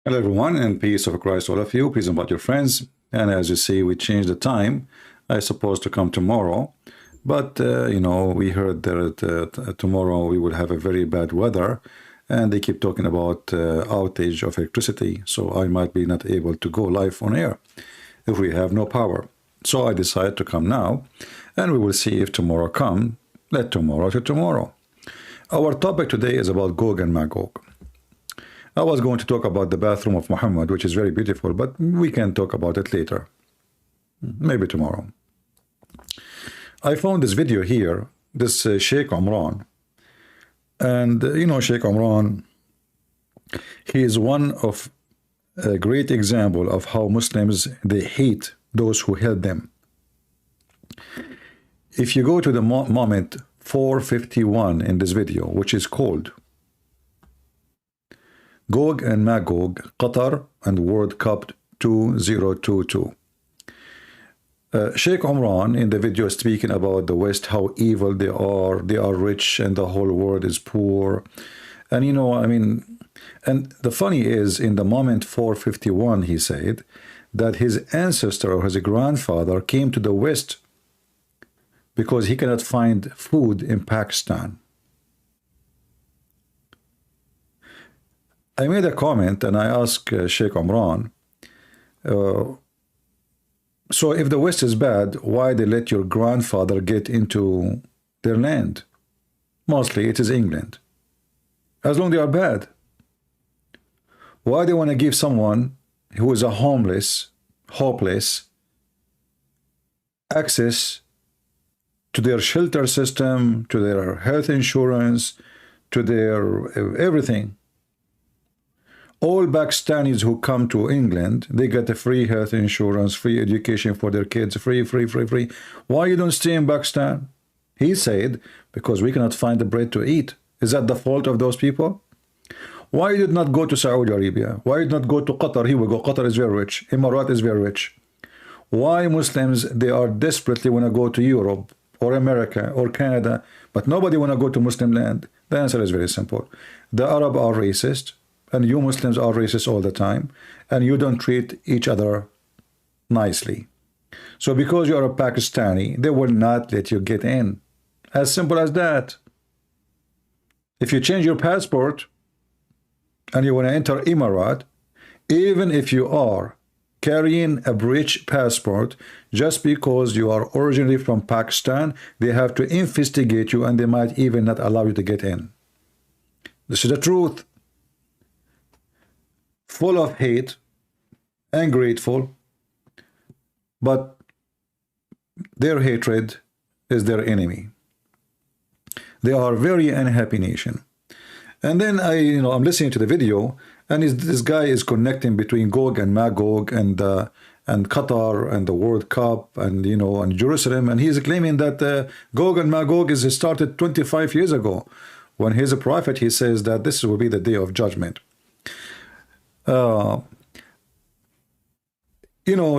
Hello everyone, and peace of Christ all of you. Peace about your friends. And as you see, we changed the time. I supposed to come tomorrow, but we heard that tomorrow we will have a very bad weather, and they keep talking about outage of electricity. So I might be not able to go live on air if we have no power. So I decided to come now, and we will see if tomorrow come. Let tomorrow to tomorrow. Our topic today is about Gog and Magog. I was going to talk about the bathroom of Muhammad, which is very beautiful, but we can talk about it later. Maybe tomorrow. I found this video here, this Sheikh Umran. And, Sheikh Umran, he is one of a great example of how Muslims, they hate those who held them. If you go to the moment 451 in this video, which is called Gog and Magog, Qatar and World Cup 2022. Sheikh Umran in the video is speaking about the West, how evil they are rich and the whole world is poor. And and the funny is, in the moment 451, he said that his ancestor or his grandfather came to the West because he cannot find food in Pakistan. I made a comment and I asked Sheikh Umran, so if the West is bad, why they let your grandfather get into their land? Mostly it is England. As long as they are bad. Why they want to give someone who is a hopeless, access to their shelter system, to their health insurance, to their everything? All Pakistanis who come to England, they get a free health insurance, free education for their kids, free. Why you don't stay in Pakistan? He said, because we cannot find the bread to eat. Is that the fault of those people? Why did not go to Saudi Arabia? Why did not go to Qatar? Here we go. Qatar is very rich. Emirat is very rich. Why Muslims, they are desperately want to go to Europe or America or Canada, but nobody want to go to Muslim land? The answer is very simple. The Arab are racist. And you Muslims are racist all the time, and you don't treat each other nicely. So because you are a Pakistani, they will not let you get in. As simple as that. If you change your passport and you want to enter Emirat, even if you are carrying a British passport, just because you are originally from Pakistan, they have to investigate you and they might even not allow you to get in. This is the truth. Full of hate, ungrateful, but their hatred is their enemy. They are a very unhappy nation. And then I'm listening to the video, and this guy is connecting between Gog and Magog and Qatar and the World Cup and and Jerusalem, and he's claiming that Gog and Magog is started 25 years ago. When he's a prophet, he says that this will be the day of judgment.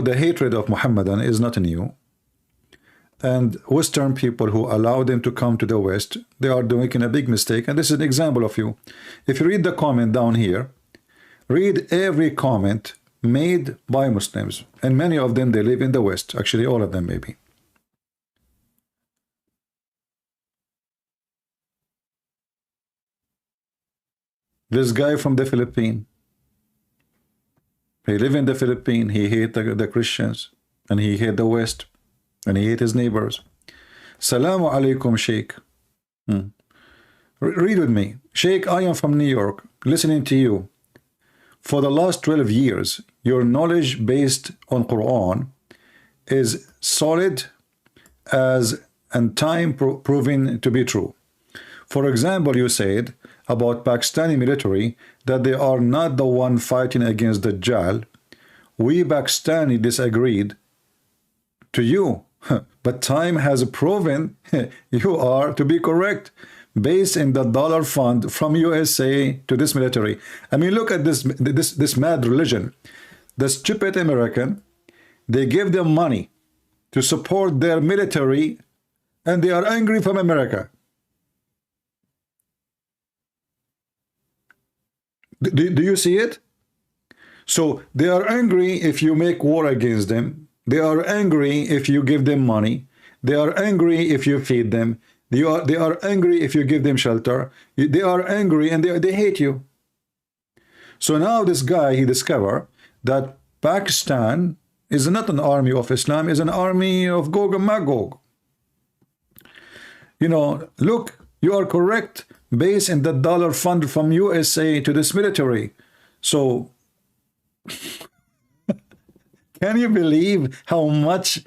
The hatred of Muhammadan is not new, and Western people who allow them to come to the West, they are making a big mistake. And this is an example of you. If you read the comment down here, read every comment made by Muslims, and many of them, they live in the West. Actually, all of them maybe. This guy from the Philippines, he live in the Philippines, he hate the Christians, and he hate the West, and he hate his neighbors. Salamu alaikum, Sheikh. Read with me. Sheikh, I am from New York, listening to you. For the last 12 years, your knowledge based on Quran is solid and time proven to be true. For example, you said about Pakistani military that they are not the one fighting against the Dajjal. We Pakistani disagreed to you, but time has proven you are to be correct based in the dollar fund from USA to this military. I mean, look at this mad religion. The stupid American, they give them money to support their military, and they are angry from America. Do you see it? So they are angry if you make war against them. They are angry if you give them money. They are angry if you feed them. They are angry if you give them shelter. They are angry and they hate you. So now this guy, he discovered that Pakistan is not an army of Islam, is an army of Gog and Magog. You know, look, you are correct based in the dollar fund from USA to this military. So can you believe how much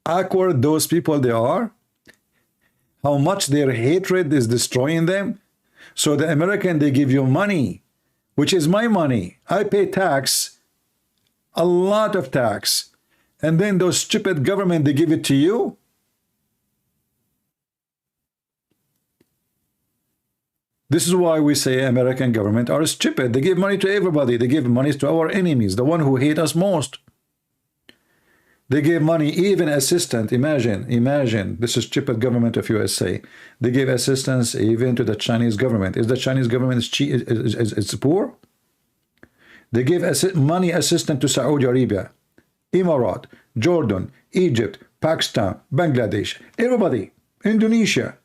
awkward those people they are? How much their hatred is destroying them? So the American, they give you money, which is my money. I pay tax, a lot of tax. And then those stupid government, they give it to you? This is why we say American government are stupid. They give money to everybody. They give money to our enemies, the one who hate us most. They gave money, even assistance. Imagine, this is stupid government of USA. They gave assistance even to the Chinese government. Is the Chinese government is poor? They gave money assistance to Saudi Arabia, Emirat, Jordan, Egypt, Pakistan, Bangladesh, everybody, Indonesia.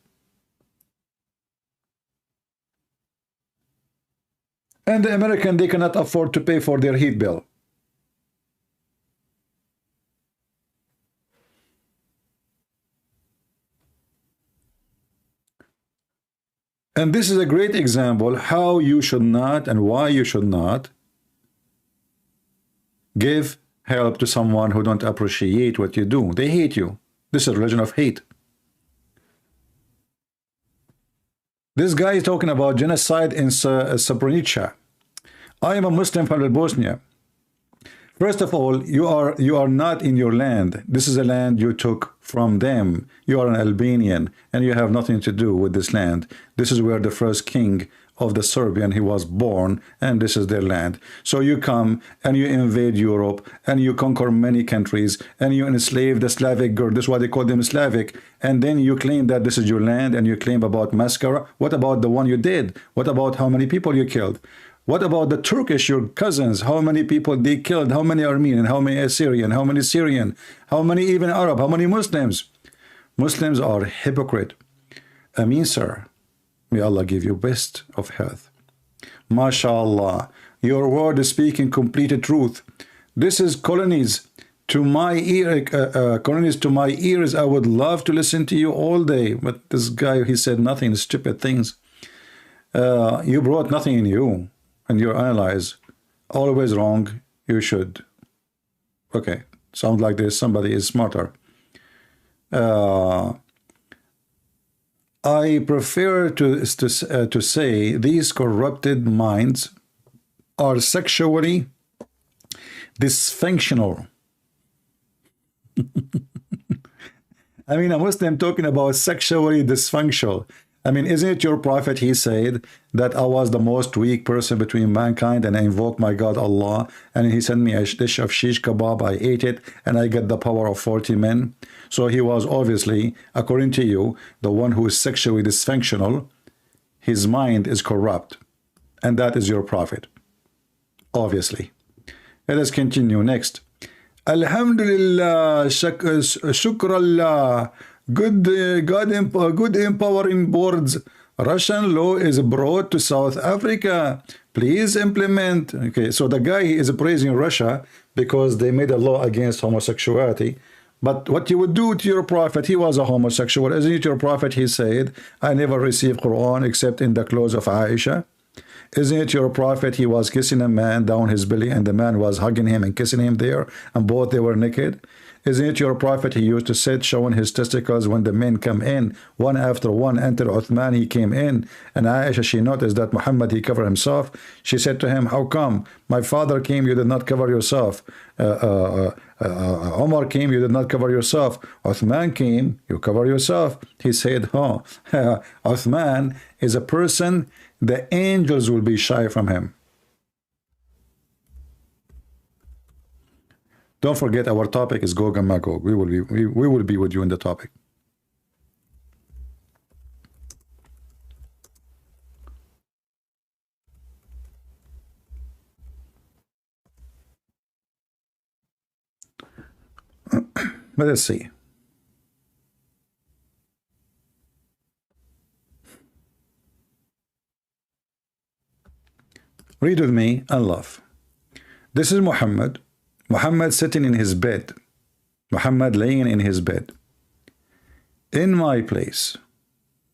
And the American, they cannot afford to pay for their heat bill. And this is a great example how you should not and why you should not give help to someone who don't appreciate what you do. They hate you. This is a religion of hate. This guy is talking about genocide in Srebrenica. I am a Muslim from Bosnia. First of all, you are not in your land. This is a land you took from them. You are an Albanian, and you have nothing to do with this land. This is where the first king of the Serbian, he was born, and this is their land. So you come and you invade Europe, and you conquer many countries, and you enslave the Slavic girl. This is why they call them Slavic. And then you claim that this is your land, and you claim about massacre. What about the one you did? What about how many people you killed? What about the Turkish, your cousins? How many people they killed? How many Armenian? How many Assyrian? How many Syrian? How many even Arab? How many Muslims? Muslims are hypocrite. Ameen, sir. May Allah give you best of health. MashaAllah. Your word is speaking complete truth. This is colonies to my ear. Colonies to my ears. I would love to listen to you all day. But this guy, he said nothing, stupid things. You brought nothing in you. And you analyze, always wrong, you should. Okay, sound like this, somebody is smarter. I prefer to say these corrupted minds are sexually dysfunctional. I mean, a Muslim talking about sexually dysfunctional. I mean, isn't it your prophet, he said, that I was the most weak person between mankind and I invoked my God Allah and he sent me a dish of shish kebab, I ate it and I got the power of 40 men. So he was obviously, according to you, the one who is sexually dysfunctional. His mind is corrupt. And that is your prophet. Obviously. Let us continue next. Alhamdulillah, shukrallah. Good empowering boards. Russian law is brought to South Africa. Please implement. Okay, so the guy is praising Russia because they made a law against homosexuality. But what you would do to your prophet, he was a homosexual. Isn't it your prophet? He said, I never received Quran except in the clothes of Aisha. Isn't it your prophet? He was kissing a man down his belly and the man was hugging him and kissing him there and both they were naked. Isn't it your prophet? He used to sit showing his testicles when the men come in, one after one. Enter Uthman, he came in, and Aisha, she noticed that Muhammad, he covered himself. She said to him, how come? My father came, you did not cover yourself. Omar came, you did not cover yourself. Uthman came, you cover yourself. He said, oh, Uthman is a person, the angels will be shy from him. Don't forget, our topic is Gog and Magog. We will be with you in the topic. Let us see. Read with me and laugh. This is Muhammad. Muhammad sitting in his bed. Muhammad laying in his bed. In my place.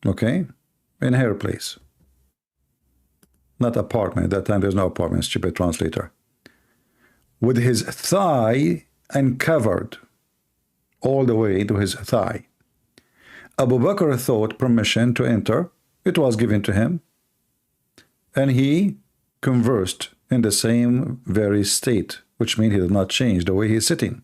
Okay? In her place. Not apartment. At that time there's no apartment. Stupid translator. With his thigh uncovered all the way to his thigh. Abu Bakr thought permission to enter. It was given to him. And he conversed in the same very state, which means he did not change the way he is sitting.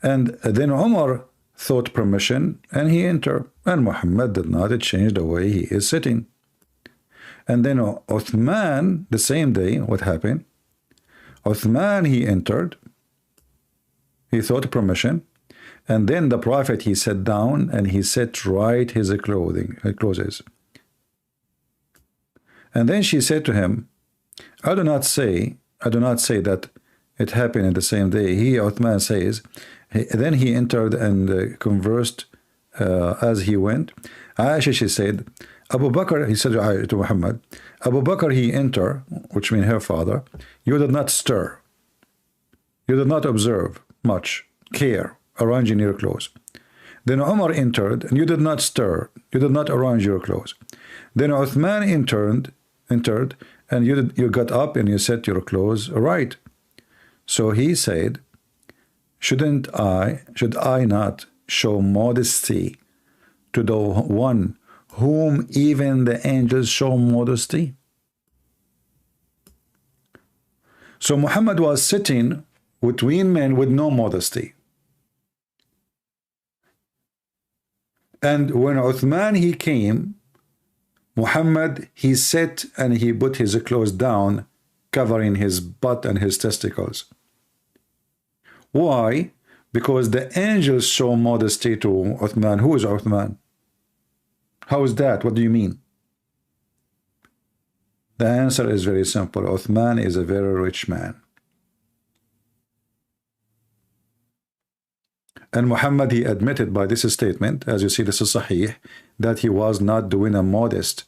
And then Umar thought permission and he entered. And Muhammad did not change the way he is sitting. And then Uthman, the same day, what happened? Uthman, he entered. He thought permission. And then the Prophet, he sat down and he set right his clothes. And then she said to him, I do not say that it happened in the same day. He, Uthman, says, then he entered and conversed as he went. Aisha, she said, Abu Bakr, he said to Muhammad, Abu Bakr, he entered, which means her father, you did not stir. You did not observe much care, arranging your clothes. Then Umar entered, and you did not stir. You did not arrange your clothes. Then Uthman entered, and you got up and you set your clothes right. So he said, should I not show modesty to the one whom even the angels show modesty? So Muhammad was sitting between men with no modesty. And when Uthman he came, Muhammad, he sat and he put his clothes down, covering his butt and his testicles. Why? Because the angels show modesty to Uthman. Who is Uthman? How is that? What do you mean? The answer is very simple. Uthman is a very rich man. And Muhammad, he admitted by this statement, as you see, this is Sahih, that he was not doing a modest.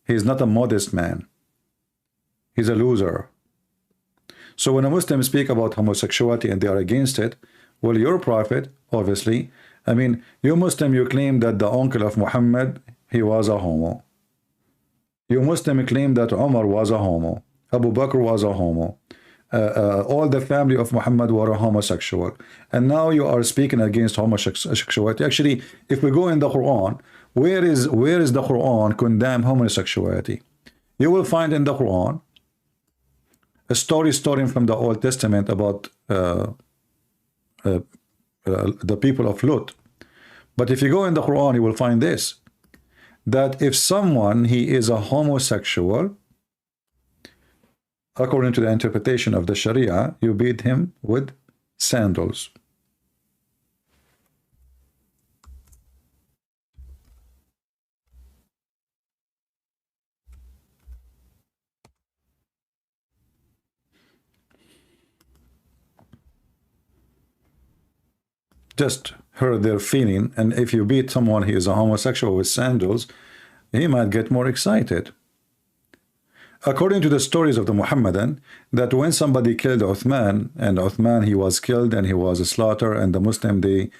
He is not a modest man. He's a loser. So when a Muslim speak about homosexuality and they are against it, well, your prophet, obviously, I mean, you Muslim, you claim that the uncle of Muhammad, he was a homo. You Muslim claim that Umar was a homo. Abu Bakr was a homo. All the family of Muhammad were a homosexual, and now you are speaking against homosexuality. Actually, if we go in the Quran, where is the Quran condemn homosexuality? You will find in the Quran a story from the Old Testament about the people of Lut. But if you go in the Quran, you will find this, that if someone he is a homosexual, according to the interpretation of the Sharia, you beat him with sandals. Just hurt their feeling, and if you beat someone who is a homosexual with sandals, he might get more excited. According to the stories of the Muhammadan, that when somebody killed Uthman, and Uthman he was killed and he was slaughtered, and the Muslim they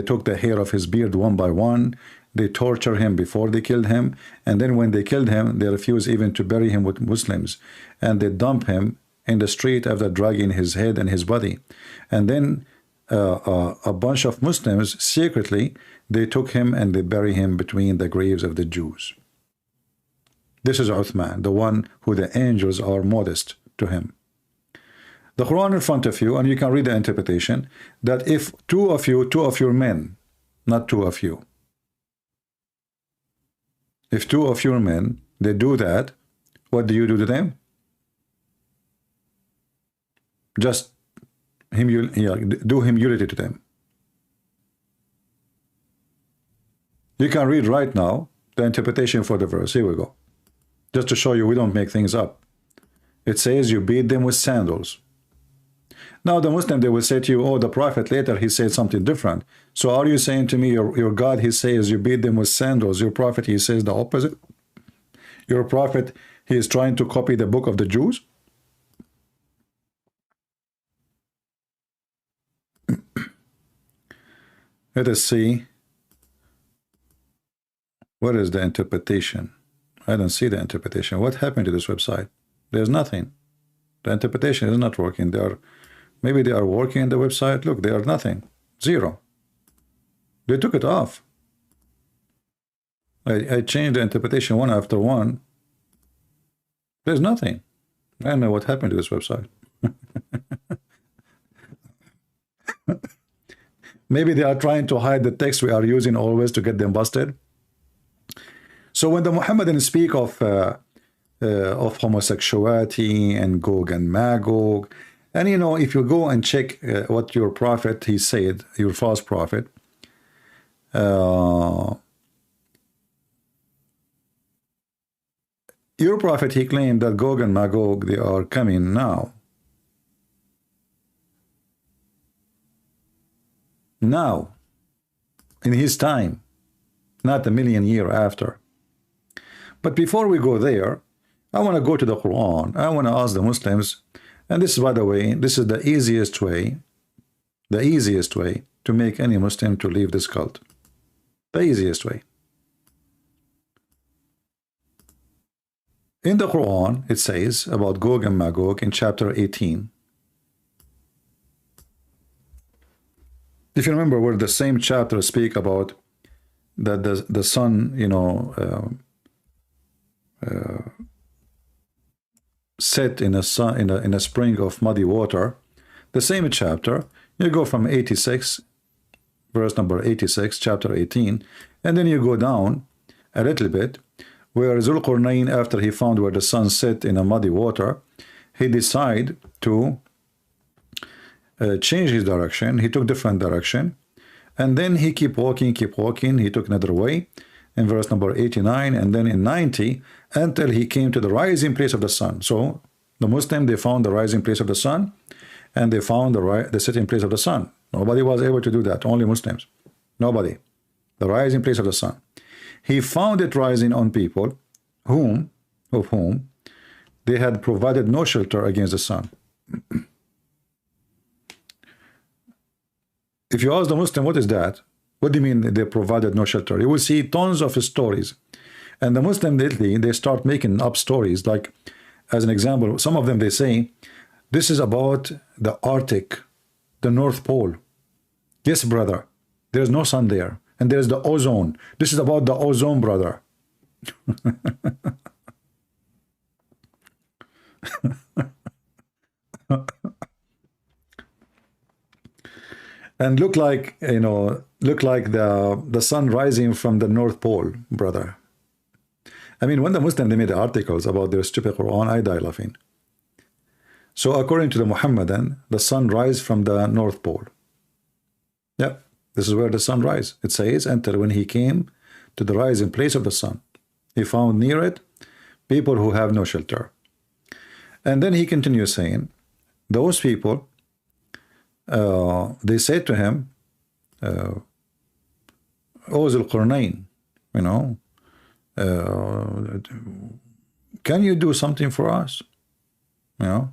took the hair of his beard one by one, they tortured him before they killed him, and then when they killed him, they refused even to bury him with Muslims, and they dump him in the street after dragging his head and his body, and then a bunch of Muslims secretly they took him and they bury him between the graves of the Jews. This is Uthman, the one who the angels are modest to him. The Quran in front of you, and you can read the interpretation, that if two of your men, not two of you, if two of your men, they do that, what do you do to them? Just do humility to them. You can read right now the interpretation for the verse. Here we go. Just to show you we don't make things up. It says you beat them with sandals. Now the Muslim, they will say to you, oh, the Prophet later, he said something different. So are you saying to me, your God, he says you beat them with sandals. Your Prophet, he says the opposite. Your Prophet, he is trying to copy the book of the Jews. Let us see. What is the interpretation? I don't see the interpretation. What happened to this website? There's nothing. The interpretation is not working. Maybe they are working in the website. Look, they are nothing. Zero. They took it off. I changed the interpretation one after one. There's nothing. I don't know what happened to this website. Maybe they are trying to hide the text we are using always to get them busted. So when the Muhammadans speak of homosexuality and Gog and Magog, and you know, if you go and check what your prophet he said, your false prophet, your prophet he claimed that Gog and Magog they are coming now. Now, in his time, not a million years after. But before we go there, I want to go to the Quran. I want to ask the Muslims, and this is, by the way, this is the easiest way to make any Muslim to leave this cult. The easiest way. In the Quran, it says about Gog and Magog in chapter 18. If you remember, where the same chapter speak about that the sun, you know, set in a spring of muddy water. The same chapter, you go from 86, verse number 86, chapter 18, and then you go down a little bit, where Zulqarnain, after he found where the sun set in a muddy water, he decided to change his direction. He took different direction, and then he keep walking. He took another way in verse number 89, and then in 90, until he came to the rising place of the sun. So the Muslim, they found the rising place of the sun, and they found the setting place of the sun. Nobody was able to do that, only Muslims. Nobody. The rising place of the sun. He found it rising on people of whom they had provided no shelter against the sun. If you ask the Muslim, what is that? What do you mean they provided no shelter? You will see tons of stories. And the Muslim lately, they start making up stories. Like, as an example, some of them, they say, this is about the Arctic, the North Pole. Yes, brother, there's no sun there. And there's the ozone. This is about the ozone, brother. And look like, you know, the sun rising from the North Pole, brother. I mean, when the Muslim, they made articles about their stupid Quran, I die laughing. So according to the Muhammadan, the sun rise from the North Pole. Yep, this is where the sun rise. It says, enter when he came to the rising place of the sun. He found near it people who have no shelter. And then he continues saying, those people, they said to him, O Zulqarnain, you know, can you do something for us? You know,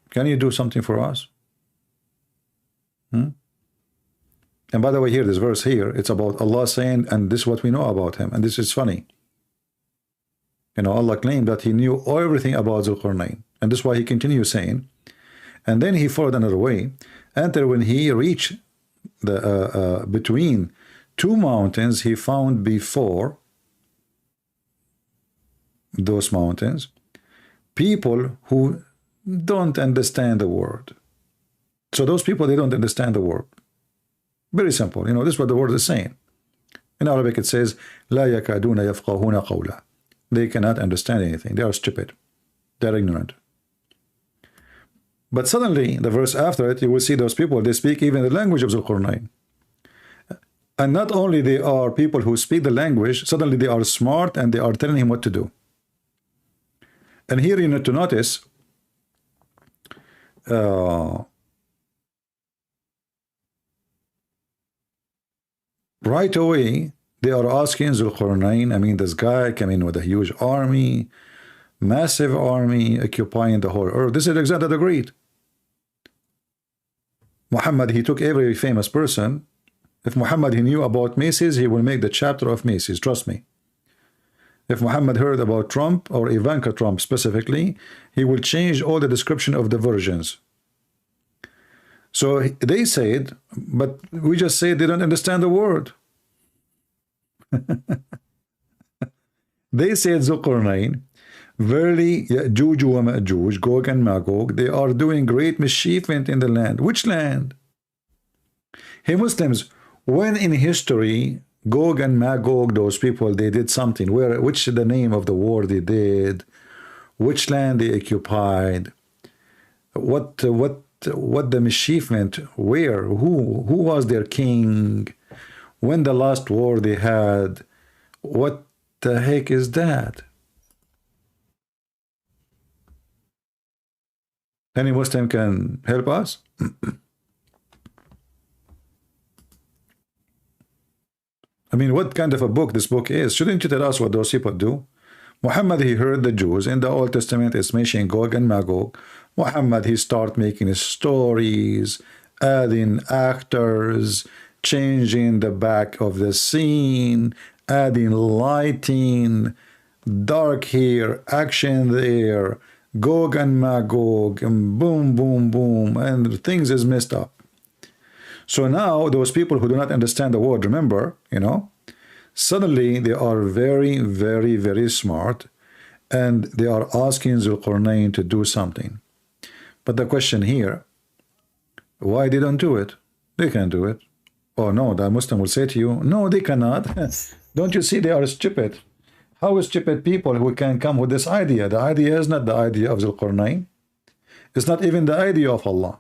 can you do something for us? And by the way, here, this verse here, it's about Allah saying, and this is what we know about him. And this is funny. You know, Allah claimed that he knew everything about Zulqarnain. And this is why he continues saying, and then he followed another way until when he reached the between two mountains, he found before those mountains people who don't understand the word. So those people, they don't understand the word. Very simple. You know, this is what the word is saying. In Arabic it says, لا يكادون يفقهون قولا. They cannot understand anything. They are stupid. They are ignorant. But suddenly, the verse after it, you will see those people, they speak even the language of Zulqarnain. And not only they are people who speak the language, suddenly they are smart and they are telling him what to do. And here you need to notice Uh, right away, they are asking Zulqarnain, I mean, this guy came in with a huge army, massive army, occupying the whole earth. This is Alexander the Great. Muhammad, he took every famous person. If Muhammad, he knew about Macy's, he will make the chapter of Macy's, trust me. If Muhammad heard about Trump or Ivanka Trump specifically, he will change all the description of the versions. So they said, but we just say they don't understand the word. They said, Zulqarnain, verily, Ya'juj wa Ma'juj, Gog and Magog, they are doing great mischievement in the land. Which land? Hey, Muslims, when in history Gog and Magog, those people, they did something, which is the name of the war they did, which land they occupied, what the mischievement, where, who was their king, when the last war they had, what the heck is that? Any Muslim can help us? I mean, what kind of a book this book is? Shouldn't you tell us what those people do? Muhammad, he heard the Jews. In the Old Testament, it's mentioning Gog and Magog. Muhammad, he start making his stories, adding actors, changing the back of the scene, adding lighting, dark here, action there, Gog and Magog, and boom, boom, boom, and things is messed up. So now those people who do not understand the word, remember, you know, suddenly they are very, very, very smart, and they are asking Zulqarnain to do something. But the question here, why they don't do it? They can do it. Oh no, the Muslim will say to you, no, they cannot. Don't you see they are stupid? How is stupid people who can come with this idea? The idea is not the idea of Zulqarnain. It's not even the idea of Allah.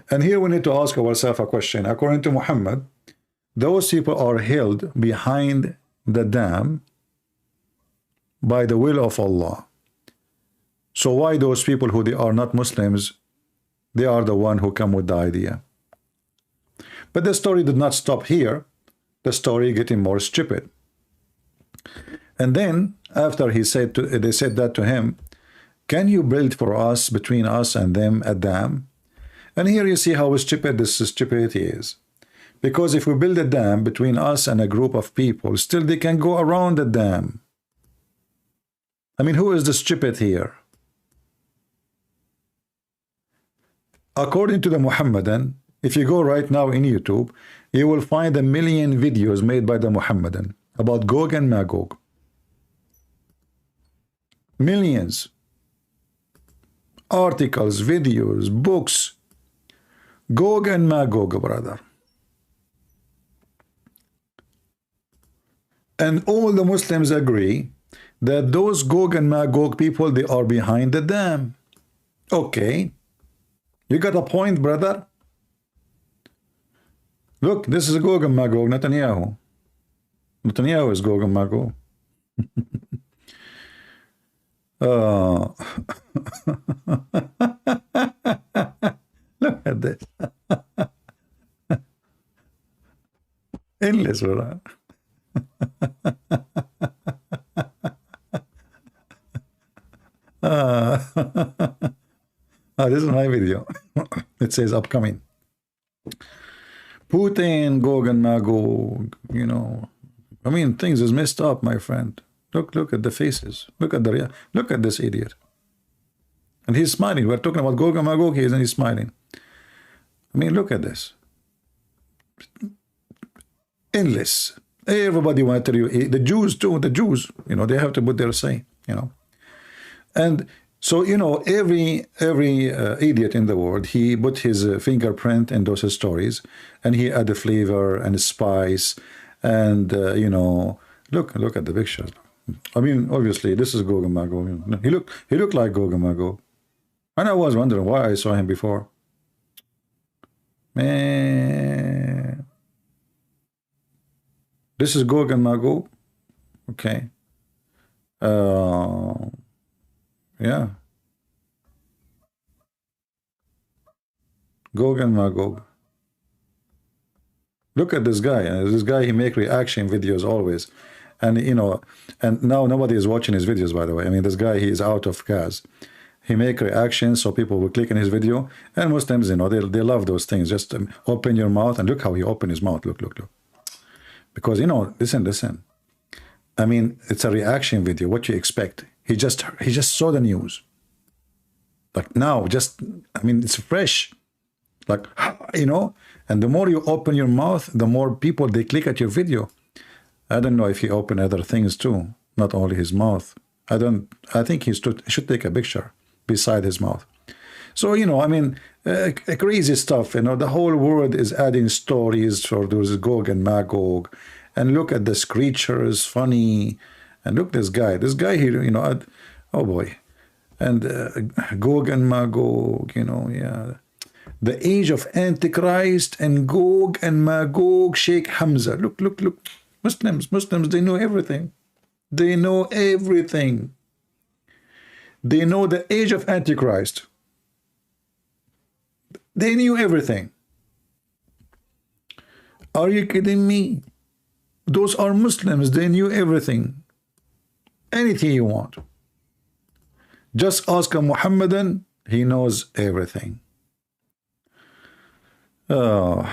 And here we need to ask ourselves a question. According to Muhammad, those people are held behind the dam by the will of Allah. So why those people who they are not Muslims, they are the one who come with the idea? But the story did not stop here. The story getting more stupid. And then after they said that to him, can you build for us, between us and them, a dam? And here you see how stupid this stupidity is. Because if we build a dam between us and a group of people, still they can go around the dam. I mean, who is the stupid here? According to the Muhammadan, if you go right now in YouTube, you will find 1 million videos made by the Muhammadan about Gog and Magog. Millions. Articles, videos, books. Gog and Magog, brother. And all the Muslims agree that those Gog and Magog people, they are behind the dam. Okay. You got a point, brother? Look, this is Gog and Magog, Netanyahu. Netanyahu is Gog and Magog. Look at this. Endless, brother. This is my video. It says upcoming. Putin, Gog and Magog, you know. I mean, things is messed up, my friend. Look at the faces. Look at this idiot. And he's smiling. We're talking about Gog and Magog here, and he's smiling. I mean, look at this. Endless. Everybody want to tell you, the Jews too, the Jews, you know, they have to put their say, you know. And so, you know, every idiot in the world, he put his fingerprint in those stories, and he add the flavor and spice, and you know, look at the pictures. I mean, obviously, this is Gog and Magog. He looked like Gog and Magog, and I was wondering why I saw him before. Man, this is Gog and Magog. Okay. Yeah. Gog and Magog. Look at this guy. This guy, he make reaction videos always. And, you know, and now nobody is watching his videos, by the way. I mean, this guy, he is out of gas. He make reactions so people will click on his video. And Muslims, you know, they love those things. Just open your mouth, and look how he opened his mouth. Look, look, look. Because, you know, listen. I mean, it's a reaction video. What you expect? He just saw the news. Like now, I mean, it's fresh. Like, you know, and the more you open your mouth, the more people, they click at your video. I don't know if he opened other things too, not only his mouth. I think he should take a picture beside his mouth. So, you know, I mean, crazy stuff. You know, the whole world is adding stories for those Gog and Magog. And look at this creature, funny. And look, this guy here, you know, oh boy. And Gog and Magog, you know, yeah. The age of Antichrist and Gog and Magog, Sheikh Hamza. Look. Muslims, they know everything. They know everything. They know the age of Antichrist. They knew everything. Are you kidding me? Those are Muslims. They knew everything. Anything you want. Just ask a Muhammadan. He knows everything. Oh,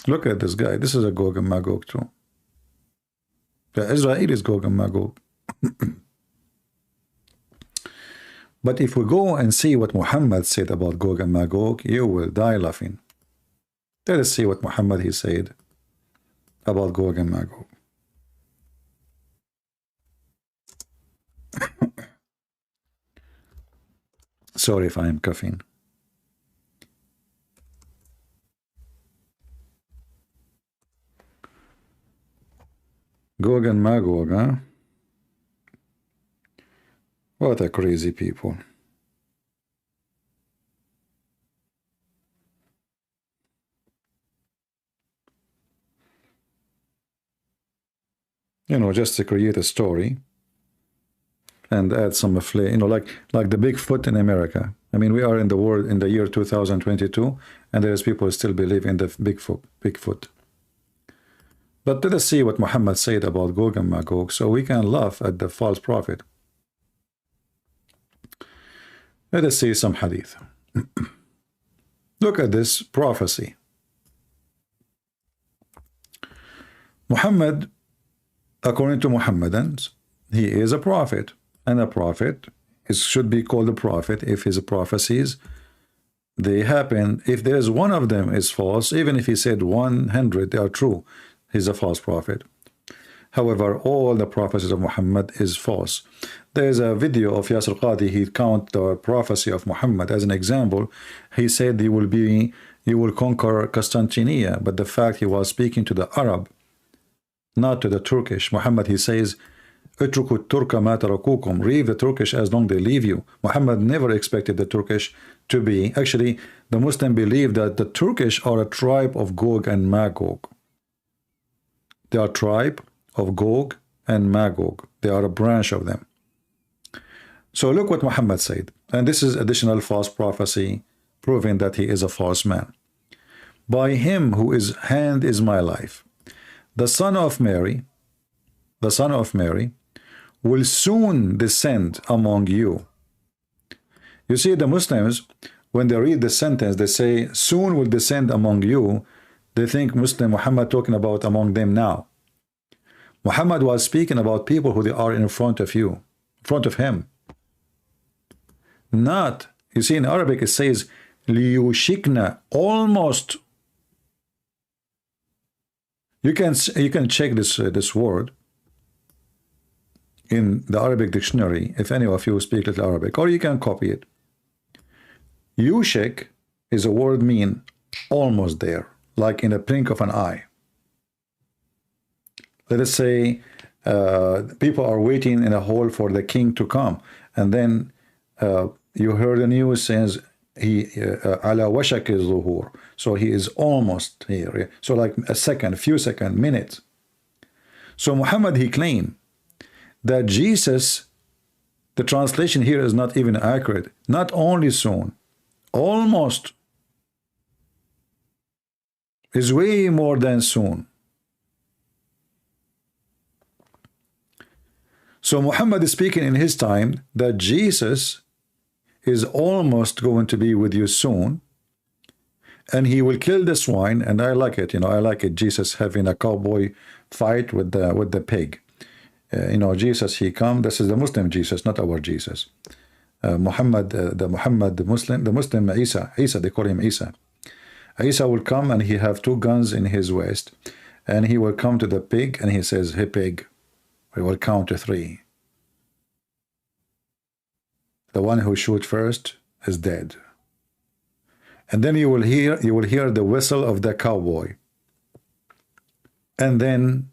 look at this guy. This is a Gog and Magog too. The Israelis Gog and Magog. But if we go and see what Muhammad said about Gog and Magog, you will die laughing. Let us see what Muhammad he said about Gog and Magog. Sorry if I am coughing. Gog and Magog, huh? What a crazy people. You know, just to create a story and add some flair, you know, like the Bigfoot in America. I mean, we are in the world in the year 2022, and there's people who still believe in the Bigfoot. But let us see what Muhammad said about Gog and Magog, so we can laugh at the false prophet. Let us see some hadith. Look at this prophecy. Muhammad, according to Muhammadans, he is a prophet, and a prophet should be called a prophet if his prophecies, they happen. If there is one of them is false, even if he said 100 they are true, he's a false prophet. However, all the prophecies of Muhammad is false. There is a video of Yasir Qadi. He count the prophecy of Muhammad as an example. He said you will conquer Constantinople, but the fact he was speaking to the Arab, not to the Turkish. Muhammad, he says, اتركوا الترك ما تركوكم. Leave the Turkish as long they leave you. Muhammad never expected the Turkish to be. Actually, the Muslim believe that the Turkish are a tribe of Gog and Magog. They are a tribe of Gog and Magog. They are a branch of them. So look what Muhammad said. And this is additional false prophecy proving that he is a false man. By him whose hand is my life, the son of Mary will soon descend among you. You see, the Muslims, when they read the sentence, they say, soon will descend among you. They think Muslim Muhammad talking about among them now. Muhammad was speaking about people who they are in front of you, in front of him. Not, you see, in Arabic it says, liyushikna, almost. You can check this word in the Arabic dictionary, if any of you speak little Arabic, or you can copy it. Yushik is a word mean almost there, like in a blink of an eye. Let us say people are waiting in a hall for the king to come, and then you heard the news says he ala washak zuhur, so he is almost here. So like a second, few seconds, minutes. So Muhammad, he claimed that Jesus, the translation here is not even accurate. Not only soon, almost. Is way more than soon. So Muhammad is speaking in his time that Jesus is almost going to be with you soon, and he will kill the swine. And I like it, I like it. Jesus having a cowboy fight with the pig. Jesus, he come. This is the Muslim Jesus, not our Jesus. Muhammad, the Muslim Isa, they call him Isa. Isa will come and he have two guns in his waist, and he will come to the pig and he says, "Hey pig," we will count to 3. The one who shoot first is dead. And then you will hear the whistle of the cowboy. And then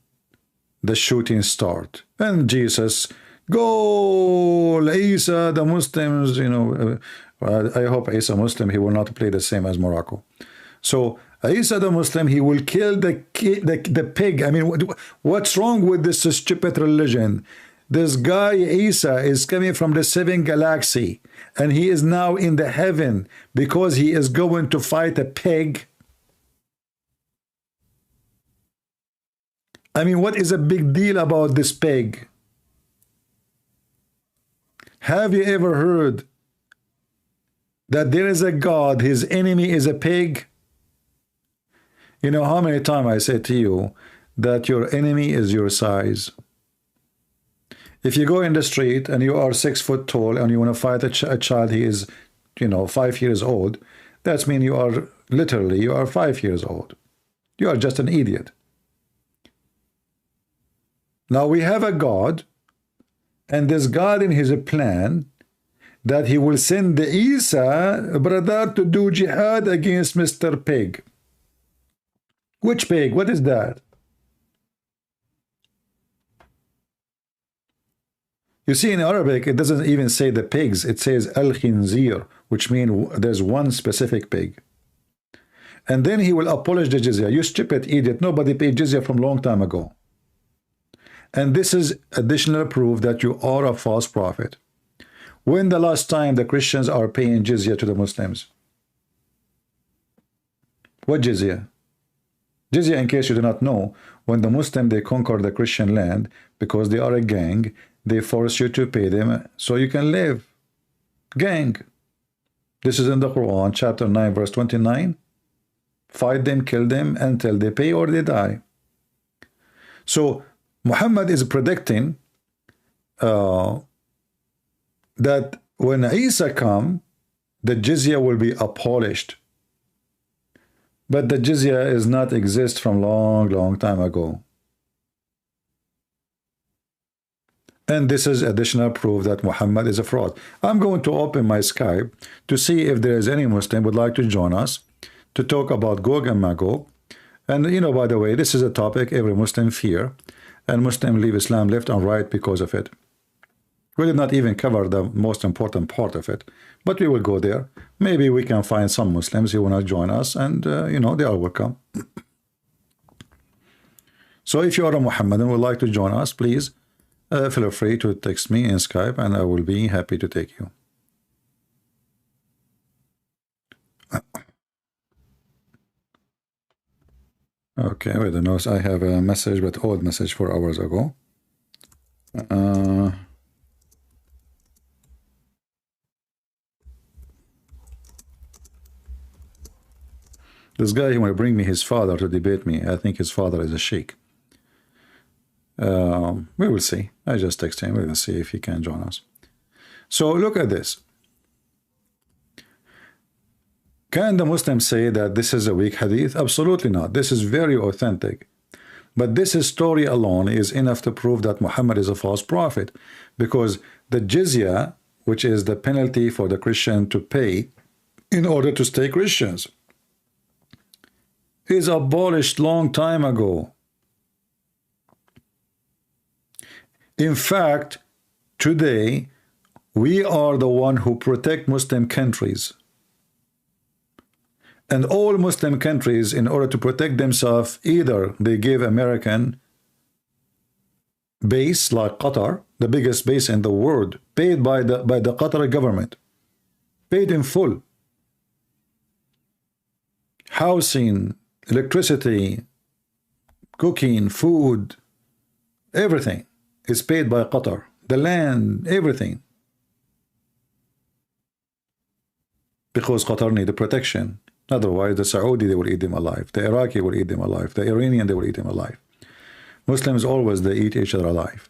the shooting start. And Jesus, go, Isa, the Muslims, I hope Isa Muslim, he will not play the same as Morocco. So Isa the Muslim, he will kill the pig. I mean, what's wrong with this stupid religion? This guy Isa is coming from the 7th galaxy, and he is now in the heaven because he is going to fight a pig. I mean, what is a big deal about this pig? Have you ever heard that there is a God, his enemy is a pig? You know how many times I said to you that your enemy is your size? If you go in the street and you are 6 foot tall and you want to fight a child, he is, 5 years old, that means you are literally, 5 years old. You are just an idiot. Now we have a God, and this God in his plan that he will send the Isa brother to do jihad against Mr. Pig. Which pig? What is that? You see, in Arabic, it doesn't even say the pigs. It says al-khinzir, which means there's one specific pig. And then he will abolish the jizya. You stupid idiot. Nobody paid jizya from a long time ago. And this is additional proof that you are a false prophet. When the last time the Christians are paying jizya to the Muslims? What jizya? Jizya, in case you do not know, when the Muslim, they conquer the Christian land because they are a gang, they force you to pay them so you can live. Gang. This is in the Quran, chapter 9, verse 29. Fight them, kill them until they pay or they die. So Muhammad is predicting that when Isa come, the jizya will be abolished. But the jizya is not exist from long time ago. And this is additional proof that Muhammad is a fraud. I'm going to open my Skype to see if there is any Muslim would like to join us to talk about Gog and Magog. And by the way, this is a topic every Muslim fear, and Muslim leave Islam left and right because of it. We did not even cover the most important part of it, but we will go there. Maybe we can find some Muslims who want to join us, and they are welcome. So if you are a Muhammadan and would like to join us, please feel free to text me in Skype, and I will be happy to take you. Okay, wait a minute. I have a message, but old message 4 hours ago. This guy, he want to bring me his father to debate me. I think his father is a sheikh. We will see. I just text him. We will see if he can join us. So look at this. Can the Muslims say that this is a weak hadith? Absolutely not. This is very authentic. But this story alone is enough to prove that Muhammad is a false prophet, because the jizya, which is the penalty for the Christian to pay in order to stay Christians, is abolished long time ago. In fact, today we are the one who protect Muslim countries. And all Muslim countries, in order to protect themselves, either they give American base like Qatar, the biggest base in the world, paid by the Qatar government, paid in full, housing, electricity, cooking, food, everything is paid by Qatar. The land, everything. Because Qatar need the protection. Otherwise, the Saudi, they will eat them alive. The Iraqi will eat them alive. The Iranian, they will eat them alive. Muslims always, they eat each other alive.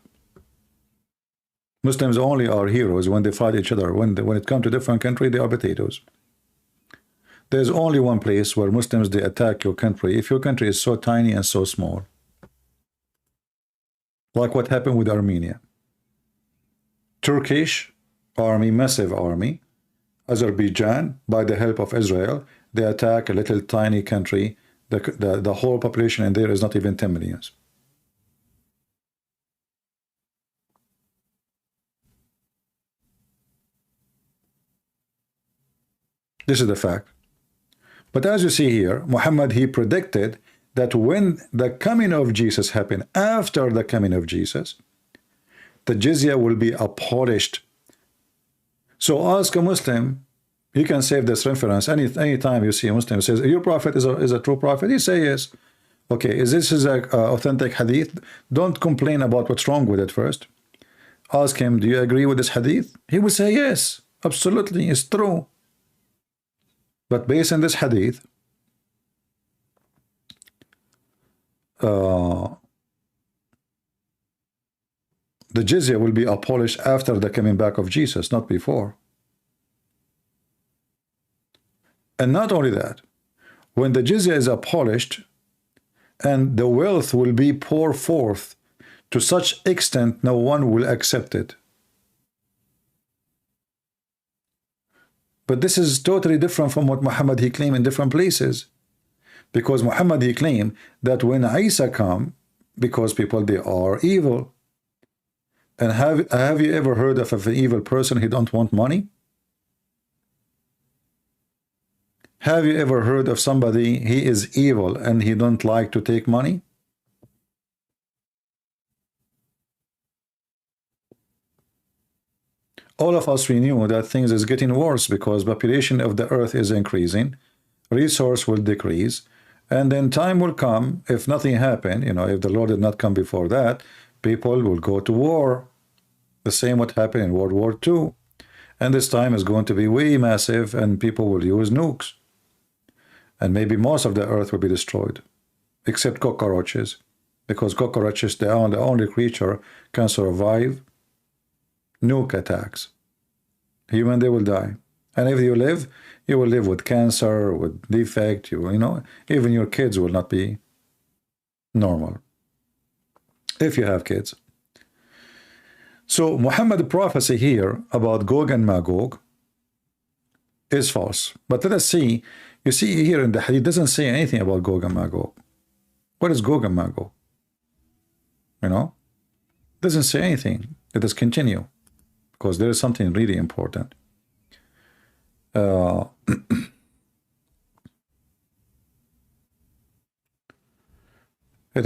Muslims only are heroes when they fight each other. When it comes to different country, they are potatoes. There's only one place where Muslims, they attack your country if your country is so tiny and so small. Like what happened with Armenia. Turkish army, massive army. Azerbaijan, by the help of Israel, they attack a little tiny country. The whole population in there is not even 10 million. This is the fact. But as you see here, Muhammad, he predicted that when the coming of Jesus happened, after the coming of Jesus, the jizya will be abolished. So ask a Muslim, you can save this reference any time you see a Muslim who says, your prophet is a true prophet, you say yes. Okay, is this an authentic hadith? Don't complain about what's wrong with it first. Ask him, do you agree with this hadith? He will say yes, absolutely, it's true. But based on this hadith, the jizya will be abolished after the coming back of Jesus, not before. And not only that, when the jizya is abolished and the wealth will be poured forth to such extent no one will accept it. But this is totally different from what Muhammad he claimed in different places. Because Muhammad he claimed that when Isa come, because people they are evil. And have you ever heard of an evil person he don't want money? Have you ever heard of somebody he is evil and he don't like to take money? All of us, we knew that things is getting worse because population of the earth is increasing, resource will decrease, and then time will come, if nothing happened, you know, if the Lord did not come before that, people will go to war. The same what happened in World War II. And this time is going to be way massive and people will use nukes. And maybe most of the earth will be destroyed, except cockroaches, because cockroaches, they are the only creature can survive nuke attacks. Human, they will die. And if you live, you will live with cancer, with defect, you know, even your kids will not be normal. If you have kids. So Muhammad's prophecy here about Gog and Magog is false. But let us see, you see here in the hadith, doesn't say anything about Gog and Magog. What is Gog and Magog? You know, doesn't say anything. Let us continue, because there is something really important. Let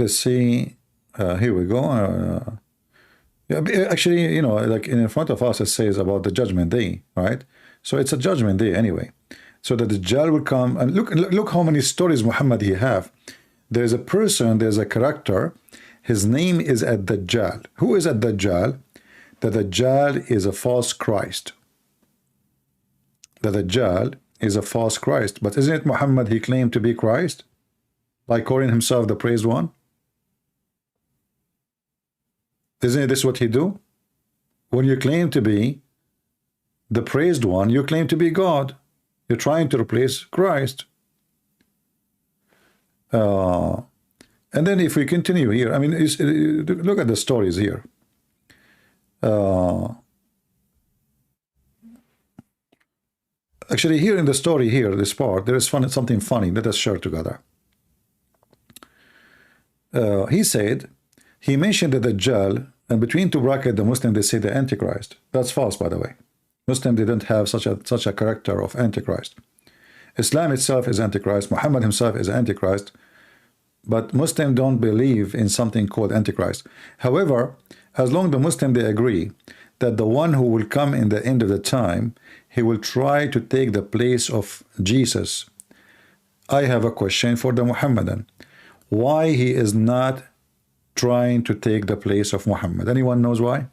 us see. Here we go. Yeah, actually, you know, like in front of us, it says about the judgment day, right? So it's a judgment day anyway. So that the Dajjal will come, and look how many stories Muhammad he have. There's a person, there's a character. His name is Ad-Dajjal. Who is Ad-Dajjal? The Dajjal is a false Christ. The Dajjal is a false Christ. But isn't it Muhammad he claimed to be Christ? By calling himself the praised one? Isn't this what he do? When you claim to be the praised one, you claim to be God. You're trying to replace Christ. And then if we continue here, I mean, look at the stories here. Actually, here in the story here, this part, there is something funny. Let us share together. He said, he mentioned the Dajjal, and between two brackets, the Muslim, they say the Antichrist. That's false, by the way. Muslim didn't have such a character of Antichrist. Islam itself is Antichrist. Muhammad himself is Antichrist. But Muslims don't believe in something called Antichrist. However, as long as the Muslim, they agree that the one who will come in the end of the time, he will try to take the place of Jesus. I have a question for the Muhammadan. Why he is not trying to take the place of Muhammad? Anyone knows why?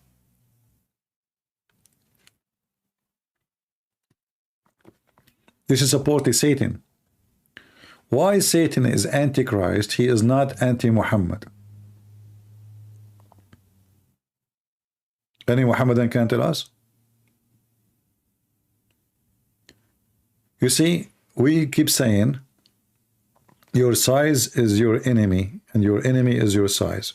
This is supposedly Satan. Why Satan is Antichrist, he is not anti-Muhammad? Any Muhammadan can tell us? You see, we keep saying your size is your enemy and your enemy is your size.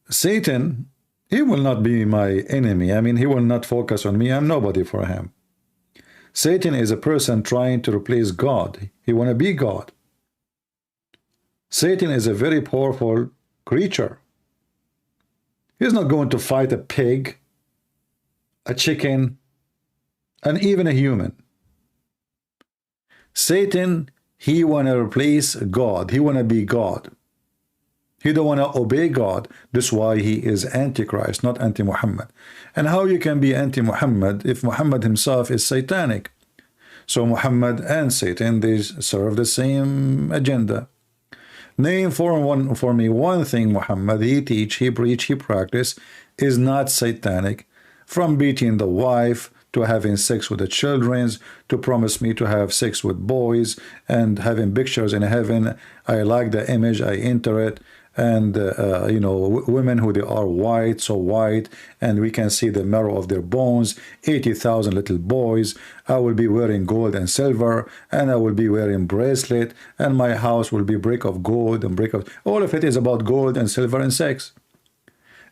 Satan, he will not be my enemy. I mean, he will not focus on me. I'm nobody for him. Satan is a person trying to replace God. He want to be God. Satan is a very powerful creature. He's not going to fight a pig, a chicken, and even a human. Satan, he want to replace God. He want to be God. He don't want to obey God. That's why he is Antichrist, not anti-Muhammad. And how you can be anti-Muhammad if Muhammad himself is satanic? So Muhammad and Satan, they serve the same agenda. Name for me one thing Muhammad, he teach, he preach, he practice, is not satanic. From beating the wife, to having sex with the children, to promise me to have sex with boys, and having pictures in heaven. I like the image, I enter it. And you know, women who they are white, so white, and we can see the marrow of their bones. 80,000 little boys. I will be wearing gold and silver, and I will be wearing bracelet, and my house will be brick of gold and brick of, all of it is about gold and silver and sex.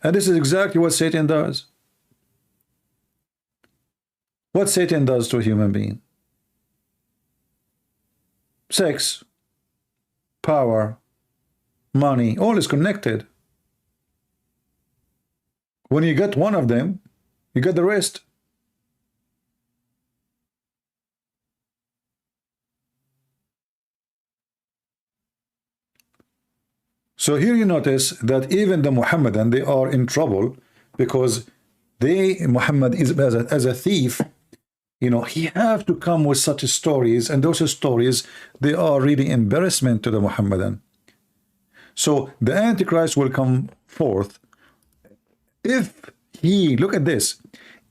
And this is exactly what Satan does. What Satan does to a human being: sex, power, money, all is connected. When you get one of them, you get the rest. So here you notice that even the Muhammadan, they are in trouble because Muhammad is as a thief. You know, he have to come with such stories, and those stories, they are really embarrassment to the Muhammadan. So the Antichrist will come forth if he, look at this,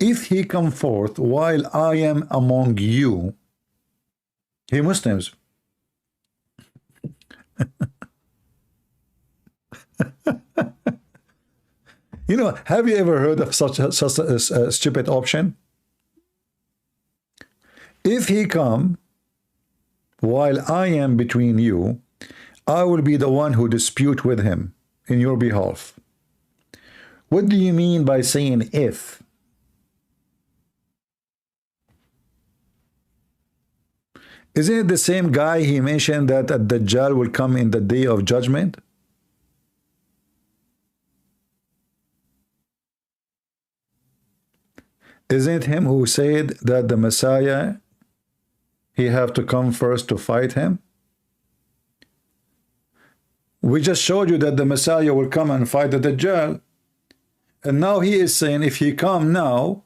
if he come forth while I am among you, he Muslims. You know, have you ever heard of such a stupid option? If he come while I am between you, I will be the one who dispute with him in your behalf. What do you mean by saying if? Isn't it the same guy he mentioned that a Dajjal will come in the day of judgment? Isn't it him who said that the Messiah, he have to come first to fight him? We just showed you that the Messiah will come and fight the Dajjal. And now he is saying, if he come now,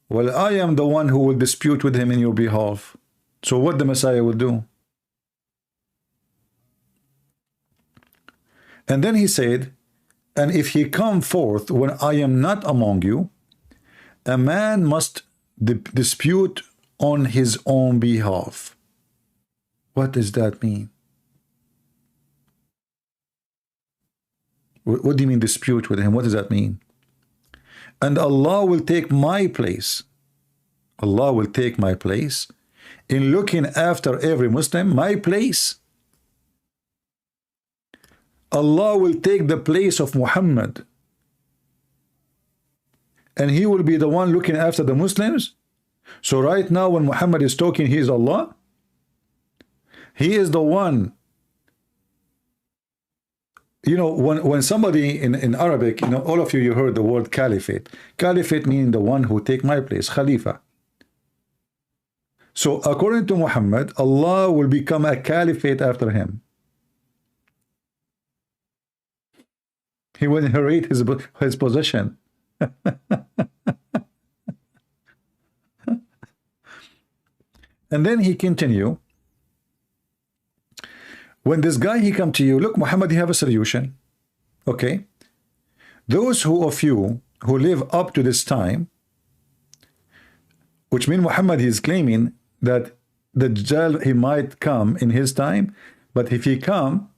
well, I am the one who will dispute with him in your behalf. So what the Messiah will do? And then he said, and if he come forth when I am not among you, a man must dispute on his own behalf. What does that mean? What do you mean dispute with him? What does that mean? And Allah will take my place. Allah will take my place in looking after every Muslim, my place. Allah will take the place of Muhammad, and he will be the one looking after the Muslims. So right now when Muhammad is talking, he is Allah. He is the one. You know, when somebody in Arabic, you know, all of you heard the word caliphate. Caliphate meaning the one who take my place, Khalifa. So according to Muhammad, Allah will become a caliphate after him. He will inherit his position. And then he continue, When this guy, he come to you, look, Muhammad, you have a solution. Okay. Those who of you who live up to this time, which means Muhammad, he is claiming that the Dajjal, he might come in his time, but if he come,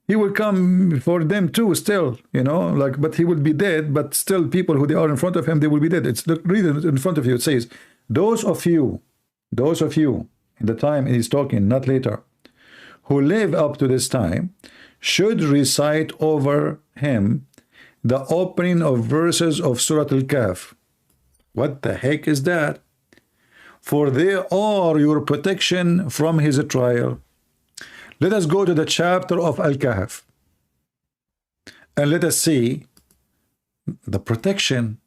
he will come for them too still, you know, like, but he will be dead, but still people who they are in front of him, they will be dead. It's, look, read it in front of you. It says, those of you, in the time he's talking, not later, who live up to this time, should recite over him the opening of verses of Surah Al-Kahf. What the heck is that? For they are your protection from his trial. Let us go to the chapter of Al-Kahf and let us see the protection.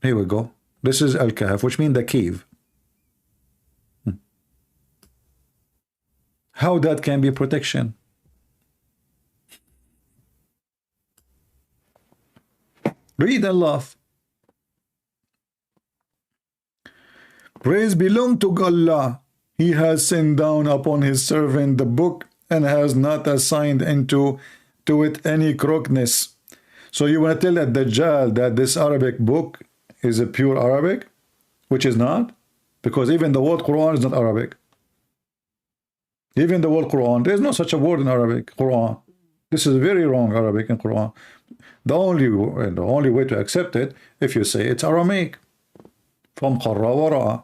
Here we go. This is Al-Kahf, which means the cave. How that can be protection? Read and laugh. Praise belong to Allah. He has sent down upon his servant the book and has not assigned to it any crookedness. So you want to tell that Dajjal that this Arabic book is a pure Arabic, which is not, because even the word Quran is not Arabic. Even the word Quran, there is no such a word in Arabic, Quran. This is very wrong Arabic in Quran. The only way to accept it, if you say it's Aramaic, from Qarra wa Ra'a.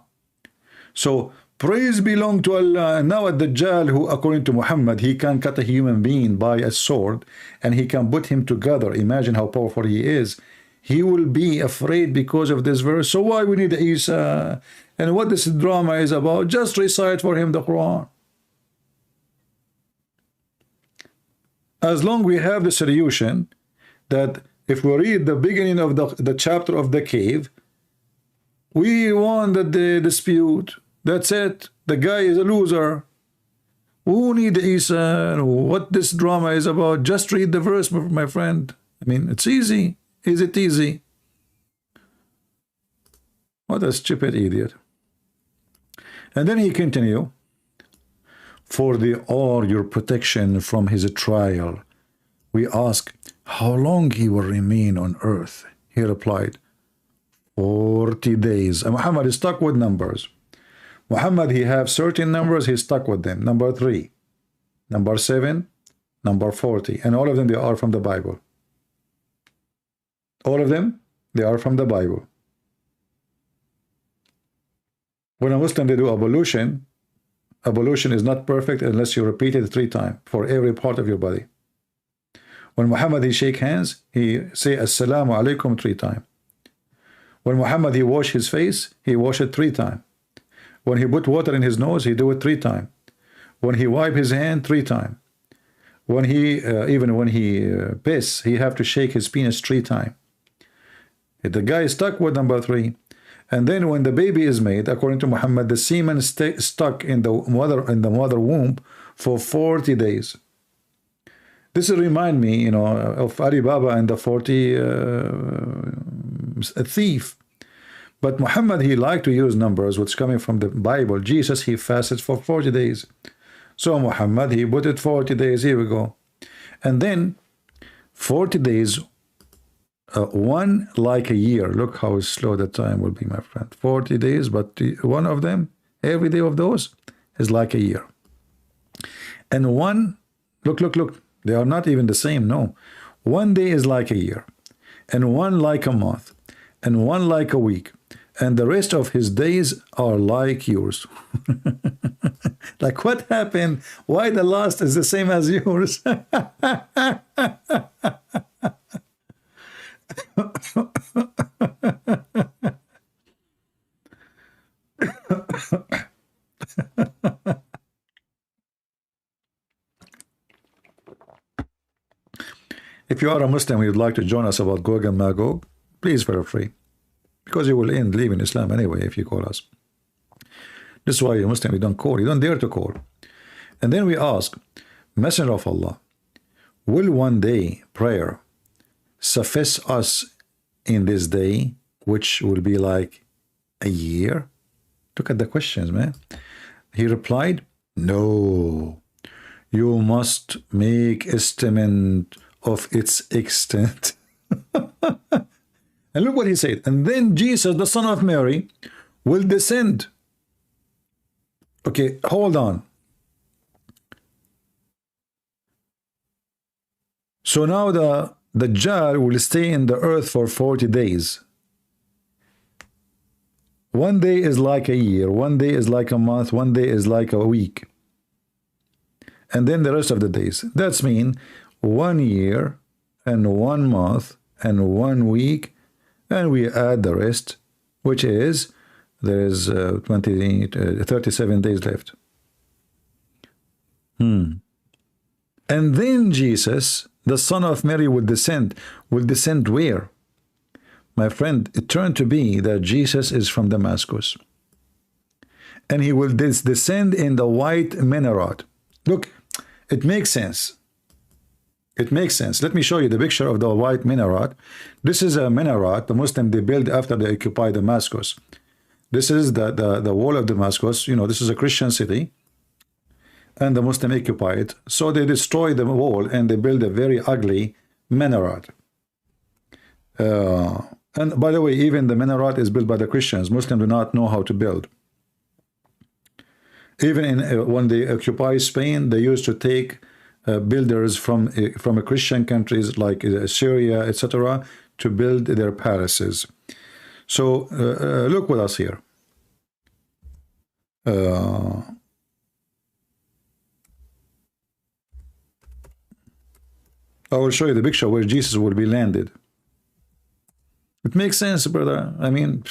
So praise belong to Allah. And now a Dajjal, who according to Muhammad, he can cut a human being by a sword and he can put him together. Imagine how powerful he is. He will be afraid because of this verse. So why we need Isa? And what this drama is about, just recite for him the Quran. As long we have the solution that if we read the beginning of the chapter of the cave, we won the dispute. That's it. The guy is a loser. Who need Isa? What this drama is about? Just read the verse, my friend. I mean, it's easy. Is it easy? What a stupid idiot. And then he continue. For they are your protection from his trial. We ask, how long he will remain on earth? He replied, 40 days. And Muhammad is stuck with numbers. Muhammad, he have certain numbers, he's stuck with them. Number 3, number 7, number 40. And all of them, they are from the Bible. All of them, they are from the Bible. When a Muslim, they do ablution, ablution is not perfect unless you repeat it 3 times for every part of your body. When Muhammad, he shake hands, he say Assalamu alaikum 3 times. When Muhammad, he wash his face, he wash it 3 times. When he put water in his nose, he do it 3 times. When he wipe his hand, 3 times. When he, even when he piss, he have to shake his penis 3 times. The guy is stuck with number 3. And then when the baby is made, according to Muhammad, the semen stuck in the mother womb for 40 days. This will remind me, you know, of Ali Baba and the 40 thief. But Muhammad, he liked to use numbers which coming from the Bible. Jesus, he fasted for 40 days. So Muhammad, he put it 40 days. Here we go. And then 40 days, one like a year. Look how slow the time will be, my friend. 40 days, but one of them, every day of those is like a year. And one, look, they are not even the same, no. One day is like a year, and one like a month, and one like a week, and the rest of his days are like yours. Like, what happened? Why the last is the same as yours? If you are a Muslim, you'd like to join us about Gog and Magog, please feel free, because you will end leaving Islam anyway if you call us. This is why you're Muslim, you don't call, you don't dare to call. And then we ask, Messenger of Allah, will one day prayer suffice us in this day, which will be like a year? Look at the questions, man. He replied, no, you must make estimate of its extent. And look what he said. And then Jesus, the son of Mary, will descend. Okay, hold on. So now the Dajjal will stay in the earth for 40 days. One day is like a year, one day is like a month, one day is like a week. And then the rest of the days. That's mean 1 year and 1 month and 1 week, and we add the rest, which is there is 37 days left. And then Jesus, the son of Mary, will descend. Will descend where? My friend, it turned to be that Jesus is from Damascus. And he will descend in the white minaret. Look, it makes sense. It makes sense. Let me show you the picture of the white minaret. This is a minaret the Muslim they built after they occupy Damascus. This is the wall of Damascus. You know, this is a Christian city. And the Muslim occupy it. So they destroy the wall and they build a very ugly minaret. And by the way, even the minaret is built by the Christians. Muslims do not know how to build. Even in when they occupy Spain, they used to take builders from Christian countries like Syria, etc., to build their palaces. So look with us here. I will show you the picture where Jesus will be landed. It makes sense, brother. I mean,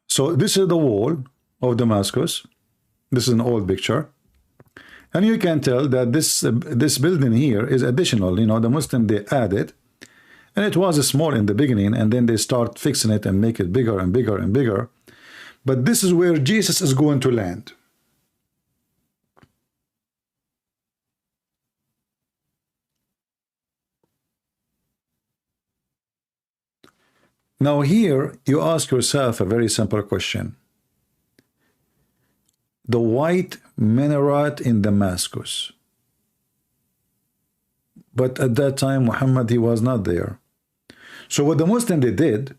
so this is the wall of Damascus. This is an old picture, and you can tell that this building here is additional. You know, the Muslim they added, and it was small in the beginning, and then they start fixing it and make it bigger and bigger and bigger. But this is where Jesus is going to land. Now here you ask yourself a very simple question. The white minaret in Damascus. But at that time Muhammad, he was not there. So what the Muslims they did,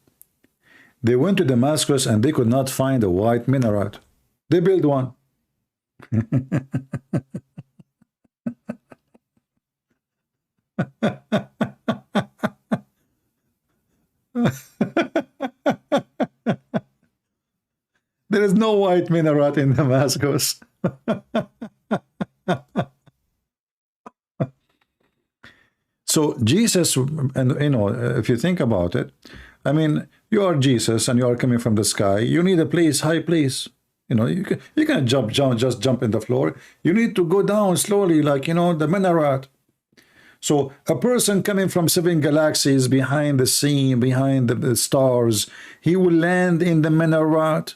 they went to Damascus and they could not find a white minaret. They built one. There is no white minaret in Damascus. So Jesus, and you know, if you think about it, I mean, you are Jesus and you are coming from the sky. You need a place, high place. You know, you can just jump in the floor. You need to go down slowly, like, you know, the minaret. So a person coming from 7 galaxies behind the sea, behind the stars, he will land in the minaret.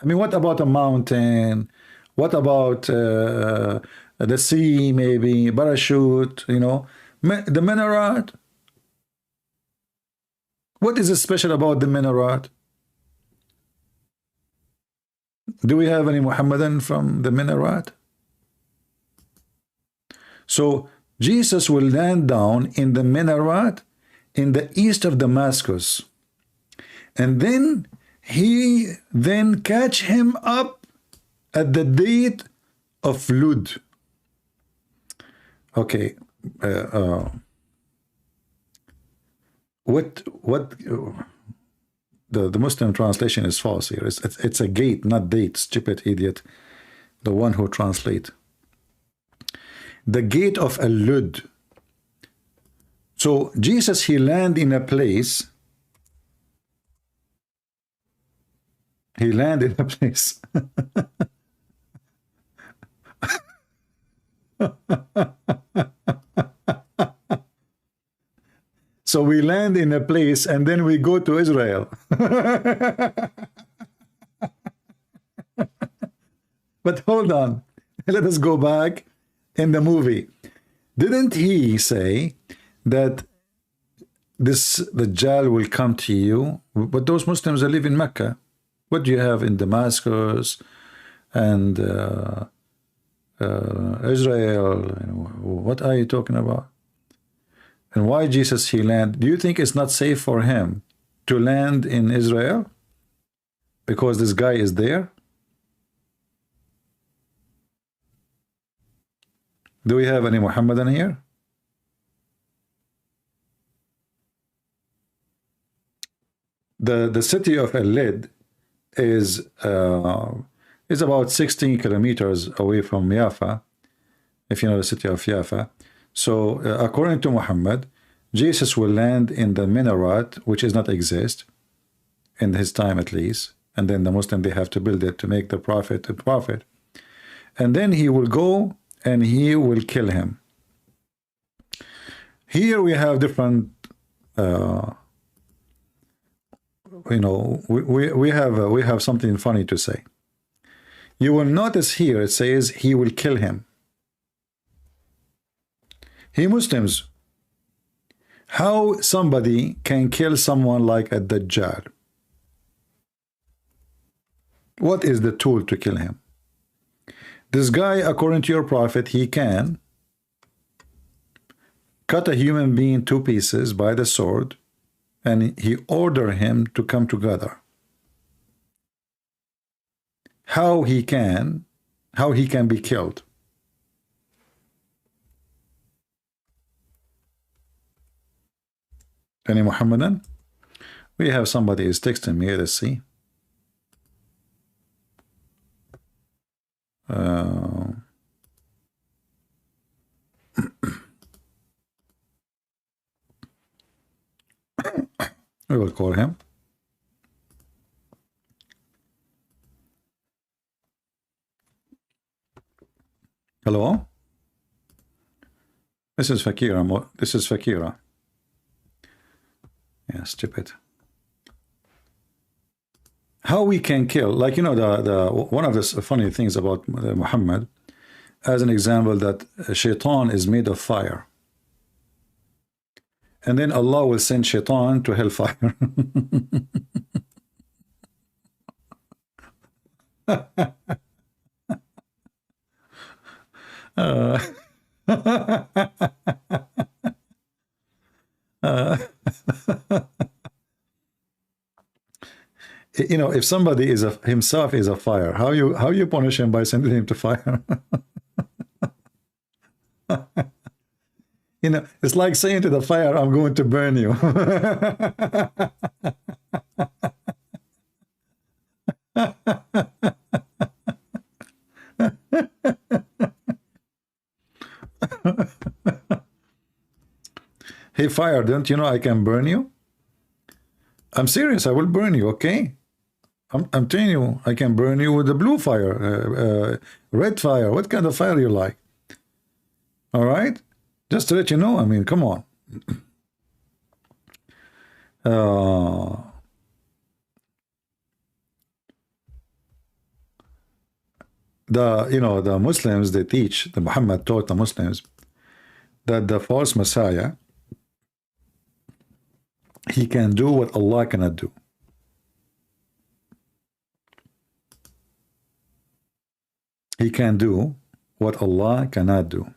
I mean, what about a mountain? What about the sea, maybe, parachute, you know? The minaret? What is special about the minaret? Do we have any Muhammadan from the minaret? So Jesus will land down in the minaret in the east of Damascus. And then he then catch him up at the date of Lud. Okay. What the Muslim translation is false here. It's a gate, not date. Stupid idiot. The one who translate. The gate of Lud. So Jesus, he land in a place. He landed in a place. So we land in a place and then we go to Israel. But hold on. Let us go back in the movie. Didn't he say that this Dajjal will come to you? But those Muslims that live in Mecca. What do you have in Damascus, and Israel. What are you talking about? And why Jesus he land? Do you think it's not safe for him to land in Israel because this guy is there? Do we have any Muhammadan here? The city of Al-Lid is about 16 kilometers away from Jaffa, if you know the city of Jaffa. So according to Muhammad, Jesus will land in the minaret, which does not exist in his time at least, and then the Muslim they have to build it to make the prophet a prophet, and then he will go and he will kill him. Here we have different we have something funny to say. You will notice here it says he will kill him. He Muslims, how somebody can kill someone like a Dajjal? What is the tool to kill him? This guy, according to your prophet, he can cut a human being to pieces by the sword, and he order him to come together. How he can be killed? Any Muhammadan? We have somebody is texting me. Let's see. We will call him. Hello? This is Fakira. This is Fakira. Yeah, stupid. How we can kill, like, you know, the one of the funny things about Muhammad, as an example, that shaitan is made of fire. And then Allah will send shaitan to hellfire. You know, if somebody is himself is a fire, how you punish him by sending him to fire? You know, it's like saying to the fire, I'm going to burn you. Hey fire, don't you know I can burn you? I'm serious, I will burn you, okay? I'm telling you, I can burn you with the blue fire, red fire, what kind of fire you like? All right? Just to let you know, I mean, come on. The Muslims, they teach, the Muhammad taught the Muslims that the false Messiah, he can do what Allah cannot do. He can do what Allah cannot do.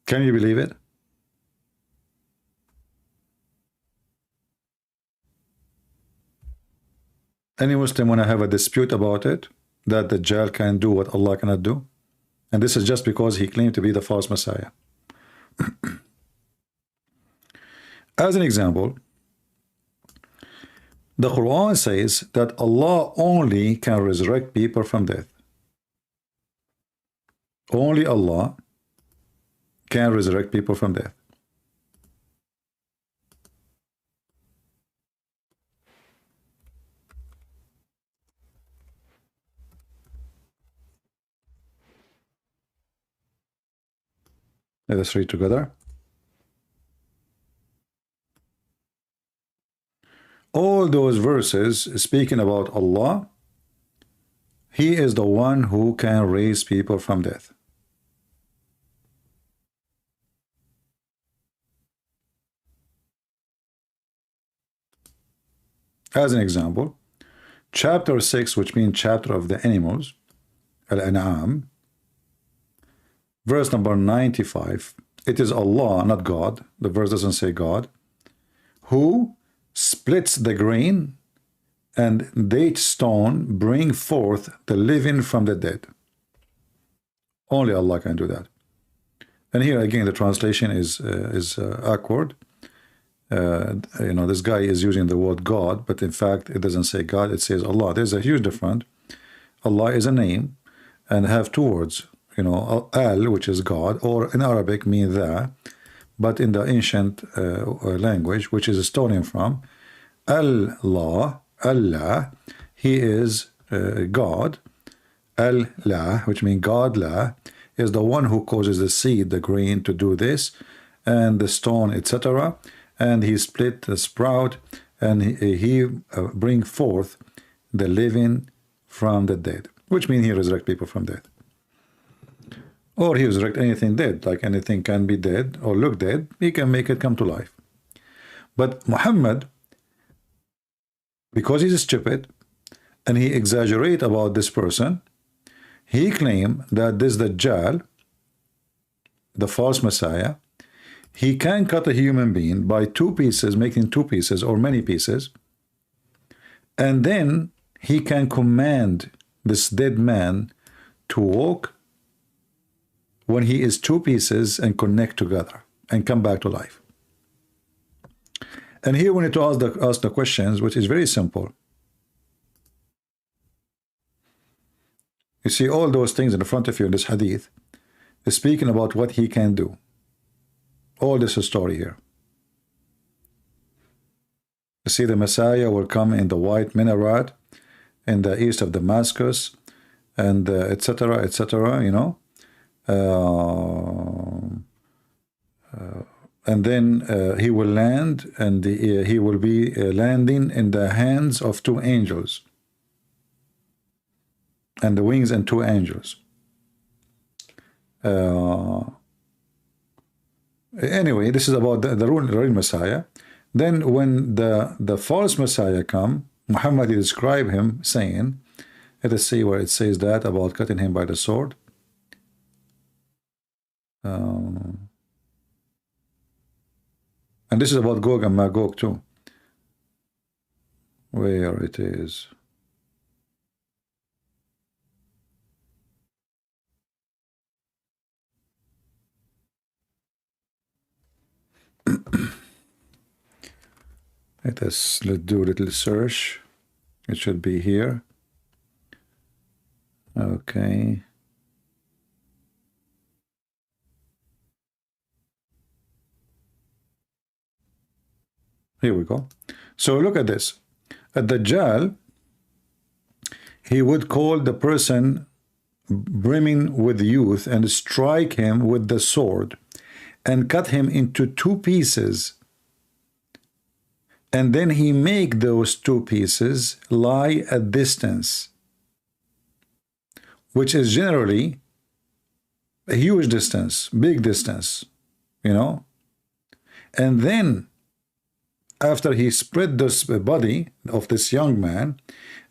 Can you believe it? Any Muslim want to have a dispute about it, that the Dajjal can do what Allah cannot do? And this is just because he claimed to be the false Messiah. As an example, the Quran says that Allah only can resurrect people from death. Only Allah can resurrect people from death. Let us read together. All those verses speaking about Allah, He is the one who can raise people from death. As an example, chapter 6, which means chapter of the animals, Al-An'am, verse number 95, it is Allah, not God, the verse doesn't say God, who splits the grain and date stone bring forth the living from the dead. Only Allah can do that. And here again the translation is awkward. You know, this guy is using the word God, but in fact it doesn't say God, it says Allah. There's a huge difference. Allah is a name and have two words, you know, Al, which is God, or in Arabic mean the, but in the ancient language, which is stolen from, Allah, Allah, he is God. Allah, which means God La, is the one who causes the seed, the grain, to do this, and the stone, etc. And he split the sprout, and he bring forth the living from the dead, which means he resurrect people from death. Or he resurrect anything dead, like anything can be dead or look dead, he can make it come to life. But Muhammad, because he's stupid and he exaggerate about this person, he claimed that this Dajjal, the false Messiah, he can cut a human being by two pieces, making two pieces or many pieces, and then he can command this dead man to walk when he is two pieces and connect together and come back to life. And here we need to ask the questions, which is very simple. You see all those things in front of you in this hadith is speaking about what he can do. All this is story here. You see the Messiah will come in the white minaret in the east of Damascus, and etc., etc., you know. And then he will land, and he will be landing in the hands of two angels, and the wings and two angels. Anyway, this is about the real Messiah. Then when the false Messiah come, Muhammad describe him saying, let us see where it says that about cutting him by the sword. And this is about Gog and Magog too. Where it is. Let's do a little search. It should be here. Okay. Here we go. So look at this. At Dajjal, he would call the person brimming with youth and strike him with the sword and cut him into two pieces. And then he make those two pieces lie at distance, which is generally a huge distance, big distance, you know. And then after he spread this body of this young man,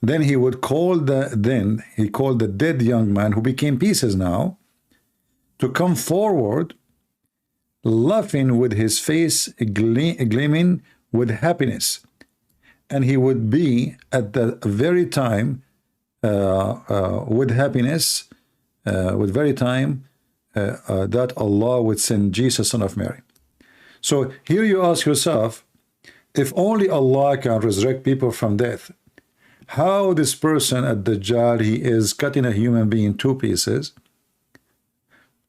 then he would call he called the dead young man, who became pieces now, to come forward, laughing with his face gleaming with happiness. And he would be at the very time with happiness, with very time that Allah would send Jesus, son of Mary. So here you ask yourself, if only Allah can resurrect people from death, how this person at Dajjal, he is cutting a human being two pieces,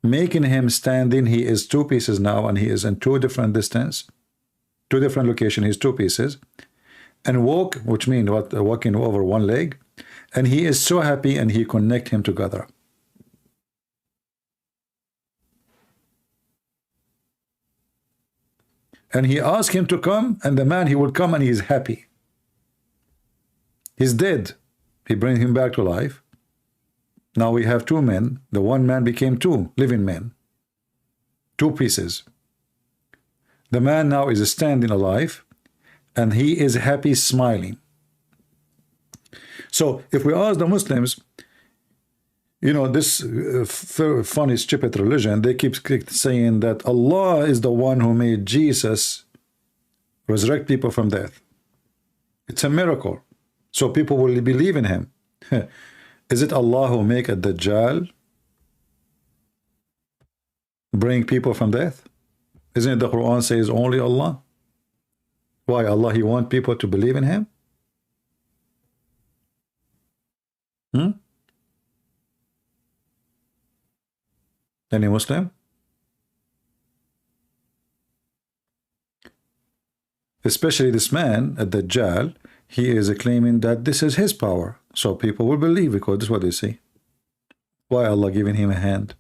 making him standing, he is two pieces now, and he is in two different distance, two different locations, he's two pieces, and walk, which means what, walking over one leg, and he is so happy, and he connect him together. And he asked him to come, and the man, he will come, and he is happy. He's dead. He brings him back to life. Now we have two men. The one man became two living men. Two pieces. The man now is standing alive, and he is happy, smiling. So if we ask the Muslims, you know, this funny, stupid religion, they keep saying that Allah is the one who made Jesus resurrect people from death. It's a miracle. So people will believe in him. Is it Allah who make a Dajjal bring people from death? Isn't it the Quran says only Allah? Why Allah, he want people to believe in him? Any Muslim? Especially this man at Dajjal, he is claiming that this is his power. So people will believe because this is what they see. Why Allah giving him a hand?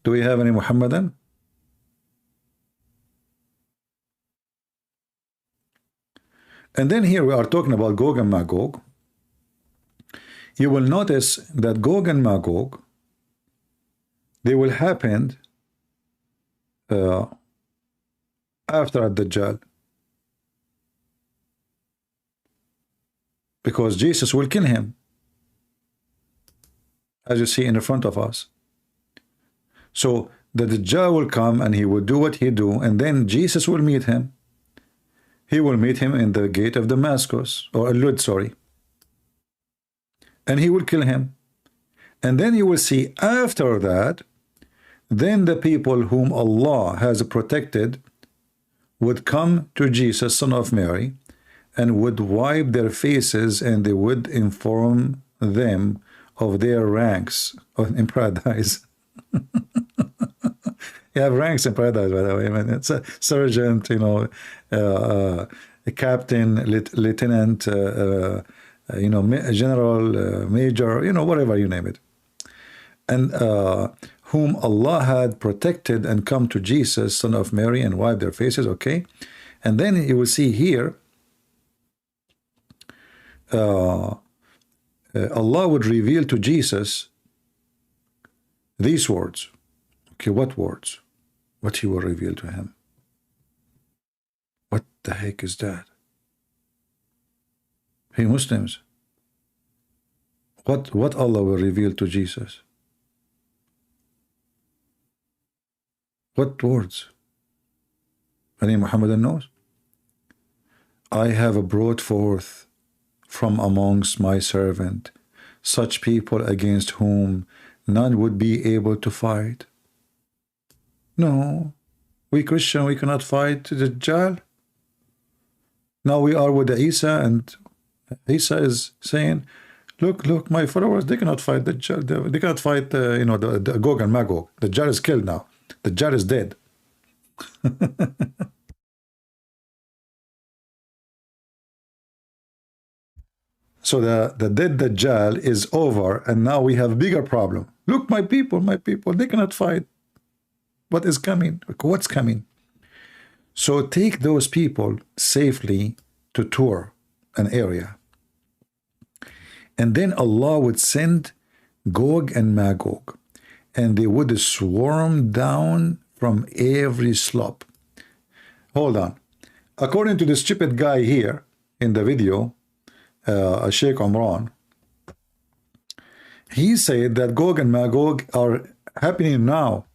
Do we have any Muhammadan? And then here we are talking about Gog and Magog. You will notice that Gog and Magog, they will happen after Ad-Dajjal, because Jesus will kill him, as you see in the front of us. So the Dajjal will come and he will do what he do, and then Jesus will meet him. He will meet him in the gate of Damascus, or Lud, sorry, and he will kill him. And then you will see after that, then the people whom Allah has protected would come to Jesus, son of Mary, and would wipe their faces, and they would inform them of their ranks in paradise. You have ranks in paradise, by the way. I mean, it's a sergeant, you know, a captain, lieutenant, you know, general, major, you know, whatever you name it. And whom Allah had protected and come to Jesus, son of Mary, and wipe their faces, okay? And then you will see here, Allah would reveal to Jesus these words. Okay, what words? What he will reveal to him? What the heck is that? Hey Muslims, what Allah will reveal to Jesus? What words? Any Muhammadan knows? I have brought forth from amongst my servant such people against whom none would be able to fight. No, we Christian, we cannot fight the Dajjal. Now we are with Isa, and Isa is saying, look, my followers, they cannot fight the Dajjal. They cannot fight, you know, the Gog and Magog. The Dajjal is killed now. The Dajjal is dead. So the dead Dajjal is over, and now we have a bigger problem. Look, my people, they cannot fight. What is coming? What's coming? So take those people safely to tour an area. And then Allah would send Gog and Magog, and they would swarm down from every slope. Hold on. According to the stupid guy here in the video, Sheikh Omran, he said that Gog and Magog are happening now.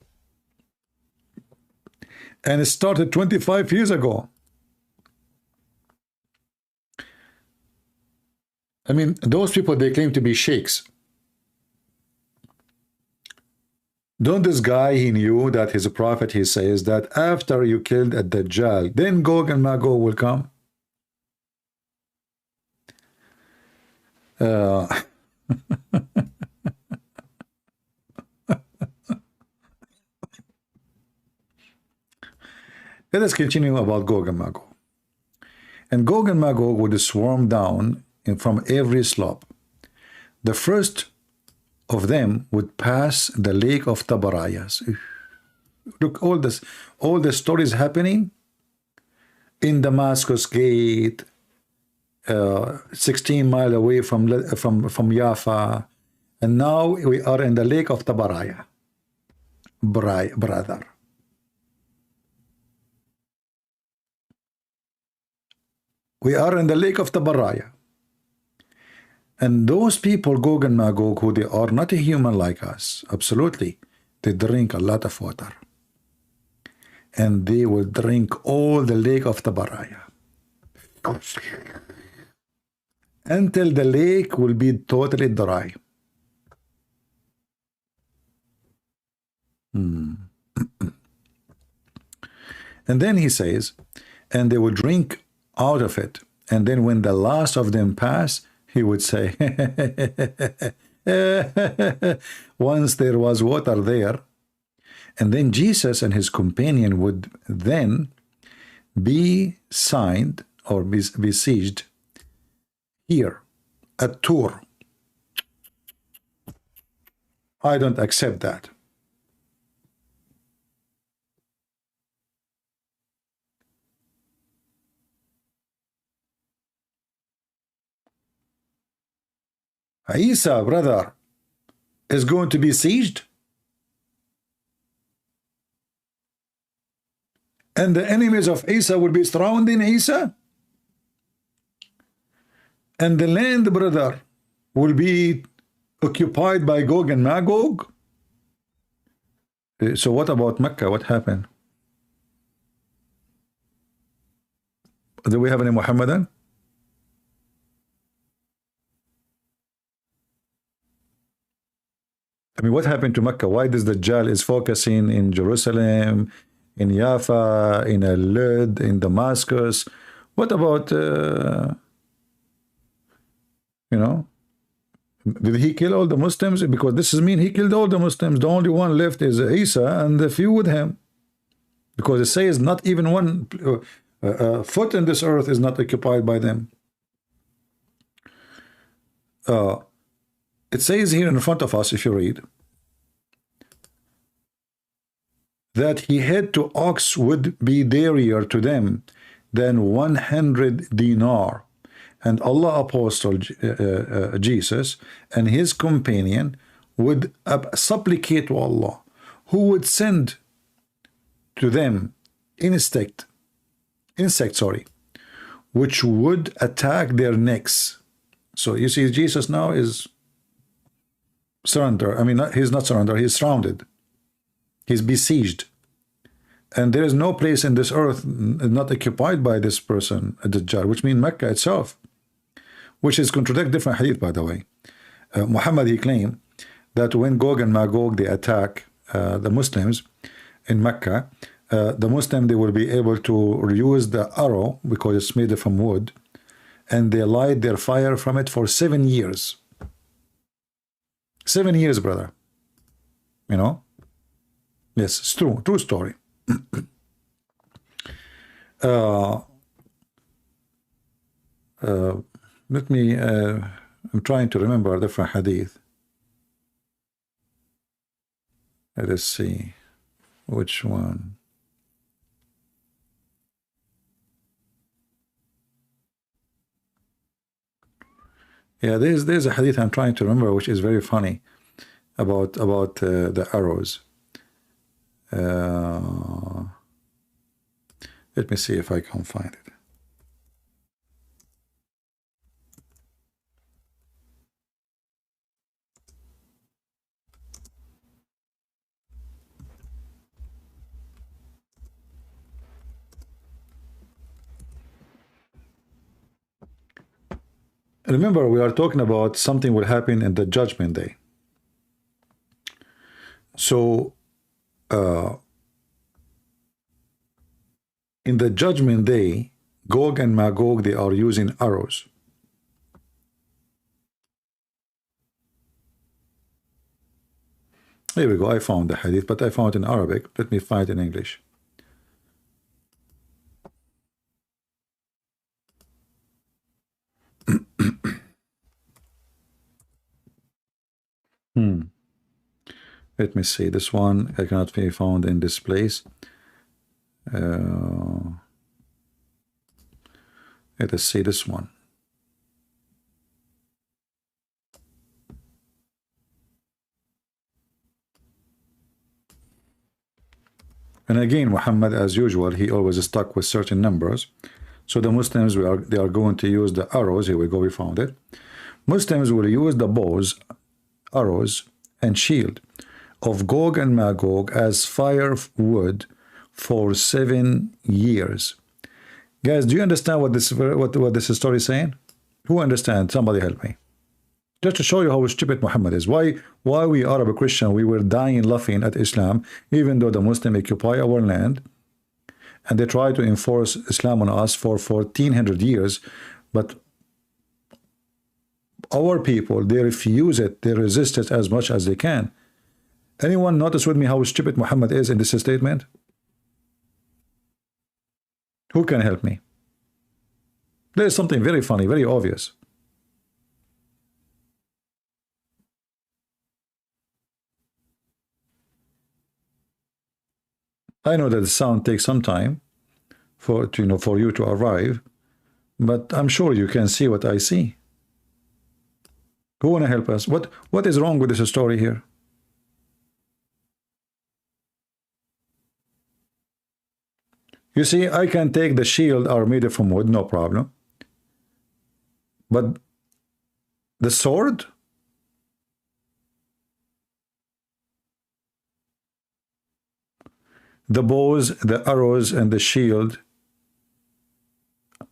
And it started 25 years ago. I mean, those people, they claim to be sheikhs. Don't this guy, he knew that he's a prophet, he says that after you killed a Dajjal, then Gog and Magog will come? Let us continue about Gog and Magog. And Gog and Magog would swarm down from every slope. The first of them would pass the lake of Tabarayas. Look, all the stories happening in Damascus Gate, 16 miles away from Jaffa, and now we are in the lake of Tabaraya, brother. We are in the lake of Tabaraya. And those people, Gog and Magog, who they are not a human like us, absolutely, they drink a lot of water. And they will drink all the lake of Tabaraya. Until the lake will be totally dry. And then he says, and they will drink out of it. And then when the last of them pass, he would say, once there was water there. And then Jesus and his companion would then be signed or be besieged here at Tur. I don't accept that. Isa, brother, is going to be sieged, and the enemies of Isa will be surrounding Isa, and the land, brother, will be occupied by Gog and Magog. So what about Mecca? What happened? Do we have any Muhammadan? I mean, what happened to Mecca? Why does the Dajjal is focusing in Jerusalem, in Jaffa, in Al-Lud, in Damascus? What about, you know, did he kill all the Muslims? Because this is mean he killed all the Muslims. The only one left is Isa and a few with him. Because it says not even one foot in this earth is not occupied by them. It says here in front of us, if you read, that he had to ox would be dearer to them than 100 dinar. And Allah apostle Jesus and his companion would supplicate to Allah, who would send to them insect, which would attack their necks. So you see, Jesus now is surrender. I mean, he's not surrender, he's surrounded, he's besieged, and there is no place in this earth not occupied by this person, the Dajjal, which means Mecca itself, which is contradict different hadith, by the way. Muhammad, he claimed that when Gog and Magog they attack the Muslims in Mecca, the Muslim, they will be able to use the arrow because it's made from wood, and they light their fire from it for 7 years. 7 years, brother. You know? Yes, it's true. True story. Let me, I'm trying to remember a different hadith. Let us see. Which one? Yeah, there's a hadith I'm trying to remember, which is very funny about the arrows. Let me see if I can find it. Remember, we are talking about something will happen in the judgment day. So, in the judgment day, Gog and Magog, they are using arrows. Here we go. I found the hadith, but I found it in Arabic. Let me find it in English. Let me see. This one I cannot be found in this place. Let us see this one. And again, Muhammad, as usual, he always stuck with certain numbers. So the Muslims, they are going to use the arrows. Here we go, we found it. Muslims will use the bows, arrows, and shield of Gog and Magog as firewood for 7 years. Guys, do you understand what this story is saying? Who understands? Somebody help me. Just to show you how stupid Muhammad is. Why we Arab Christian, we were dying laughing at Islam, even though the Muslim occupy our land, and they try to enforce Islam on us for 1400 years, but our people, they refuse it, they resist it as much as they can. Anyone notice with me how stupid Muhammad is in this statement? Who can help me? There is something very funny, very obvious. I know that the sound takes some time for you to arrive, but I'm sure you can see what I see. Who want to help us? What is wrong with this story here? You see, I can take the shield are made from wood, no problem. But the sword? The bows, the arrows, and the shield,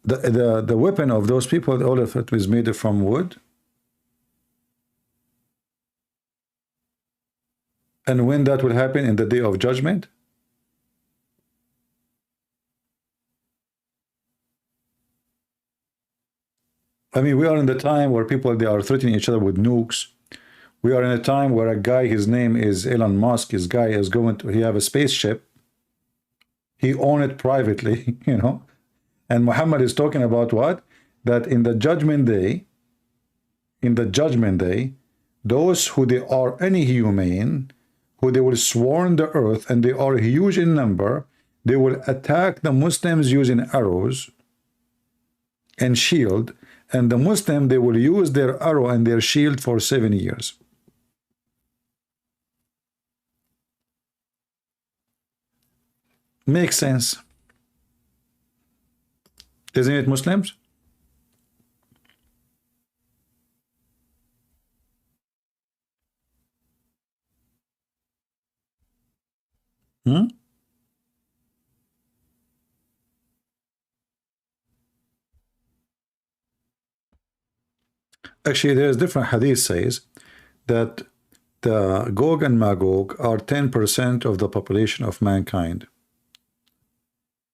the weapon of those people, all of it was made from wood. And when that will happen? In the day of judgment? I mean, we are in the time where people, they are threatening each other with nukes. We are in a time where a guy, his name is Elon Musk, his guy is going to, he have a spaceship. He own it privately, you know. And Muhammad is talking about what? That in the judgment day, those who they are inhumane, who they will swarm the earth, and they are huge in number, they will attack the Muslims using arrows and shield, and the Muslim, they will use their arrow and their shield for 7 years. Makes sense. Isn't it, Muslims? Hmm? Actually, there's different hadith says that the Gog and Magog are 10% of the population of mankind.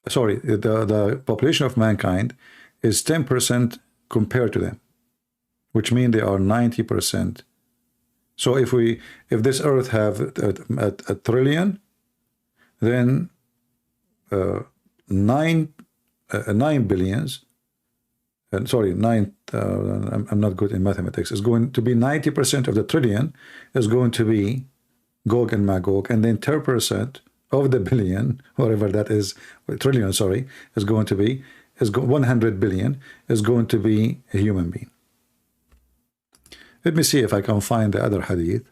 Sorry, the population of mankind is 10% compared to them, which means they are 90%. So if this earth have a trillion, then 9 billions, and sorry, I'm not good in mathematics, is going to be 90% of the trillion is going to be Gog and Magog, and then 10% of the billion, whatever that is, trillion, sorry, is going to be, 100 billion is going to be a human being. Let me see if I can find the other hadith.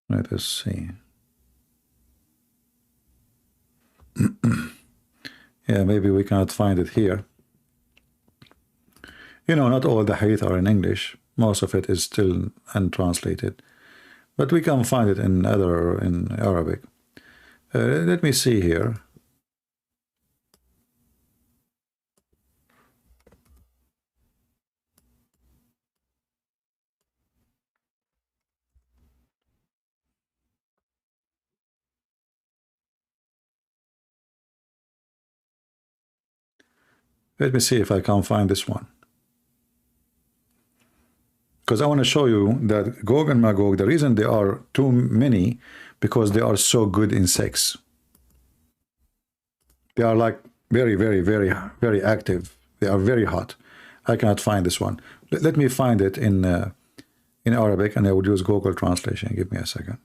Let us see. Yeah, maybe we cannot find it here. You know, not all the hadith are in English. Most of it is still untranslated. But we can find it in Arabic. Let me see here. Let me see if I can find this one. Because I want to show you that Gog and Magog, the reason they are too many, because they are so good in sex. They are like very, very, very, very active. They are very hot. I cannot find this one. Let me find it in Arabic, and I would use Google translation. Give me a second.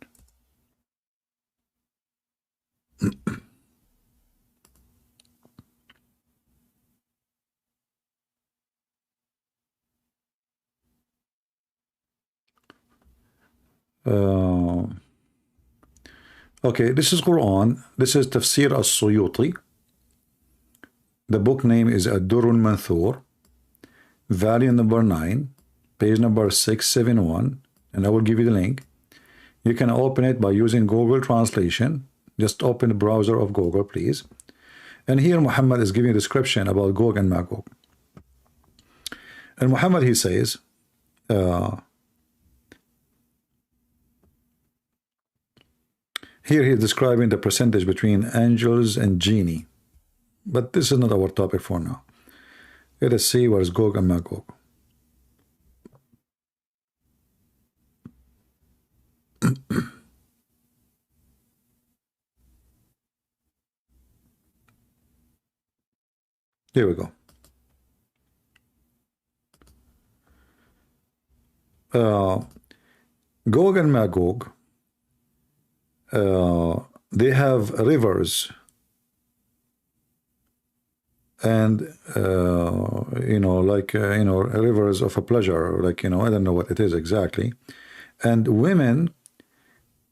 Okay, this is Quran. This is Tafsir al-Suyuti. The book name is Ad-Durr al-Manthur, volume number 9, page number 671, and I will give you the link. You can open it by using Google Translation. Just open the browser of Google, please. And here Muhammad is giving a description about Gog and Magog. And Muhammad, he says, here he's describing the percentage between angels and genie. But this is not our topic for now. Let us see where's Gog and Magog. Here we go. Gog and Magog, they have rivers and rivers of a pleasure, I don't know what it is exactly. And women,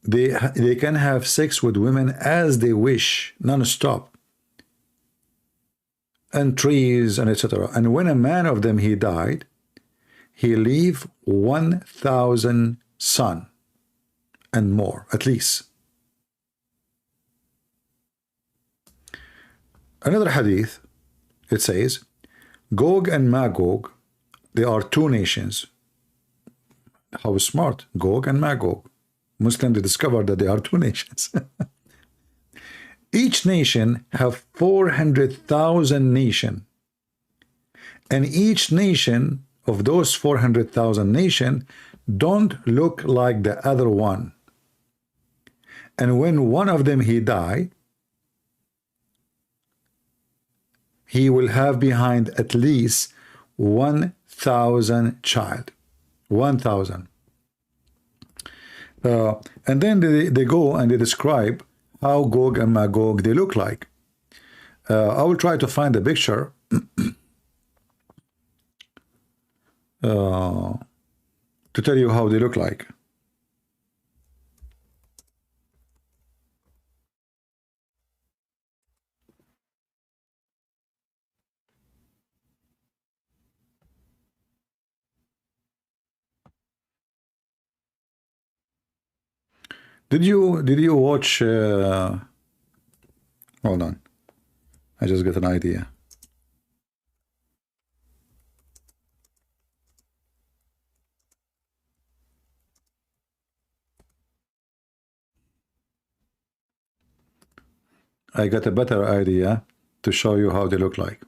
they can have sex with women as they wish, non-stop, and trees and etc. And when a man of them he died, he leave 1,000 sons and more, at least. Another hadith, it says, Gog and Magog, they are two nations. How smart, Gog and Magog. Muslims, they discovered that they are two nations. Each nation have 400,000 nation. And each nation of those 400,000 nation don't look like the other one. And when one of them he die, he will have behind at least 1,000 child. 1,000. And then they go and they describe how Gog and Magog they look like. I will try to find a picture to tell you how they look like. Did you watch hold on, I just got an idea. I got a better idea to show you how they look like.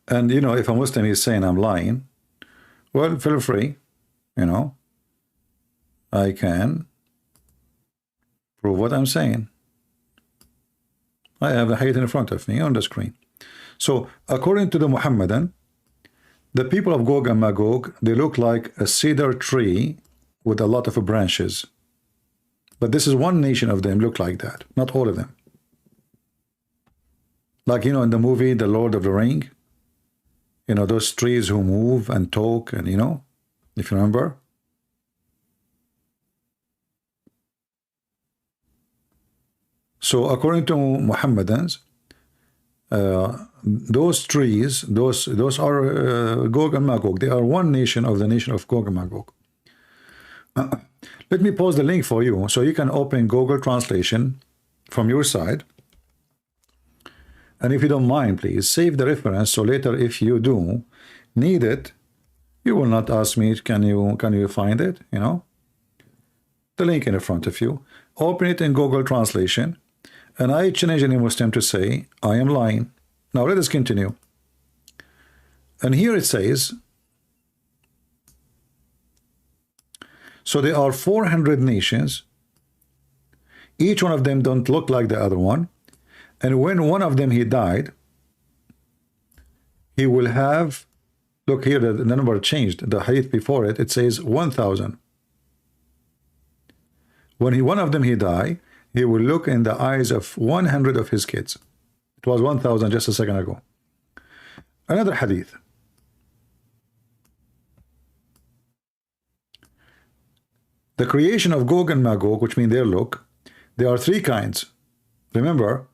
And if a Muslim is saying I'm lying, well, feel free, I can prove what I'm saying. I have the height in front of me on the screen. So according to the Muhammadan, the people of Gog and Magog, they look like a cedar tree with a lot of branches. But this is one nation of them look like that, not all of them. Like, in the movie The Lord of the Ring, those trees who move and talk, and if you remember. So according to Muhammadans, those trees, those are Gog and Magog. They are one nation of the nation of Gog and Magog. Let me post the link for you so you can open Google Translation from your side. And if you don't mind, please save the reference so later if you do need it, you will not ask me, can you find it? The link in front of you. Open it in Google Translation. And I challenge any Muslim to say, I am lying. Now let us continue. And here it says, so there are 400 nations. Each one of them don't look like the other one. And when one of them he died, he will have, look here, the number changed. The hadith before it, it says 1,000. When one of them he died, he will look in the eyes of 100 of his kids. It was 1,000 just a second ago. Another hadith. The creation of Gog and Magog, which mean their look, there are three kinds. Remember,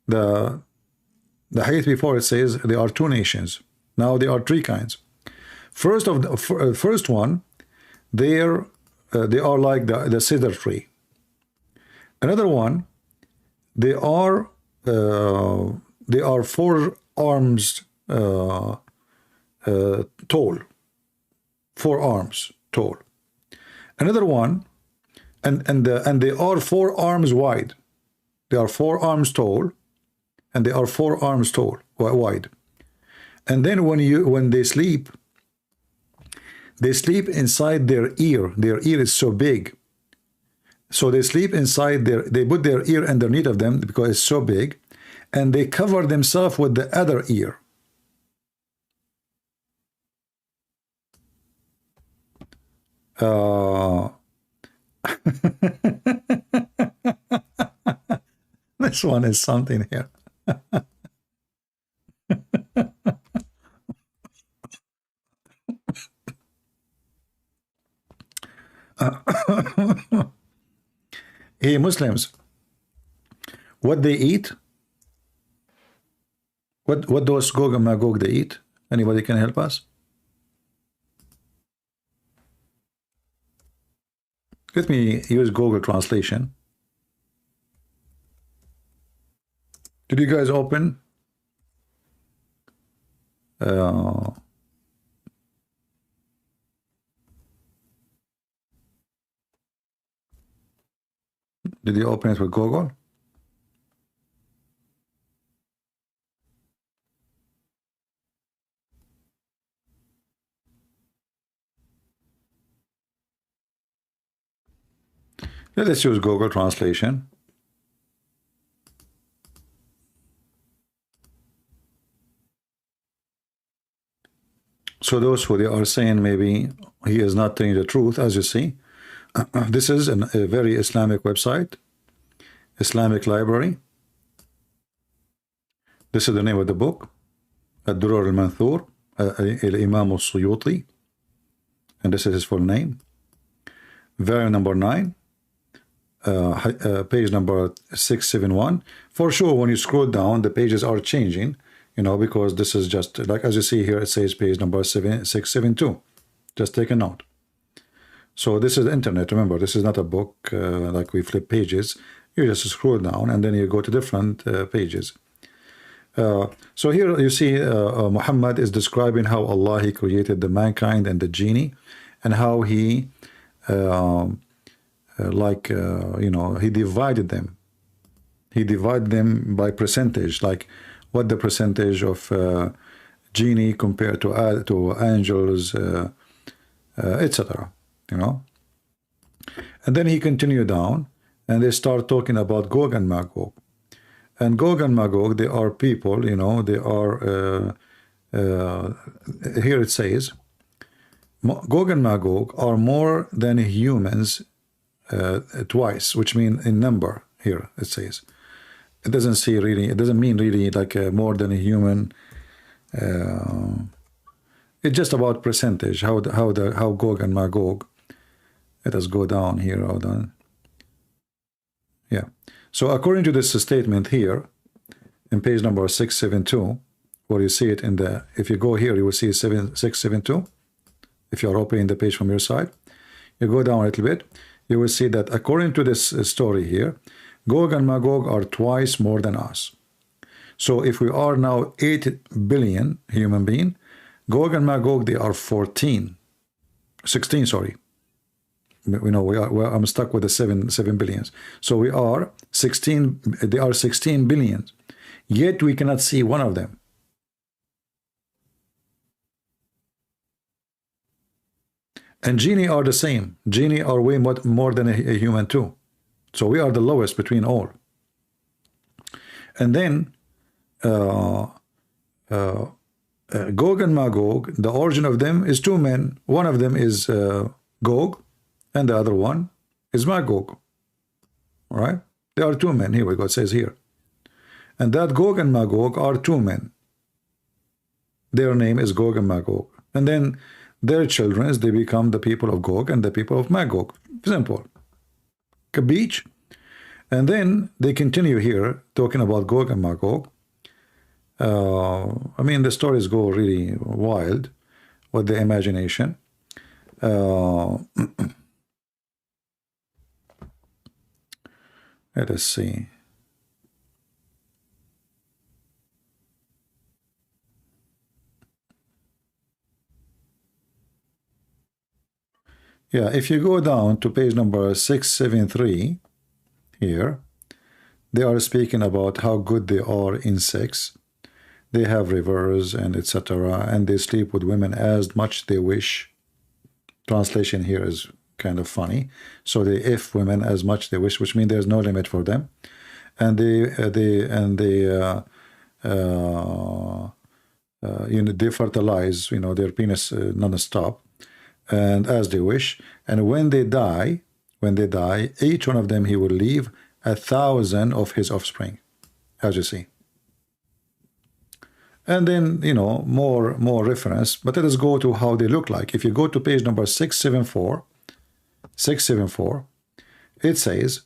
the hadith before it says there are two nations. Now there are three kinds. First one, they are like the cedar tree. Another one, they are 4 arms tall. 4 arms tall. Another one, and they are 4 arms wide. They are 4 arms tall, and they are 4 arms tall wide. And then when they sleep inside their ear. Their ear is so big, so they sleep inside they put their ear underneath of them because it's so big, and they cover themselves with the other ear. This one is something here. Hey Muslims, what they eat? What those Gog and Magog they eat? Anybody can help us? Let me use Google translation. Did you guys open? Did you open it with Google? Let's use Google translation. So those who they are saying maybe he is not telling the truth, as you see, this is a very Islamic website, Islamic library. This is the name of the book, Ad-Durar al-Manthur, Al-Imam al-Suyuti, and this is his full name. Volume number 9, page number 671. For sure, when you scroll down, the pages are changing, you know, because this is just like, as you see here, it says page number 672. Just take a note. So this is the internet. Remember, this is not a book like we flip pages. You just scroll down and then you go to different pages. So here you see Muhammad is describing how Allah, he created the mankind and the genie, and how he you know, he divided them. He divided them by percentage, like what the percentage of genie compared to angels, etc. You know. And then he continued down, and they start talking about Gog and Magog. And Gog and Magog, they are people, you know, they are, here it says, Gog and Magog are more than humans twice, which means in number, here it says. It doesn't say really, it doesn't mean really like more than a human. It's just about percentage, how Gog and Magog. Let us go down here, hold on. Yeah. So according to this statement here, in page number 672, where you see it in the, if you go here, you will see 672. If you are opening the page from your side, you go down a little bit, you will see that according to this story here, Gog and Magog are twice more than us. So if we are now 8 billion human being, Gog and Magog, they are 16, sorry. We know I'm stuck with the 7 billions. So we are 16, they are 16 billion. Yet we cannot see one of them. And genie are the same. Genie are way more than a human too. So we are the lowest between all. And then Gog and Magog, the origin of them is 2 men. One of them is Gog, and the other one is Magog. All right? There are 2 men. Here we go. It says here. And that Gog and Magog are 2 men. Their name is Gog and Magog. And then their children, they become the people of Gog and the people of Magog. Simple. A beach. And then they continue here talking about Gog and Magog. I mean, the stories go really wild with the imagination. Let us see. Yeah, if you go down to page number 673 here, they are speaking about how good they are in sex. They have rivers and etc. And they sleep with women as much they wish. Translation here is kind of funny. So they if women as much they wish, which means there's no limit for them. And they fertilize, their penis non-stop, and as they wish. And when they die, each one of them he will leave 1,000 of his offspring, as you see. And then more reference, but let us go to how they look like. If you go to page number 674, it says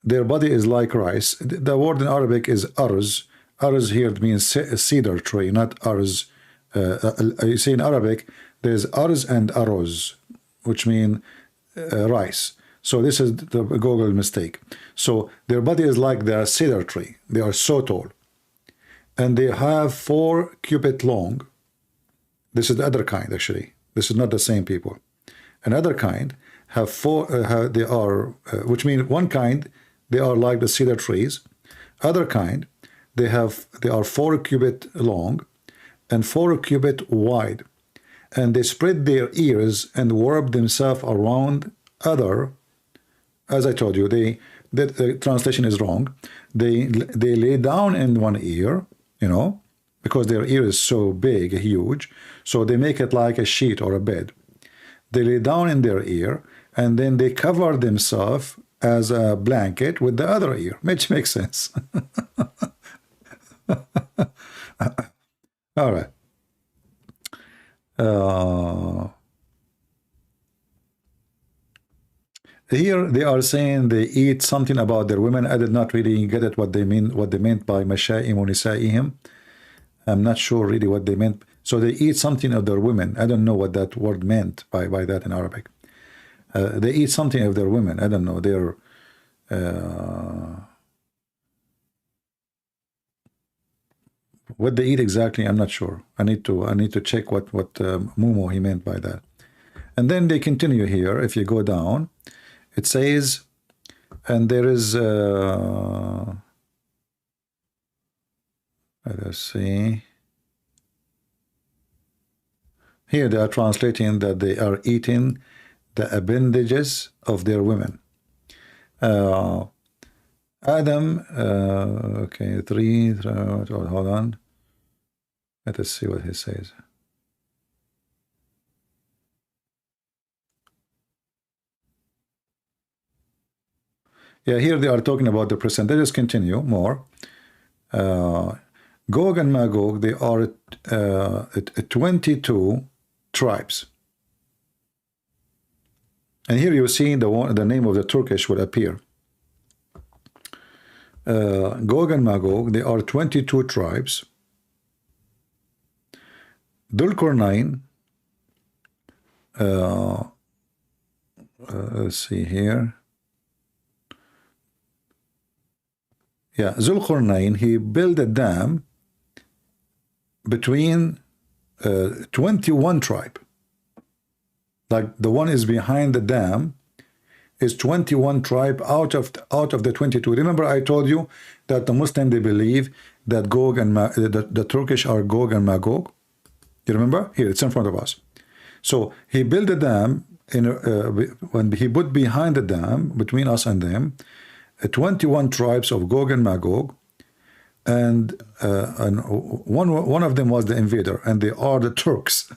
their body is like rice. The word in Arabic is arz. Arz here means cedar tree, not arz. You see in Arabic there's arz and aroz, which mean rice. So this is the Google mistake. So their body is like the cedar tree. They are so tall. And they have 4 cubits long. This is the other kind, actually. This is not the same people. Another kind have 4, they are, which means one kind, they are like the cedar trees. Other kind, they are 4 cubits long and 4 cubits wide. And they spread their ears and warp themselves around other. As I told you, the translation is wrong. They lay down in one ear, because their ear is so big, huge. So they make it like a sheet or a bed. They lay down in their ear, and then they cover themselves as a blanket with the other ear, which makes sense. All right. Here they are saying they eat something about their women. I did not really get it what they meant by Masha'im or Nisa'ihim. I'm not sure really what they meant. So they eat something of their women. I don't know what that word meant by that in Arabic. They eat something of their women. I don't know. They're what they eat exactly, I'm not sure. I need to check what Mumo he meant by that. And then they continue here. If you go down, it says, and there is let us see. Here they are translating that they are eating the appendages of their women. Adam, okay, 3, hold on. Let us see what he says. Yeah, here they are talking about the percentages. Continue more. Gog and Magog, they are 22 tribes. And here you see the name of the Turkish will appear. Gog and Magog, they are 22 tribes. Dulqarnain, let's see here. Yeah, Zulqarnain, he built a dam between 21 tribe. Like the one is behind the dam is 21 tribe out of the 22. Remember I told you that the Muslim, they believe that Gog and the Turkish are Gog and Magog. You remember? Here, it's in front of us. So he built a dam when he put behind the dam between us and them 21 tribes of Gog and Magog, and one of them was the invader, and they are the Turks.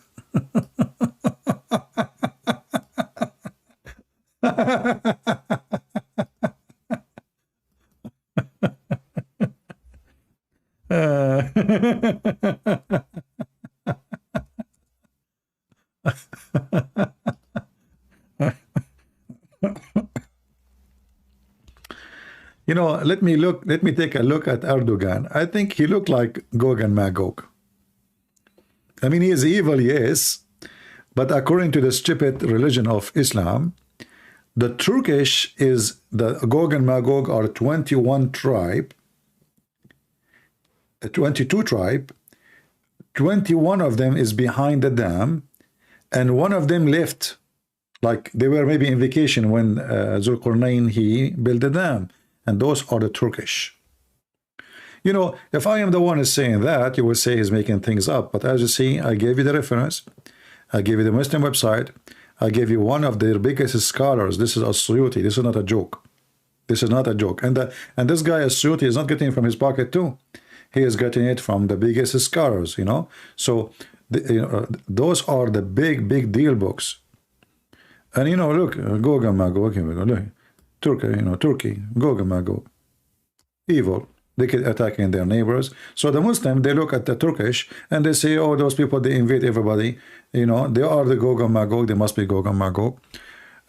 let me take a look at Erdogan. I think he looked like Gog and Magog. I mean, he is evil, yes, but according to the stupid religion of Islam, the Turkish is the Gog and Magog are 21 tribe, 22 tribe. 21 of them is behind the dam, and one of them left, like they were maybe in vacation when Zulqarnain he built the dam, and those are the Turkish. If I am the one who's saying that, you will say he's making things up. But as you see, I gave you the reference, I gave you the Muslim website, I gave you one of their biggest scholars. This is As-Suyuti. This is not a joke. This is not a joke. And this guy As-Suyuti is not getting it from his pocket too. He is getting it from the biggest scholars. So those are the big deal books. And look, Gog and Magog. Here we go. Look, Turkey, Gog and Magog, evil. They keep attacking their neighbors. So the Muslim, they look at the Turkish and they say, oh, those people, they invade everybody. They are the Gog and Magog. They must be Gog and Magog.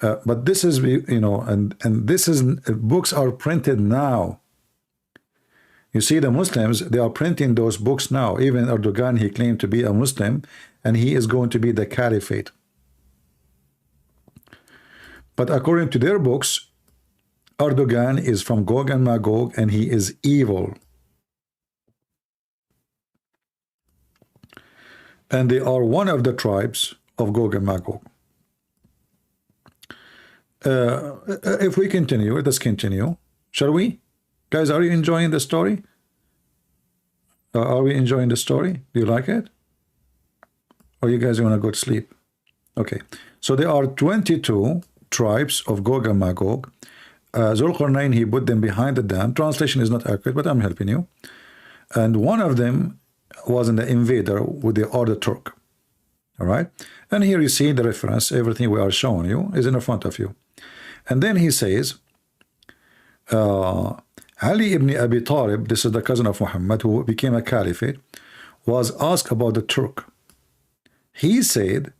But this is, and this is, books are printed now. You see, the Muslims, they are printing those books now. Even Erdogan, he claimed to be a Muslim, and he is going to be the caliphate. But according to their books, Erdogan is from Gog and Magog, and he is evil. And they are one of the tribes of Gog and Magog. If we continue, let us continue. Shall we? Guys, are you enjoying the story? Are we enjoying the story? Do you like it? Or you guys want to go to sleep? Okay. So there are 22 tribes of Gog and Magog. Zulqarnain, he put them behind the dam. Translation is not accurate, but I'm helping you. And one of them was an invader with the other Turk. All right? And here you see the reference. Everything we are showing you is in front of you. And then he says, Ali ibn Abi Talib, this is the cousin of Muhammad, who became a caliphate, was asked about the Turk. He said,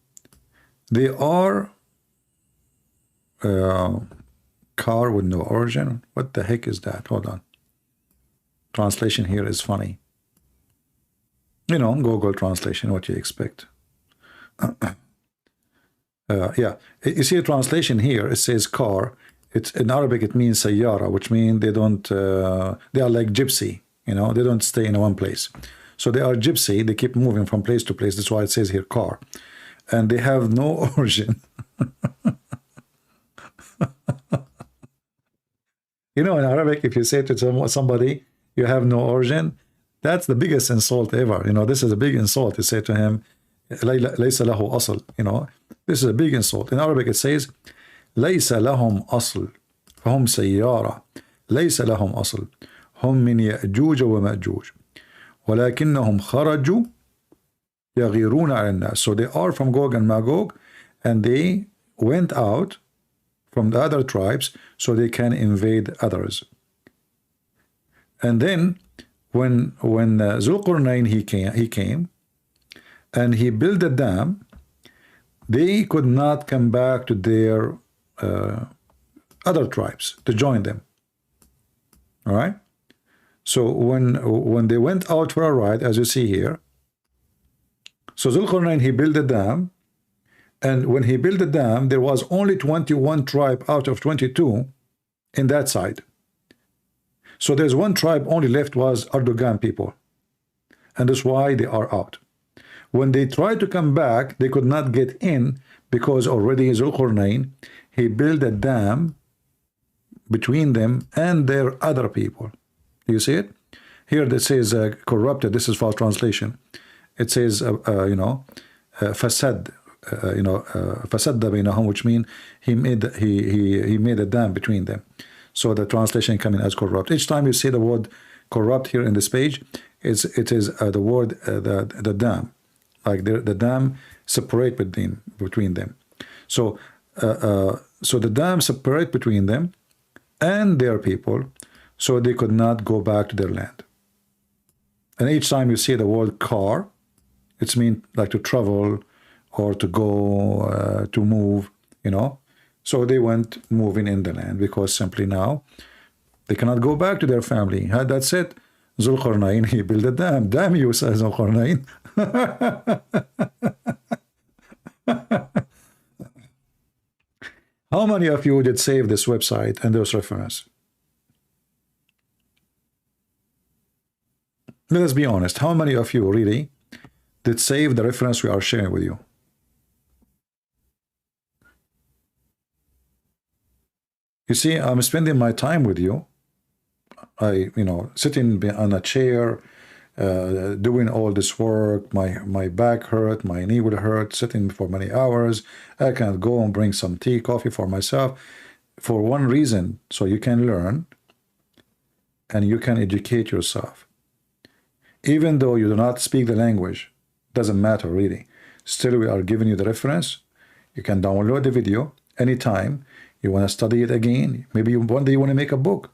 they are car with no origin. What the heck is that? Hold on. Translation here is funny. Google translation, what you expect. Yeah, you see a translation here, it says car. It's in Arabic, it means sayyara, which means they don't, they are like gypsy, they don't stay in one place. So they are gypsy, they keep moving from place to place. That's why it says here car. And they have no origin. In Arabic, if you say to somebody, you have no origin, that's the biggest insult ever. This is a big insult. You say to him, ليس له أصل. This is a big insult. In Arabic, it says, ليس لهم أصل فهم سيارة ليس لهم أصل هم من يأجوج ومأجوج ولكنهم خرجوا يغيرون على الناس. So they are from Gog and Magog, and they went out from the other tribes so they can invade others. And then when Zulqarnain he came and he built a dam, they could not come back to their other tribes to join them. All right. So when they went out for a ride, as you see here, so Zulqarnain, he built a dam, and when he built the dam, there was only 21 tribe out of 22 in that side. So there's one tribe only left, was Erdogan people, and that's why they are out. When they tried to come back, they could not get in because already Zulqarnain, he built a dam between them and their other people. You see it? Here it says corrupted. This is false translation. It says, fasad, fasad bainahum, which means he made a dam between them. So the translation coming as corrupt. Each time you see the word corrupt here in this page, it is the word the dam, like the dam separate between them. So so the dam separate between them and their people, so they could not go back to their land. And each time you see the word car, it's mean like to travel or to go, to move, So they went moving in the land because simply now They cannot go back to their family. That's it. Zulqarnain, he built a dam. Damn you, says Zulqarnain. How many of you did save this website and those references? Let us be honest. How many of you really did save the reference we are sharing with you? You see, I'm spending my time with you. Sitting on a chair, doing all this work. My back hurt, my knee will hurt, sitting for many hours. I can't go and bring some tea, coffee for myself for one reason, so you can learn and you can educate yourself. Even though you do not speak the language, doesn't matter really. Still, we are giving you the reference. You can download the video anytime you want to study it again. Maybe one day you want to make a book.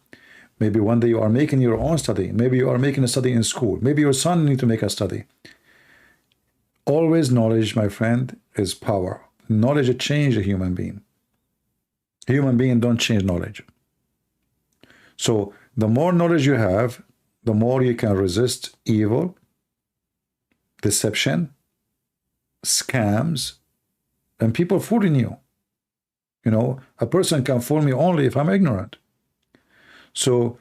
Maybe one day you are making your own study. Maybe you are making a study in school. Maybe your son needs to make a study. Always knowledge, my friend, is power. Knowledge changes a human being. Human beings don't change knowledge. So the more knowledge you have, the more you can resist evil, deception, scams, and people fooling you. A person can fool me only if I'm ignorant. So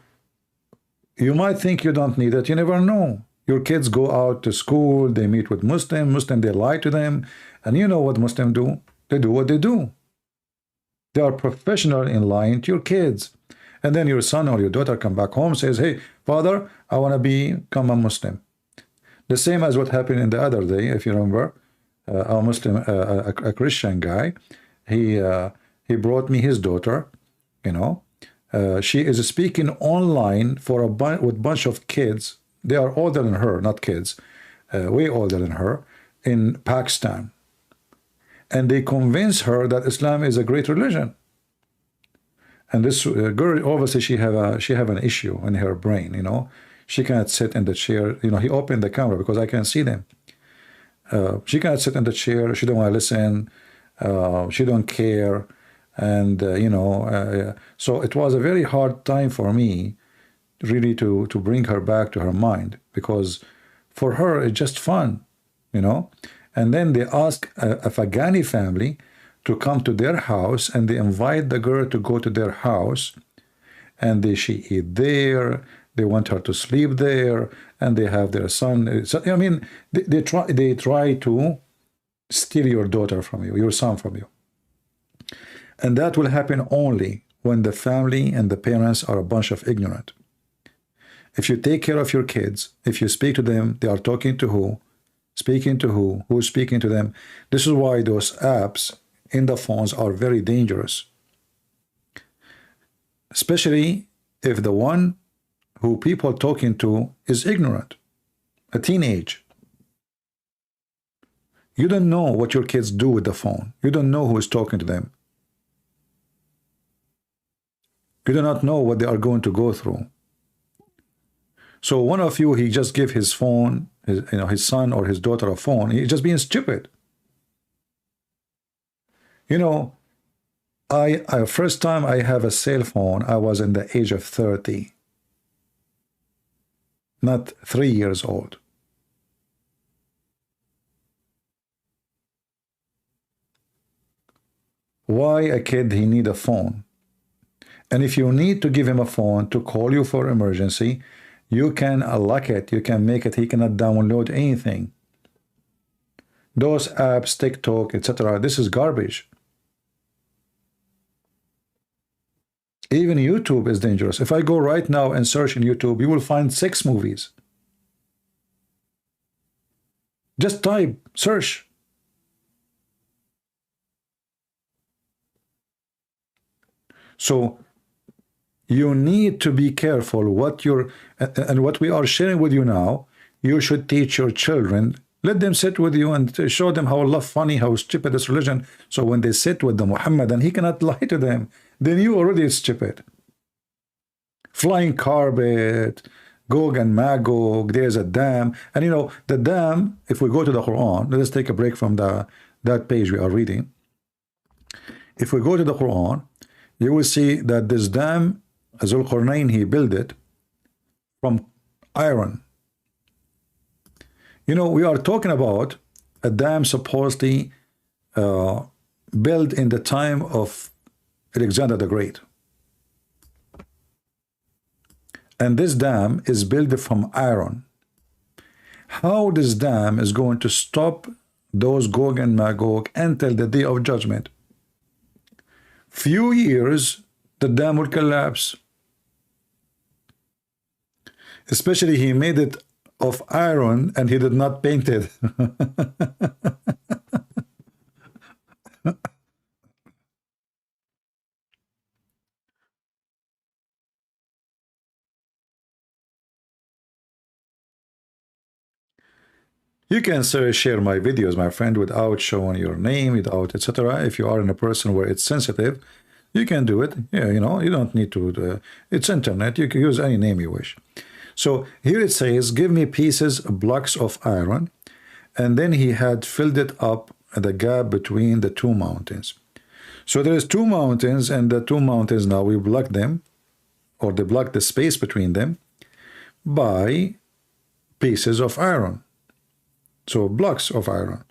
you might think you don't need it. You never know. Your kids go out to school, they meet with Muslims, they lie to them. And you know what Muslims do? They do what they do. They are professional in lying to your kids. And then your son or your daughter come back home, says, hey, father, I want to become a Muslim. The same as what happened in the other day, if you remember, a Muslim, a Christian guy, he brought me his daughter, she is speaking online for with a bunch of kids. They are older than her, not kids, way older than her, in Pakistan. And they convince her that Islam is a great religion. And this girl, obviously, she have an issue in her brain, She cannot sit in the chair. He opened the camera because I can't see them. She cannot sit in the chair. She don't want to listen. She don't care. And, so it was a very hard time for me really to bring her back to her mind, because for her, it's just fun, And then they ask a Afghani family to come to their house, and they invite the girl to go to their house, and she eat there. They want her to sleep there, and they have their son. So, they try to steal your daughter from you, your son from you. And that will happen only when the family and the parents are a bunch of ignorant. If you take care of your kids, if you speak to them, they are talking to who? Speaking to who? Who's speaking to them? This is why those apps in the phones are very dangerous. Especially if the one who people talking to is ignorant, a teenage. You don't know what your kids do with the phone. You don't know who is talking to them. You do not know what they are going to go through. So one of you, he just give his phone, his son or his daughter a phone. He's just being stupid. First time I have a cell phone, I was in the age of 30. Not 3 years old. Why a kid, he need a phone? And if you need to give him a phone to call you for emergency, you can lock it, you can make it, he cannot download anything. Those apps, TikTok, etc., this is garbage. Even YouTube is dangerous. If I go right now and search in YouTube, you will find 6 movies. Just type, search. So you need to be careful what we are sharing with you now. You should teach your children. Let them sit with you and show them how Allah funny, how stupid this religion. So when they sit with the Muhammad and he cannot lie to them, then you already stupid. Flying carpet, Gog and Magog, there's a dam. And the dam, if we go to the Quran, let us take a break from that page we are reading. If we go to the Quran, you will see that this dam Zulqarnain, he built it from iron. You know, we are talking about a dam supposedly built in the time of Alexander the Great. And this dam is built from iron. How this dam is going to stop those Gog and Magog until the day of judgment? Few years, the dam will collapse. Especially he made it of iron and he did not paint it. You can share my videos, my friend, without showing your name, without etc. If you are in a person where it's sensitive, you can do it. Yeah, you know, you don't need to. It's internet. You can use any name you wish. So here it says, give me pieces, blocks of iron. And then he had filled it up at the gap between the two mountains. So there is two mountains, and the two mountains now we block them, or they block the space between them by pieces of iron. So blocks of iron.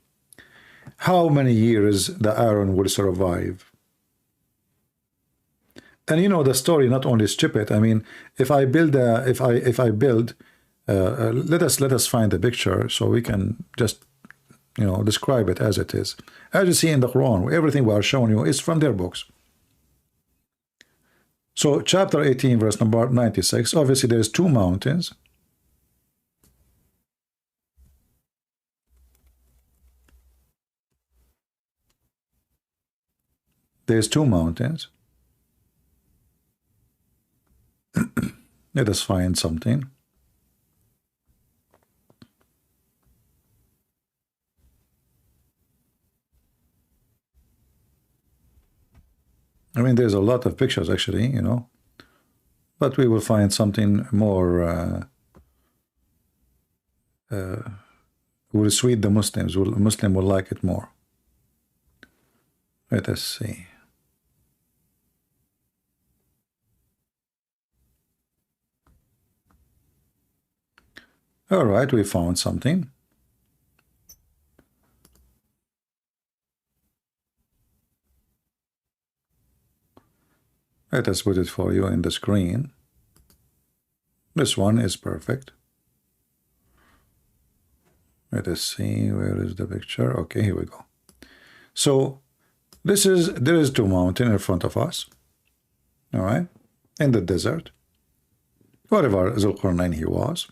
How many years the iron will survive? And you know the story not only stupid. I mean, if I build let us find the picture so we can just, you know, describe it as it is. As you see in the Quran, everything we are showing you is from their books. So chapter 18, verse number 96. Obviously, there's two mountains. There's two mountains. Let us find something. I mean, there's a lot of pictures actually, you know, but we will find something more will suit the Muslims. Muslim will like it more. Let us see. All right, we found something. Let us put it for you in the screen. This one is perfect. Let us see, where is the picture? Okay, here we go. So there is two mountains in front of us. All right, in the desert, wherever Zulqarnain he was.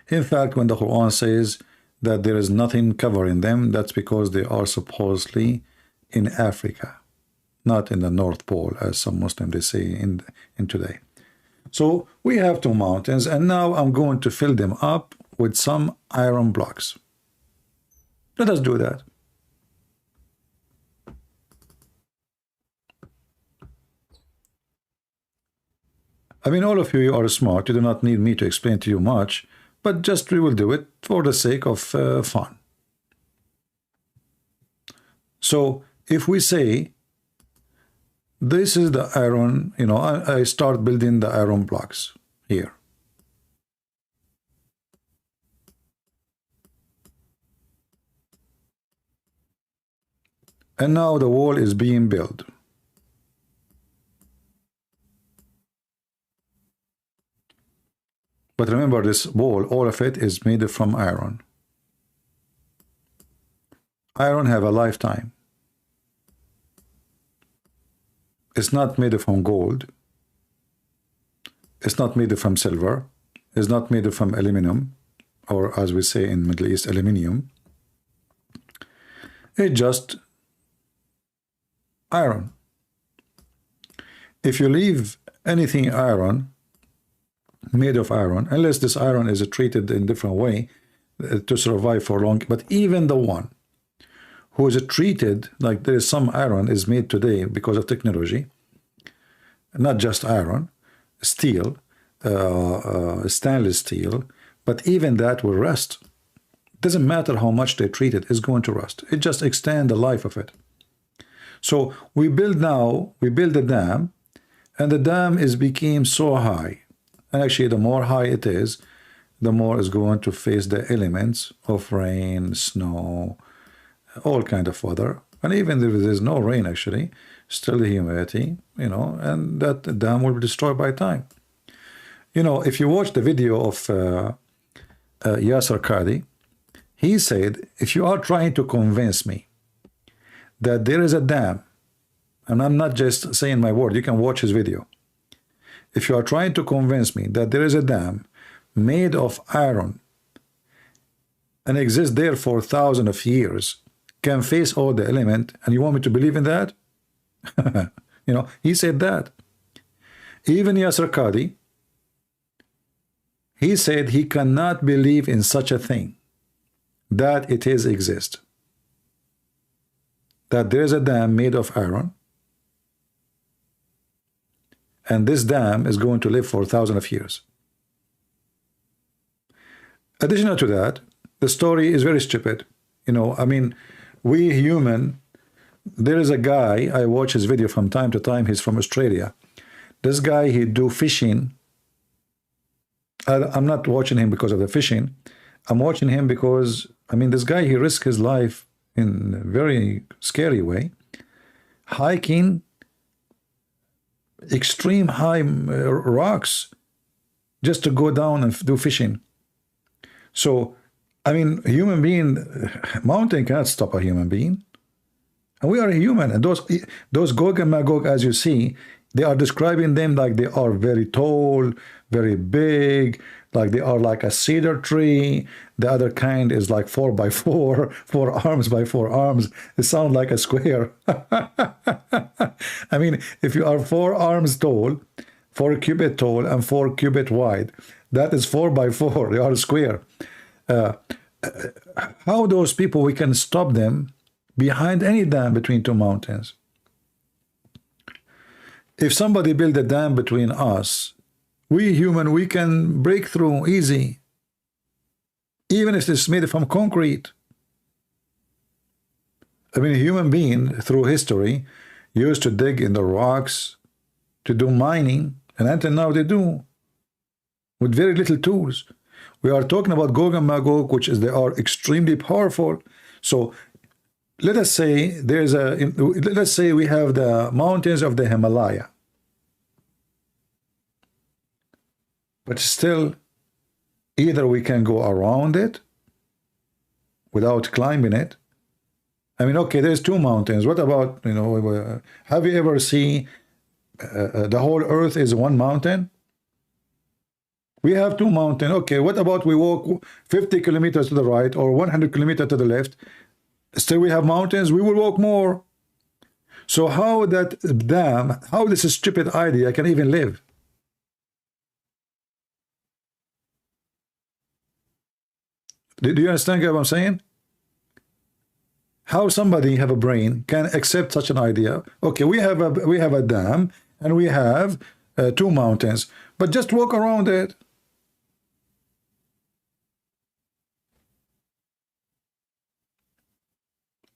In fact, when the Quran says that there is nothing covering them, that's because they are supposedly in Africa, not in the North Pole, as some Muslims they say in today. So we have two mountains, and now I'm going to fill them up with some iron blocks. Let us do that. I mean, all of you are smart. You do not need me to explain to you much, but just we will do it for the sake of fun. So if we say, this is the iron, you know, I start building the iron blocks here. And now the wall is being built. But remember, this wall, all of it is made from iron. Iron have a lifetime. It's not made from gold. It's not made from silver. It's not made from aluminum, or as we say in Middle East, aluminium. It's just iron. If you leave anything iron, made of iron, unless this iron is treated in different way to survive for long, but even the one who is treated like there is some iron is made today because of technology, not just iron, steel, stainless steel, but even that will rust. Doesn't matter how much they treat it, it's going to rust. It just extends the life of it. So we build a dam and the dam is became so high. And actually, the more high it is, the more it's going to face the elements of rain, snow, all kind of weather. And even if there's no rain, actually, still the humidity, you know, and that dam will be destroyed by time. You know, if you watch the video of Yasser Qadi, he said, if you are trying to convince me that there is a dam, and I'm not just saying my word, you can watch his video. If you are trying to convince me that there is a dam made of iron and exists there for thousands of years, can face all the element, and you want me to believe in that? You know, he said that. Even Yasser Qadi, he said he cannot believe in such a thing, that it is exist. That there is a dam made of iron, and this dam is going to live for thousands of years. Additional to that, the story is very stupid. You know, I mean, we human, there is a guy, I watch his video from time to time, he's from Australia. This guy, he do fishing. I'm not watching him because of the fishing. I'm watching him because, I mean, this guy, he risked his life in a very scary way, hiking extreme high rocks just to go down and do fishing. So, I mean, a human being, mountain cannot stop a human being. And we are a human. And those Gog and Magog, as you see, they are describing them like they are very tall, very big, like they are like a cedar tree. The other kind is like 4 by 4, 4 arms by 4 arms. It sounds like a square. I mean, if you are 4 arms tall, 4 cubit tall, and 4 cubit wide, that is 4 by 4. They are square. How those people, we can stop them behind any dam between two mountains? If somebody build a dam between us, we human, we can break through easy, even if it's made from concrete. I mean, a human being through history used to dig in the rocks to do mining, and until now they do with very little tools. We are talking about Gog and Magog, which is they are extremely powerful. So let us say let's say we have the mountains of the Himalaya, but still either we can go around it without climbing it. I mean, okay, there's 2 mountains. What about, you know, have you ever seen the whole earth is 1 mountain? We have 2 mountains. Okay, what about we walk 50 kilometers to the right or 100 kilometers to the left? Still we have mountains. We will walk more. So how that dam, how this stupid idea can even live? Do you understand what I'm saying? How somebody have a brain can accept such an idea? Okay, we have a dam and we have 2 mountains, but just walk around it.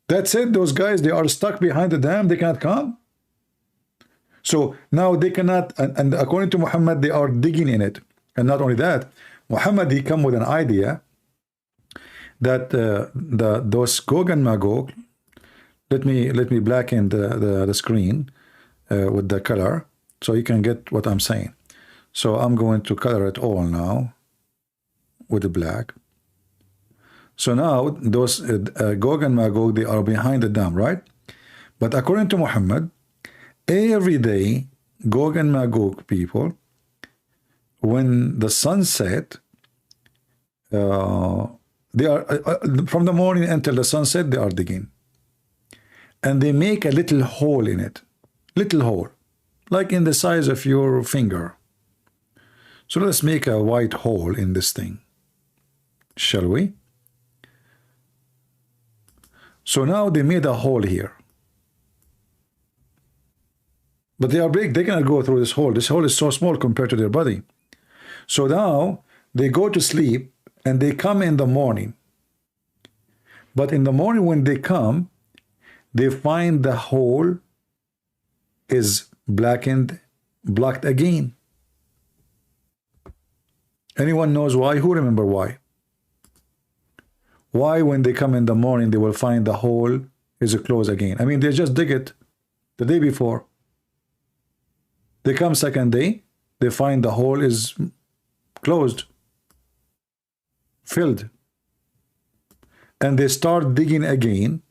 That's it. Those guys, they are stuck behind the dam. They can't come. So now they cannot, and according to Muhammad, they are digging in it. And not only that, Muhammad, he come with an idea that those Gog and Magog, let me blacken the screen with the color so you can get what I'm saying. So I'm going to color it all now with the black. So now those Gog and Magog, they are behind the dam, right? But according to Muhammad, every day Gog and Magog people, when the sun set, they are from the morning until the sunset, they are digging, and they make a little hole in it, little hole, like in the size of your finger. So let's make a white hole in this thing, shall we? So now they made a hole here, but they are big. They cannot go through this hole. This hole is so small compared to their body. So now they go to sleep and they come in the morning. But in the morning when they come, they find the hole is blackened blocked again. Anyone knows why? Who remember why? Why when they come in the morning they will find the hole is closed again? I mean, they just dig it the day before. They come second day, they find the hole is closed, filled, and they start digging again,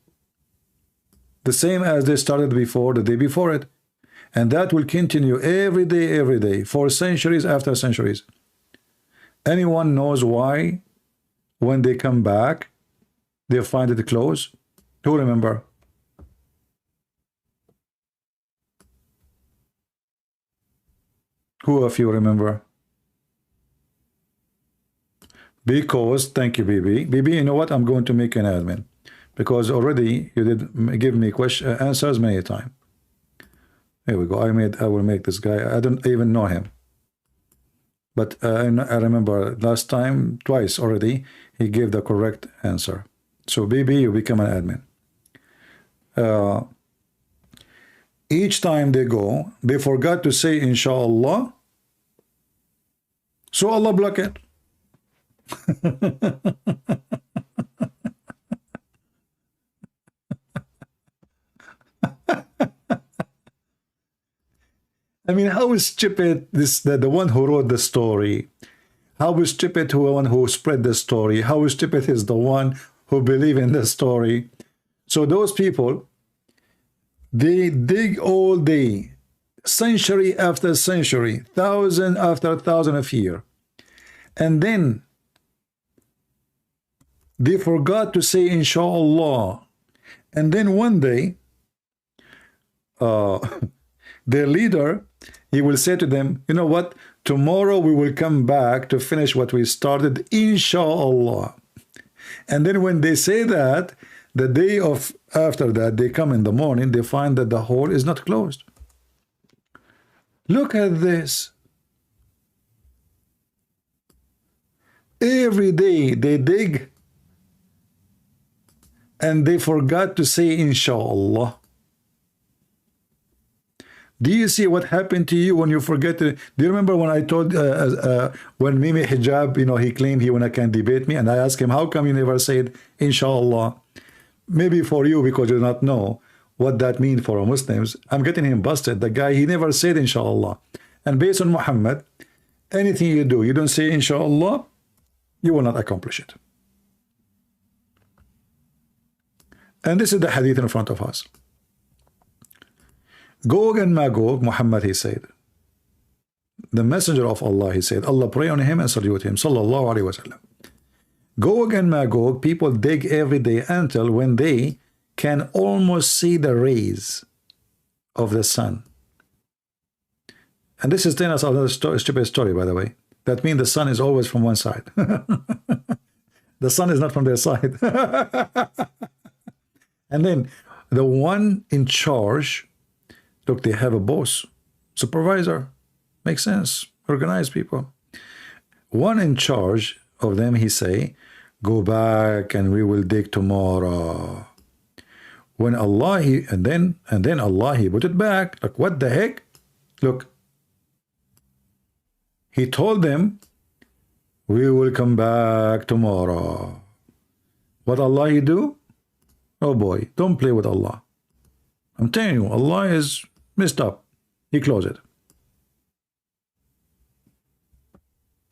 the same as they started before, the day before it. And that will continue every day, for centuries after centuries. Anyone knows why when they come back, they find it closed? Who remember? Who of you remember? Because, thank you, BB. BB, you know what? I'm going to make an admin. Because already you did give me answers many times. Here we go. I will make this guy. I don't even know him. But I remember last time, twice already, he gave the correct answer. So BB, you become an admin. Each time they go, they forgot to say inshallah. So Allah block it. I mean, how is stupid the one who wrote the story? How is stupid the one who spread the story? How is stupid is the one who believe in the story? So those people, they dig all day, century after century, thousand after thousand of years, and then they forgot to say inshallah. And then one day, their leader, he will say to them, you know what, tomorrow we will come back to finish what we started, inshallah. And then when they say that, the day of after that, they come in the morning, they find that the hole is not closed. Look at this. Every day they dig and they forgot to say inshallah. Do you see what happened to you when you forget to? Do you remember when I told when Mimi Hijab, you know, he claimed he wanna can debate me, and I asked him, how come you never said inshallah? Maybe for you because you do not know what that means for Muslims. I'm getting him busted. The guy, he never said inshallah. And based on Muhammad, anything you do, you don't say inshallah, you will not accomplish it. And this is the hadith in front of us. Gog and Magog, Muhammad, he said, the messenger of Allah, he said, Allah pray on him and salute him, sallallahu alaihi wasallam. Gog and Magog, people dig every day until when they can almost see the rays of the sun. And this is telling us another stupid story, by the way. That means the sun is always from one side. The sun is not from their side. And then the one in charge, look, they have a boss, supervisor, makes sense, organize people. One in charge of them, he say, go back and we will dig tomorrow. When Allah, and then Allah, he put it back. Like, what the heck? Look, he told them, we will come back tomorrow. What Allah he do? Oh boy, don't play with Allah. I'm telling you, Allah is messed up. He closed it.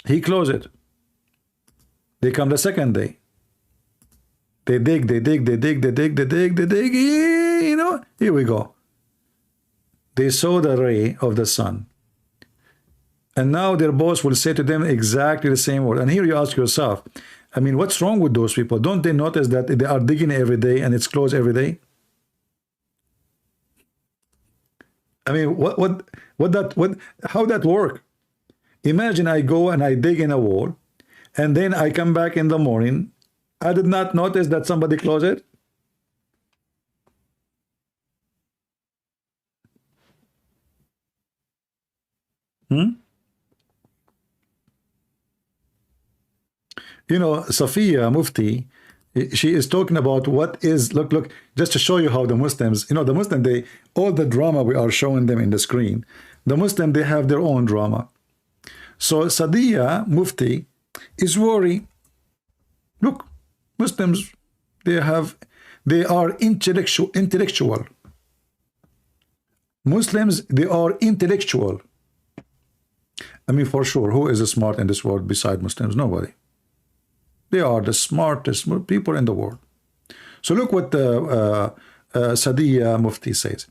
He closed it. They come the second day. They dig, they dig, they dig, they dig, they dig, they dig. You know, here we go. They saw the ray of the sun. And now their boss will say to them exactly the same word. And here you ask yourself, I mean, what's wrong with those people? Don't they notice that they are digging every day and it's closed every day? I mean, how that work? Imagine I go and I dig in a wall, and then I come back in the morning. I did not notice that somebody closed it. You know, Safiya Mufti, she is talking about what is, look, just to show you how the Muslims, you know, the Muslim, all the drama we are showing them in the screen, The Muslim, they have their own drama. So Sadia Mufti is worried. Look, Muslims, they are intellectual. Muslims, they are intellectual. I mean, for sure, who is smart in this world beside Muslims? Nobody. They are the smartest people in the world. So look what the Sadia Mufti says.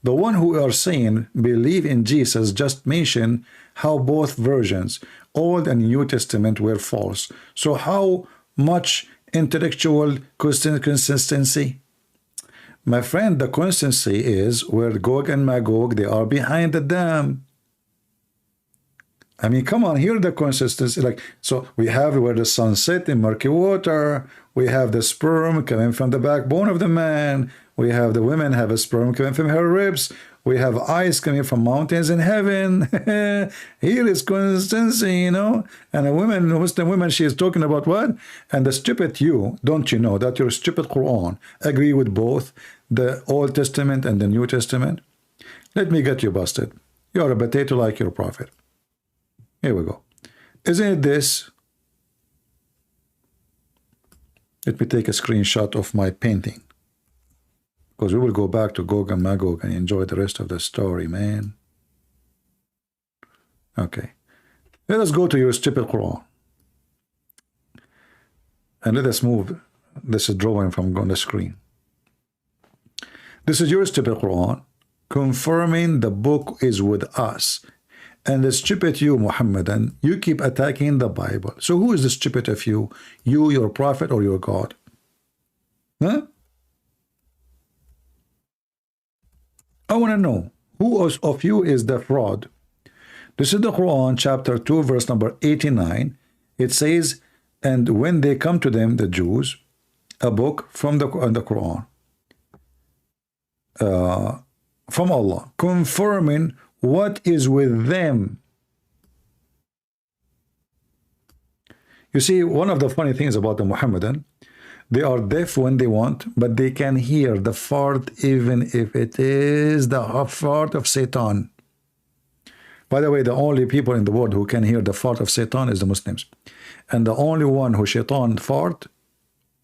The one who are saying believe in Jesus just mentioned how both versions, Old and New Testament, were false. So how much intellectual consistency? My friend, the consistency is where Gog and Magog, they are behind the dam. I mean, come on, here the consistency. Like, so we have where the sun set in murky water. We have the sperm coming from the backbone of the man. We have the women have a sperm coming from her ribs. We have ice coming from mountains in heaven. Here is consistency, you know. And a woman, Muslim woman, she is talking about what? And the stupid you, don't you know that your stupid Quran agree with both the Old Testament and the New Testament? Let me get you busted. You're a potato like your prophet. Here we go. Isn't it this? Let me take a screenshot of my painting, because we will go back to Gog and Magog and enjoy the rest of the story, man. Okay. Let us go to your stupid Quran. And let us move. This is drawing from on the screen. This is your stupid Quran, confirming the book is with us. And the stupid you, Muhammadan, you keep attacking the Bible. So who is the stupid of you? You, your prophet, or your God? Huh? I want to know, who of you is the fraud? This is the Quran, chapter 2, verse number 89. It says, and when they come to them, the Jews, a book from the Quran, from Allah, confirming what is with them. You see, one of the funny things about the Muhammadan, they are deaf when they want, but they can hear the fart even if it is the fart of Satan. By the way, the only people in the world who can hear the fart of Satan is the Muslims. And the only one who Shaitan fart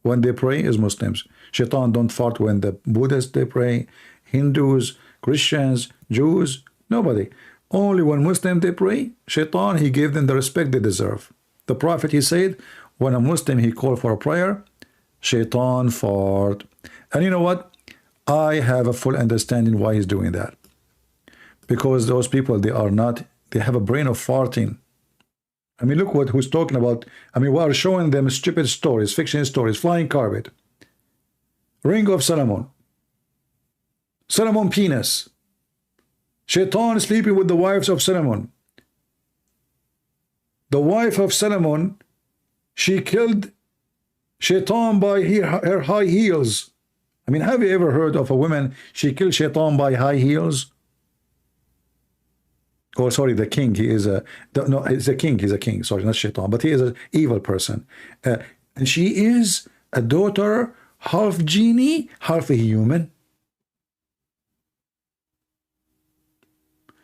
when they pray is Muslims. Shaitan don't fart when the Buddhists they pray, Hindus, Christians, Jews, nobody. Only when Muslims they pray, Shaitan, he gave them the respect they deserve. The Prophet, he said, when a Muslim, he called for a prayer, Shaitan fart. And you know what? I have a full understanding why he's doing that. Because those people, they have a brain of farting. I mean, look who's talking about. I mean, we are showing them stupid stories, fiction stories, flying carpet, Ring of Solomon, Solomon penis, Shaitan sleeping with the wives of Solomon. The wife of Solomon, she killed Shaitan by her high heels. I mean, have you ever heard of a woman, she killed Shaitan by high heels? Oh, sorry, the king, he is no, he's a king, sorry, not Shaitan, but he is an evil person. And she is a daughter, half genie, half a human.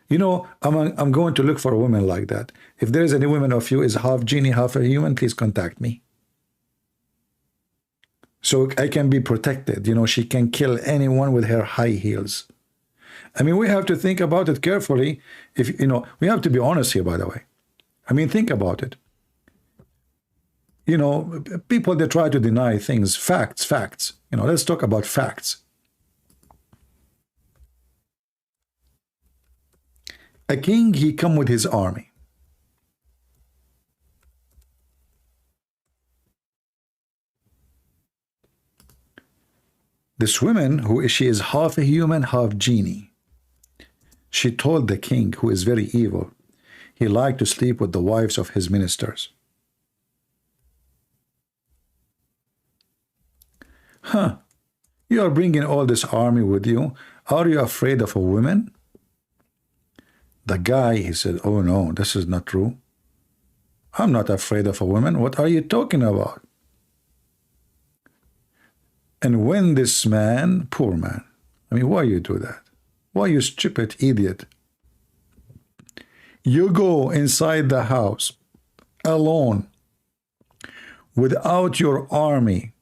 You know, I'm going to look for a woman like that. If there is any woman of you is half genie, half a human, please contact me. So I can be protected. You know, she can kill anyone with her high heels. I mean, we have to think about it carefully. If you know, we have to be honest here, by the way. I mean, think about it. You know, people, they try to deny things, facts. You know, let's talk about facts. A king, he come with his army. This woman, she is half a human, half genie. She told the king, who is very evil, he liked to sleep with the wives of his ministers. Huh, you are bringing all this army with you. Are you afraid of a woman? The guy, he said, oh no, this is not true. I'm not afraid of a woman. What are you talking about? And when this man, poor man, I mean, why you do that? Why, you stupid idiot? You go inside the house alone without your army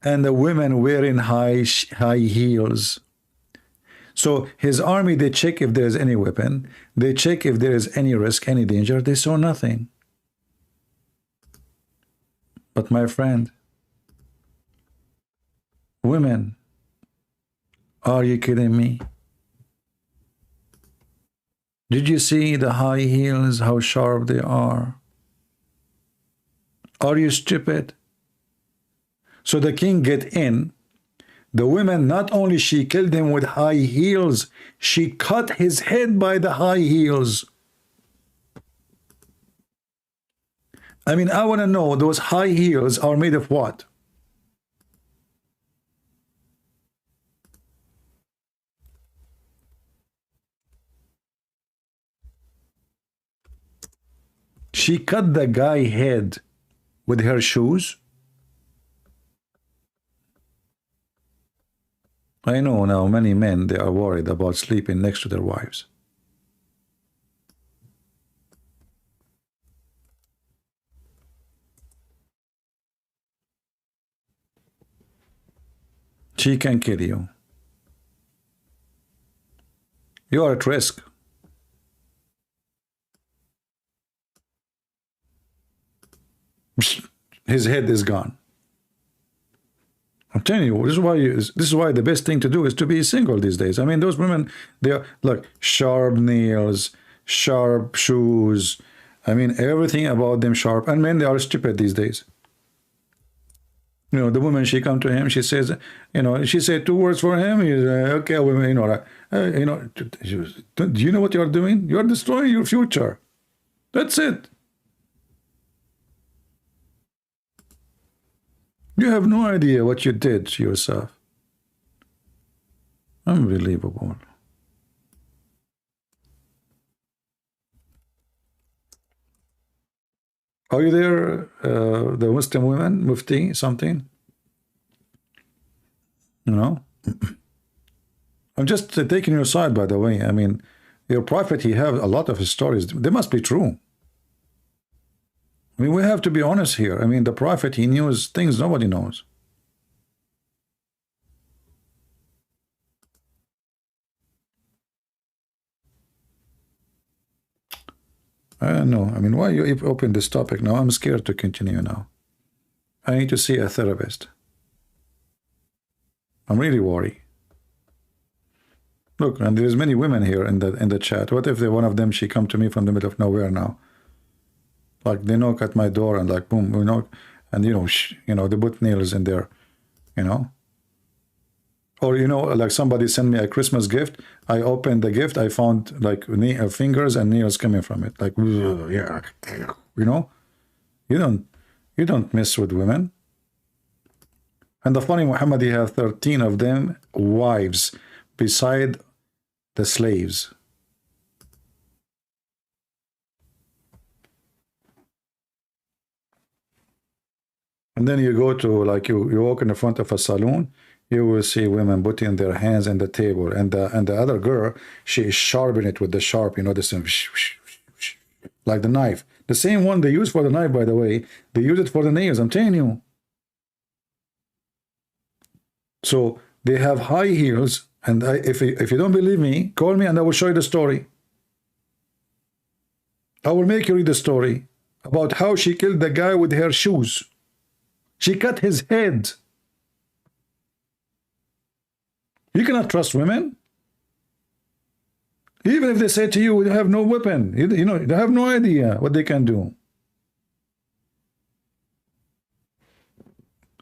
and the women wearing high heels. So his army, they check if there's any weapon, they check if there is any risk, any danger. They saw nothing. But my friend, women, are you kidding me? Did you see the high heels, how sharp they are? Are you stupid? So the king get in. The women, not only she killed him with high heels, she cut his head by the high heels. I mean, I want to know, those high heels are made of what? She cut the guy's head with her shoes. I know now many men, they are worried about sleeping next to their wives. She can kill you. You are at risk. His head is gone. I'm telling you, this is why the best thing to do is to be single these days. I mean, those women, they are like sharp nails, sharp shoes. I mean, everything about them sharp. And men, they are stupid these days. You know, the woman, she come to him, she says, you know, she said 2 words for him. He's okay, women, you know, do you know what you are doing? You are destroying your future. That's it. You have no idea what you did to yourself. Unbelievable. Are you there, the Muslim women, Mufti, something? You know? I'm just taking your side, by the way. I mean, your prophet, he have a lot of his stories. They must be true. I mean, we have to be honest here. I mean, the prophet, he knew things nobody knows. I don't know. I mean, why you open this topic now? I'm scared to continue now. I need to see a therapist. I'm really worried. Look, and there's many women here in the chat. What if one of them, she come to me from the middle of nowhere now? Like they knock at my door and like boom, you know, and you know, they put nails in there, you know. Or you know, like somebody sent me a Christmas gift. I opened the gift, I found like fingers and nails coming from it. Like yeah, you know, you don't mess with women. And the funny Muhammad, he have 13 of them wives beside the slaves. And then you go to, like, you walk in the front of a saloon, you will see women putting their hands on the table, and the other girl, she is sharpening it with the sharp, you know, this like the knife. The same one they use for the knife, by the way, they use it for the nails, I'm telling you. So they have high heels, and if you don't believe me, call me and I will show you the story. I will make you read the story about how she killed the guy with her shoes. She cut his head. You cannot trust women. Even if they say to you, you have no weapon. You know, they have no idea what they can do.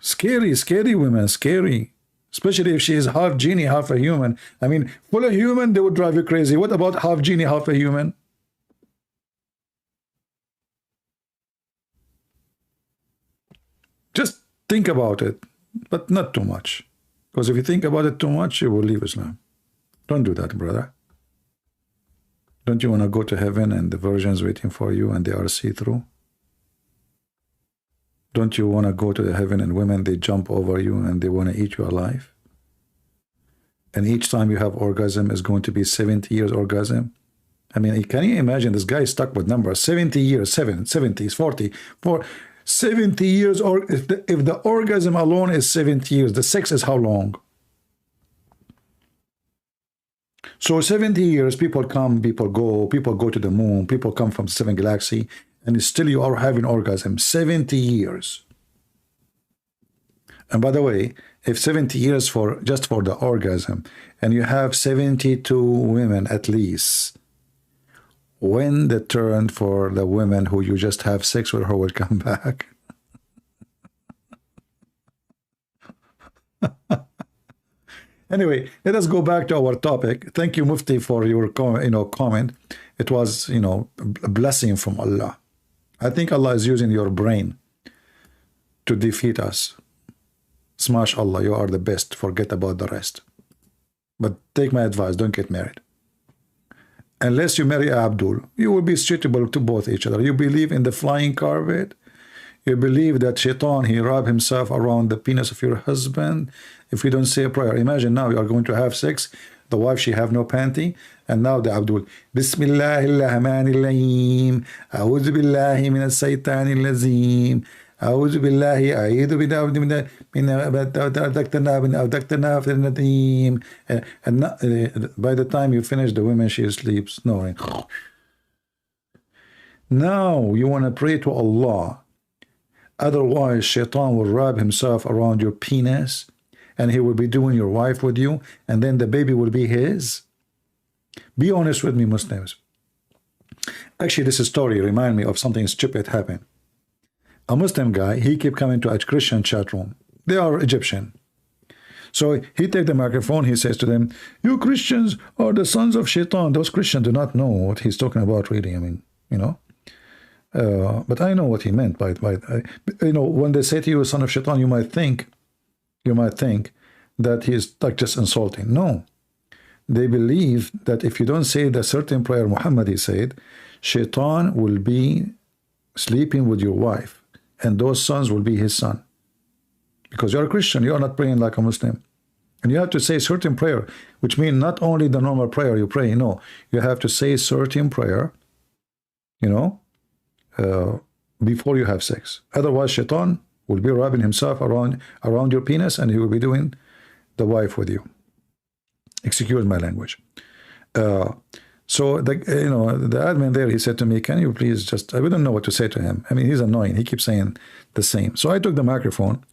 Scary, scary women, scary. Especially if she is half genie, half a human. I mean, full of human, they would drive you crazy. What about half genie, half a human? Just think about it, but not too much. Because if you think about it too much, you will leave Islam. Don't do that, brother. Don't you want to go to heaven and the virgin's waiting for you and they are see-through? Don't you want to go to the heaven and women, they jump over you and they want to eat you alive? And each time you have orgasm is going to be 70 years orgasm. I mean, can you imagine this guy is stuck with numbers? 70 years, 70s, 40, for 70 years, or if the orgasm alone is 70 years, the sex is how long? So 70 years, people come, people go to the moon, people come from 7 galaxy, and still you are having orgasm. 70 years. And by the way, if 70 years for just for the orgasm, and you have 72 women at least, when the turn for the women who you just have sex with her will come back? Anyway, let us go back to our topic. Thank you, Mufti, for your comment. It was, a blessing from Allah. I think Allah is using your brain to defeat us. Smash Allah, you are the best. Forget about the rest. But take my advice, don't get married. Unless you marry Abdul, you will be suitable to both each other. You believe in the flying carpet. You believe that Shaitan, he wrapped himself around the penis of your husband. If you don't say a prayer, imagine now you are going to have sex. The wife, she have no panty. And now the Abdul, Bismillahirrahmanirrahim. A'udhu billahi min as-saytanir lazim. أعوذ بالله أعيذ بداود من أودكتنا في النديم. And by the time you finish, the woman, she sleeps snoring. Now you want to pray to Allah. Otherwise, Shaitan will wrap himself around your penis, and he will be doing your wife with you, and then the baby will be his. Be honest with me, Muslims. Actually, this story reminds me of something stupid happened. A Muslim guy, he kept coming to a Christian chat room. They are Egyptian. So he take the microphone, he says to them, you Christians are the sons of Shaitan. Those Christians do not know what he's talking about, really. I mean, but I know what he meant by when they say to you, son of Shaitan, you might think that he is like just insulting. No. They believe that if you don't say the certain prayer Muhammad, he said, Shaitan will be sleeping with your wife, and those sons will be his son. Because you're a Christian, you're not praying like a Muslim. And you have to say certain prayer, which means not only the normal prayer you pray, no. You have to say certain prayer, before you have sex. Otherwise, Shaitan will be wrapping himself around your penis, and he will be doing the wife with you. Excuse my language. So the admin there, he said to me, can you please just, I wouldn't know what to say to him. I mean, he's annoying. He keeps saying the same. So I took the microphone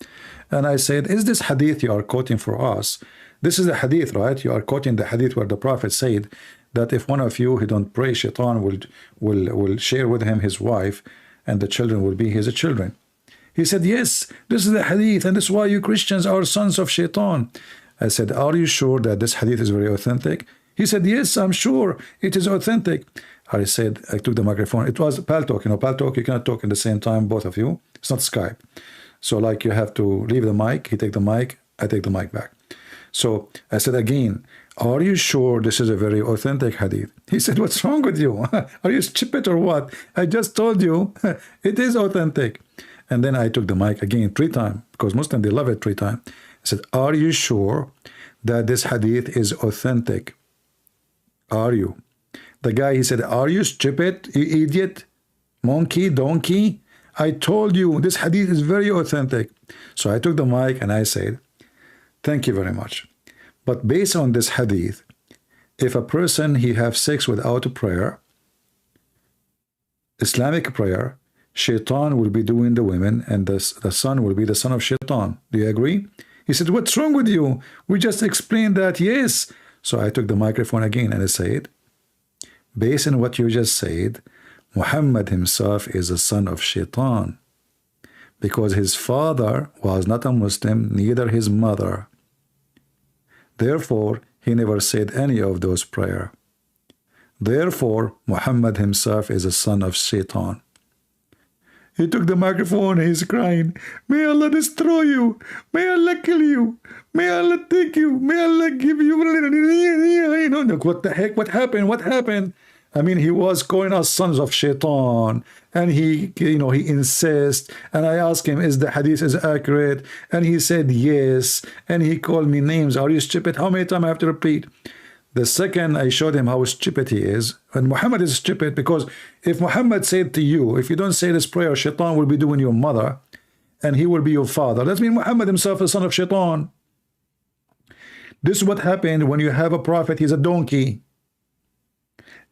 and I said, is this hadith you are quoting for us? This is the hadith, right? You are quoting the hadith where the Prophet said that if one of you who don't pray, Shaitan will share with him his wife, and the children will be his children. He said, yes, this is the hadith, and this is why you Christians are sons of Shaitan. I said, are you sure that this hadith is very authentic? He said, yes, I'm sure it is authentic. I said, I took the microphone. It was Paltalk. Paltalk, you cannot talk at the same time, both of you. It's not Skype. So like you have to leave the mic. He take the mic. I take the mic back. So I said again, are you sure this is a very authentic hadith? He said, what's wrong with you? Are you stupid or what? I just told you it is authentic. And then I took the mic again 3 times, because Muslims, they love it 3 times. I said, are you sure that this hadith is authentic? Are you? The guy, he said, are you stupid, you idiot, monkey, donkey? I told you this hadith is very authentic. So I took the mic and I said, thank you very much. But based on this hadith, if a person, he have sex without a prayer, Islamic prayer, Shaitan will be doing the women, and the son will be the son of Shaitan. Do you agree? He said, what's wrong with you? We just explained that. Yes. So I took the microphone again and I said, based on what you just said, Muhammad himself is a son of Shaitan, because his father was not a Muslim, neither his mother. Therefore, he never said any of those prayers. Therefore, Muhammad himself is a son of Shaitan. He took the microphone, he's crying, may Allah destroy you, may Allah kill you, may Allah take you, may Allah give you, what the heck, what happened? I mean, he was calling us sons of Shaitan, and he insists, and I asked him, is the hadith is accurate? And he said yes, and he called me names. Are you stupid? How many times I have to repeat? The second, I showed him how stupid he is. And Muhammad is stupid because if Muhammad said to you, if you don't say this prayer, Shaitan will be doing your mother and he will be your father. That means Muhammad himself is son of Shaitan. This is what happened when you have a prophet, he's a donkey.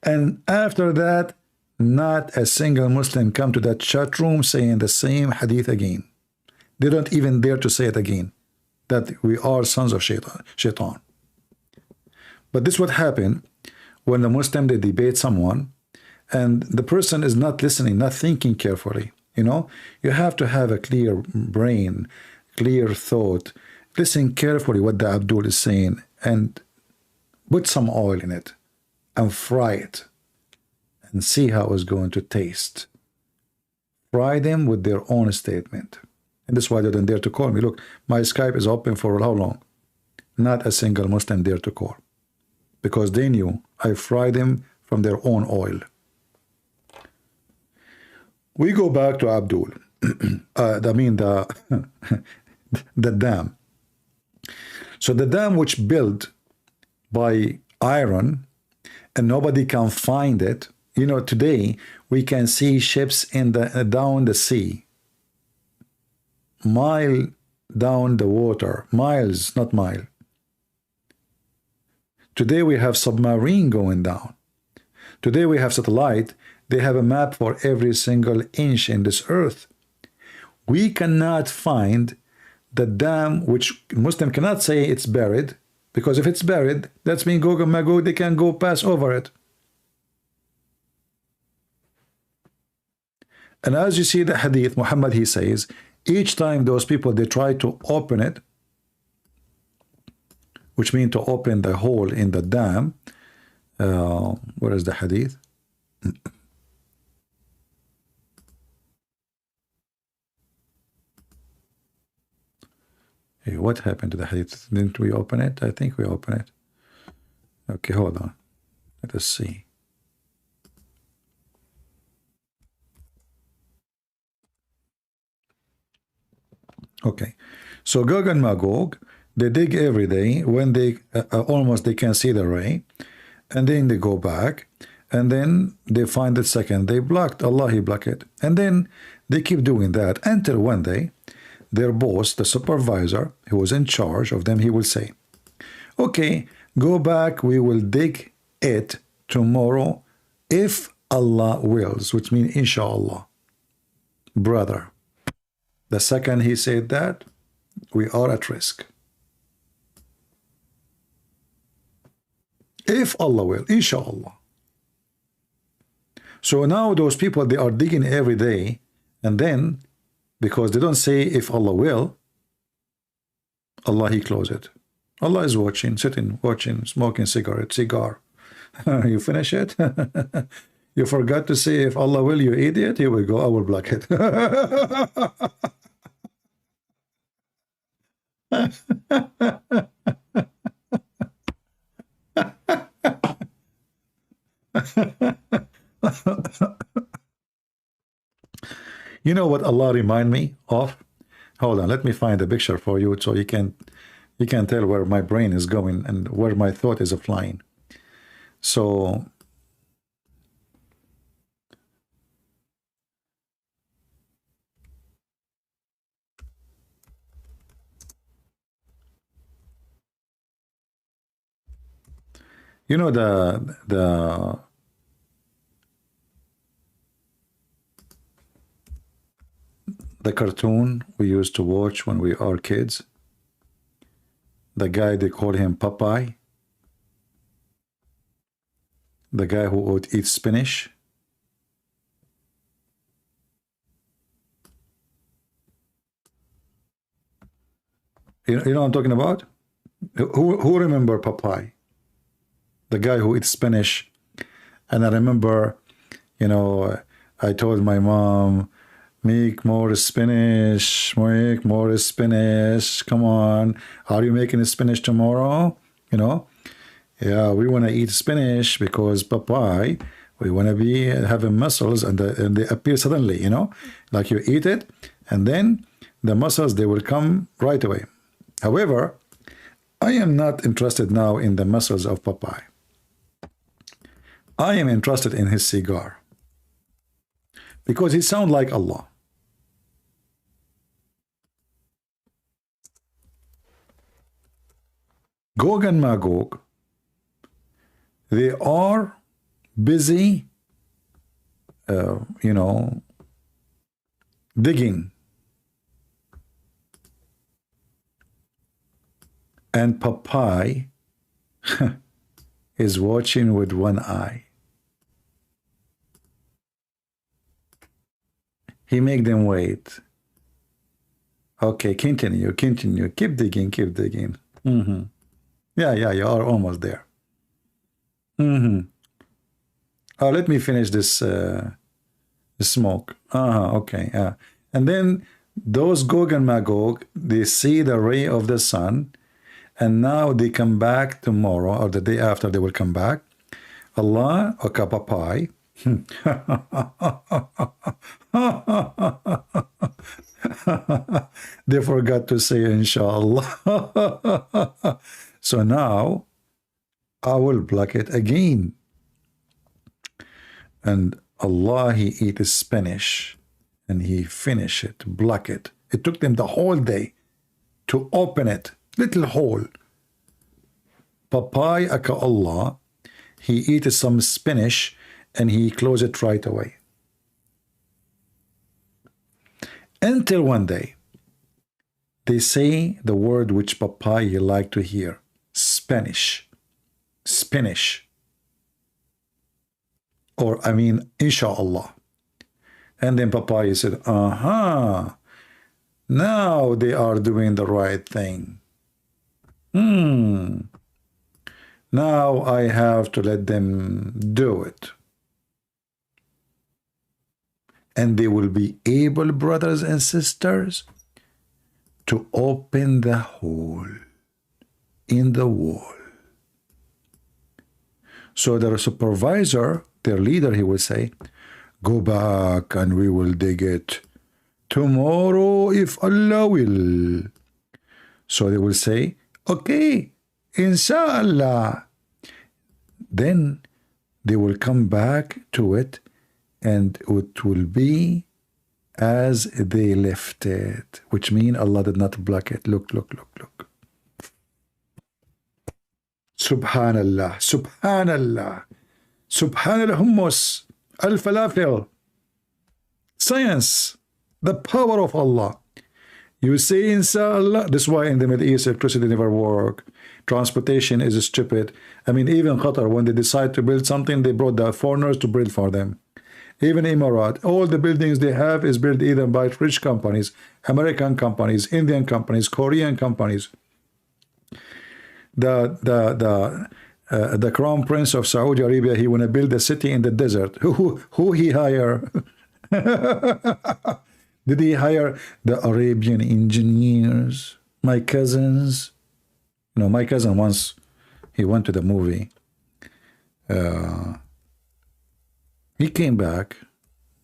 And after that, not a single Muslim come to that chat room saying the same hadith again. They don't even dare to say it again, that we are sons of Shaitan. But this is what happened when the Muslim, they debate someone and the person is not listening, not thinking carefully. You know, you have to have a clear brain, clear thought. Listen carefully what the Abdul is saying and put some oil in it and fry it and see how it's going to taste. Fry them with their own statement. And that's why they don't dare to call me. Look, my Skype is open for how long? Not a single Muslim dare to call. Because they knew I fried them from their own oil. We go back to Abdul. I mean the dam. So the dam which built by iron and nobody can find it. You know, today we can see ships in the down the sea, mile down the water, miles, not mile. Today we have submarine going down. Today we have satellite. They have a map for every single inch in this earth. We cannot find the dam, which Muslim cannot say it's buried, because if it's buried, that's mean Gog and Magog, they can go pass over it. And as you see the hadith, Muhammad, he says, each time those people, they try to open it, which means to open the hole in the dam. Where is the hadith? Hey, what happened to the hadith? Didn't we open it? I think we open it. Okay, hold on. Let us see. Okay, so Gog and Magog, they dig every day when they almost they can see the ray, and then they go back, and then they find it second. They blocked, Allah, he blocked it. And then they keep doing that until one day, their boss, the supervisor, who was in charge of them, he will say, okay, go back, we will dig it tomorrow if Allah wills, which means inshallah. Brother, the second he said that, we are at risk. If Allah will, inshallah. So now those people, they are digging every day, and then, because they don't say if Allah will, Allah, he close it. Allah is watching, sitting, watching, smoking cigar. You finish it? You forgot to say if Allah will, you idiot. Here we go, I will block it. You know what Allah remind me of? Hold on, let me find a picture for you so you can tell where my brain is going and where my thought is flying. So you know the cartoon we used to watch when we are kids, the guy they call him Popeye, the guy who would eat spinach. You know what I'm talking about? Who remember Popeye? The guy who eats spinach. And I remember, you know, I told my mom, make more spinach, make more spinach. Come on, are you making spinach tomorrow? You know, yeah, we want to eat spinach because Popeye, we want to be having muscles, and they appear suddenly. You know, like you eat it, and then the muscles, they will come right away. However, I am not interested now in the muscles of Popeye. I am interested in his cigar because he sounds like Allah. Gog and Magog, they are busy, you know, digging. And Popeye is watching with one eye. He make them wait. Okay, continue, continue. Keep digging, keep digging. Yeah, you are almost there. Let me finish this smoke. Okay. And then those Gog and Magog, they see the ray of the sun, and now they come back tomorrow, or the day after they will come back. Allah, okay, Popeye. They forgot to say inshallah. So now I will block it again. And Allah, he eat his Spanish and he finish it, block it. It took them the whole day to open it, little hole. Popeye, aka Allah, he eat some spinach and he close it right away. Until one day, they say the word which Popeye like to hear, Spanish, spinach, or I mean, inshallah. And then Popeye said, now they are doing the right thing. Now I have to let them do it. And they will be able, brothers and sisters, to open the hole in the wall. So their supervisor, their leader, he will say, go back and we will dig it tomorrow if Allah will. So they will say, okay, inshallah. Then they will come back to it and it will be as they left it, which means Allah did not block it. Look. Subhanallah, Subhanallah, Subhanallah hummus, al-falafel. Science, the power of Allah. You say inshallah. This is why in the Middle East electricity never work. Transportation is stupid. I mean, even Qatar, when they decide to build something, they brought the foreigners to build for them. Even Emirat, all the buildings they have is built either by rich companies, American companies, Indian companies, Korean companies. The Crown Prince of Saudi Arabia, he want to build a city in the desert. Who he hire? Did he hire the Arabian engineers? My cousins? No, my cousin once, he went to the movie. He came back.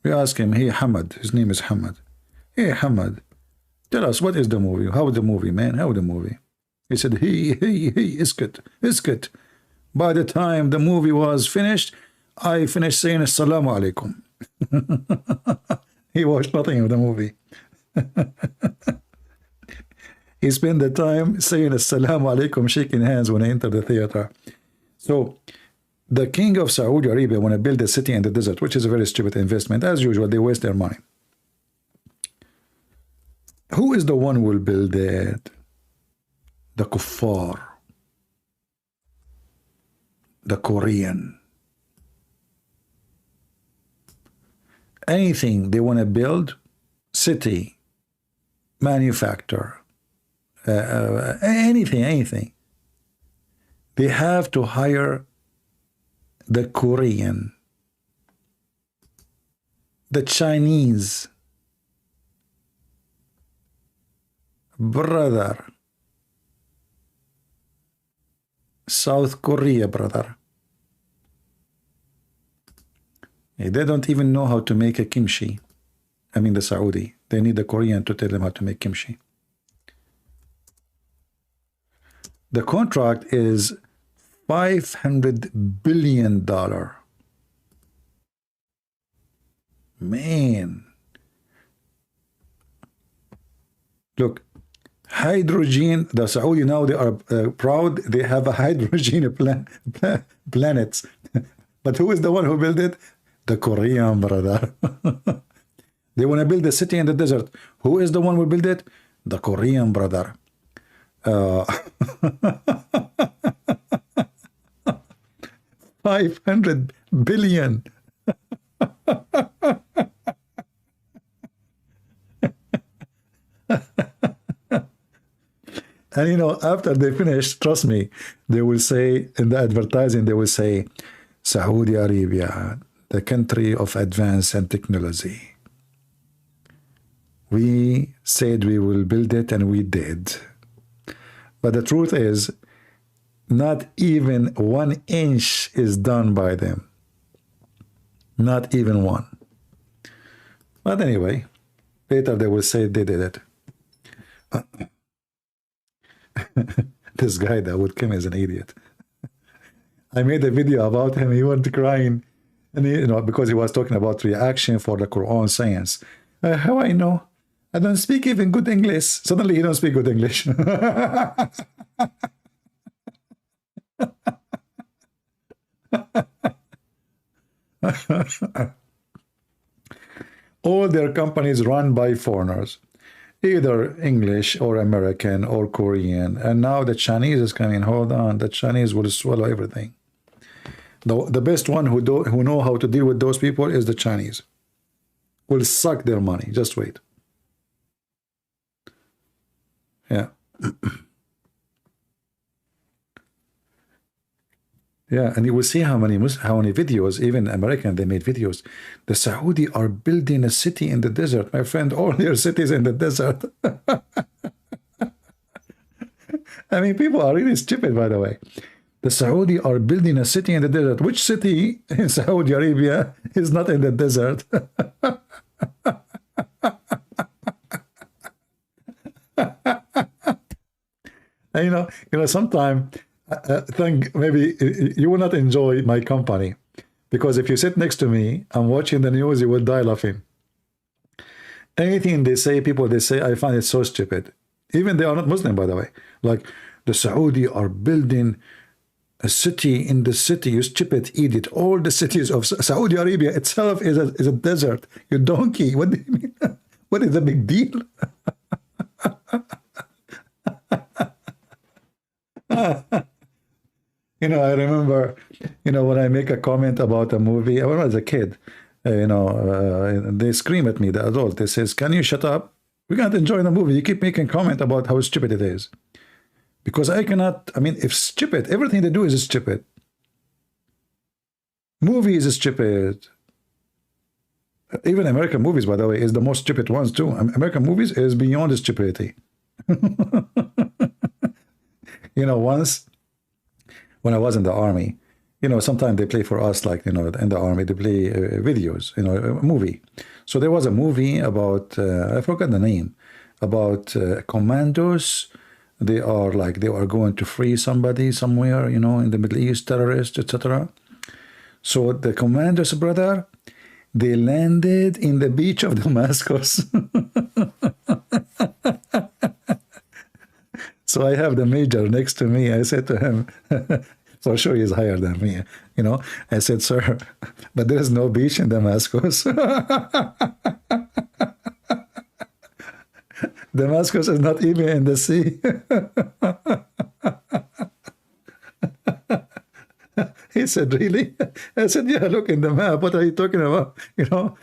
We asked him, hey, Hamad, his name is Hamad. Hey, Hamad, tell us, what is the movie? How is the movie, man? How is the movie? He said, hey, iskut. By the time the movie was finished, I finished saying, Assalamu alaikum. He watched nothing of the movie. He spent the time saying, Assalamu alaikum, shaking hands when I entered the theater. So, the king of Saudi Arabia want to build a city in the desert, which is a very stupid investment. As usual, they waste their money. Who is the one who will build it? The kuffar. The Korean. Anything they want to build, city, manufacture, anything. They have to hire the Korean, the Chinese, brother, South Korea, brother. They don't even know how to make a kimchi. I mean the Saudi. They need the Korean to tell them how to make kimchi. The contract is $500 billion. Man, look, hydrogen, the Saudi now, they are proud they have a hydrogen planet. But who is the one who built it? The Korean, brother. They want to build a city in the desert. Who is the one who built it? The Korean, brother. 500 billion. And you know, after they finish, trust me, they will say in the advertising, they will say, Saudi Arabia, the country of advance and technology. We said we will build it, and we did. But the truth is, not even 1 inch is done by them. Not even one. But anyway, later they will say they did it. This guy that would come is an idiot. I made a video about him. He went crying, and he, you know, because he was talking about reaction for the Quran science. How I know? I don't speak even good English. Suddenly, he don't speak good English. All their companies run by foreigners, either English or American or Korean. And now the Chinese is coming. Hold on, the Chinese will swallow everything. The best one who know how to deal with those people is the Chinese. Will suck their money. Just wait. Yeah. Yeah, and you will see how many videos, even American, they made videos. The Saudi are building a city in the desert, my friend. All their cities in the desert. I mean, people are really stupid, by the way. The Saudi are building a city in the desert. Which city in Saudi Arabia is not in the desert? And you know, sometimes I think maybe you will not enjoy my company, because if you sit next to me and watching the news, you will die laughing. Anything they say, people they say, I find it so stupid. Even they are not Muslim, by the way. Like the Saudi are building a city in the city. You stupid idiot! All the cities of Saudi Arabia itself is a desert. You donkey! What do you mean? What is the big deal? You know, I remember, you know, when I make a comment about a movie, when I was a kid, they scream at me, the adult. They says, "Can you shut up? We can't enjoy the movie. You keep making comment about how stupid it is." Because I cannot, I mean, if stupid, everything they do is stupid. Movies is stupid. Even American movies, by the way, is the most stupid ones too. American movies is beyond stupidity. You know, once when I was in the army, you know, sometimes they play for us, like, you know, in the army, they play videos, you know, a movie. So there was a movie about, I forgot the name, about commandos. They are going to free somebody somewhere, you know, in the Middle East, terrorists, etc. So the commandos, brother, they landed in the beach of Damascus. So I have the major next to me. I said to him, for sure he's higher than me, you know. I said, "Sir, but there is no beach in Damascus." Damascus is not even in the sea. He said, "Really?" I said, "Yeah, look in the map. What are you talking about? You know,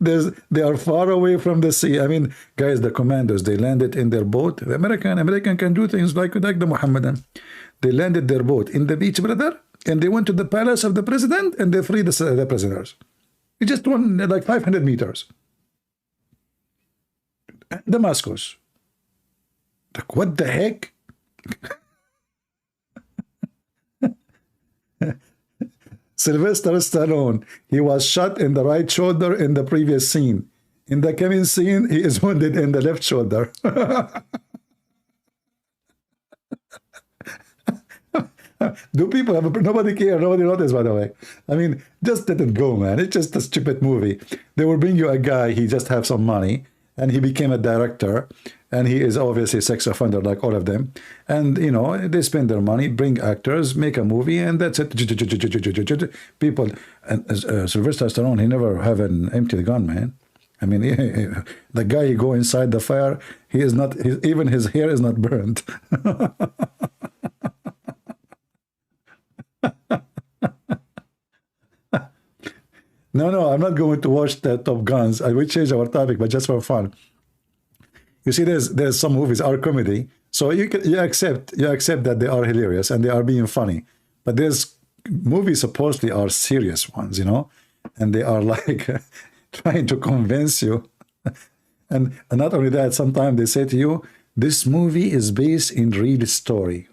they are far away from the sea." I mean, guys, the commandos, they landed in their boat. The American can do things like the Mohammedan. They landed their boat in the beach, brother, and they went to the palace of the president, and they freed the prisoners. It just went like 500 meters. Damascus. Like, what the heck? Sylvester Stallone, he was shot in the right shoulder in the previous scene. In the coming scene, he is wounded in the left shoulder. Do people have nobody care? Nobody notice, by the way. I mean, just let it go, man. It's just a stupid movie. They will bring you a guy, he just have some money, and he became a director, and he is obviously a sex offender like all of them. And, you know, they spend their money, bring actors, make a movie, and that's it. People, and Sylvester Stallone, he never have an empty gun, man. I mean, the guy, he go inside the fire, he is not, even his hair is not burned. No, I'm not going to watch the Top Guns. I will change our topic, but just for fun. You see, there's some movies are comedy, so you accept that they are hilarious and they are being funny. But there's movies supposedly are serious ones, you know, and they are like trying to convince you. And not only that, sometimes they say to you, this movie is based in real story.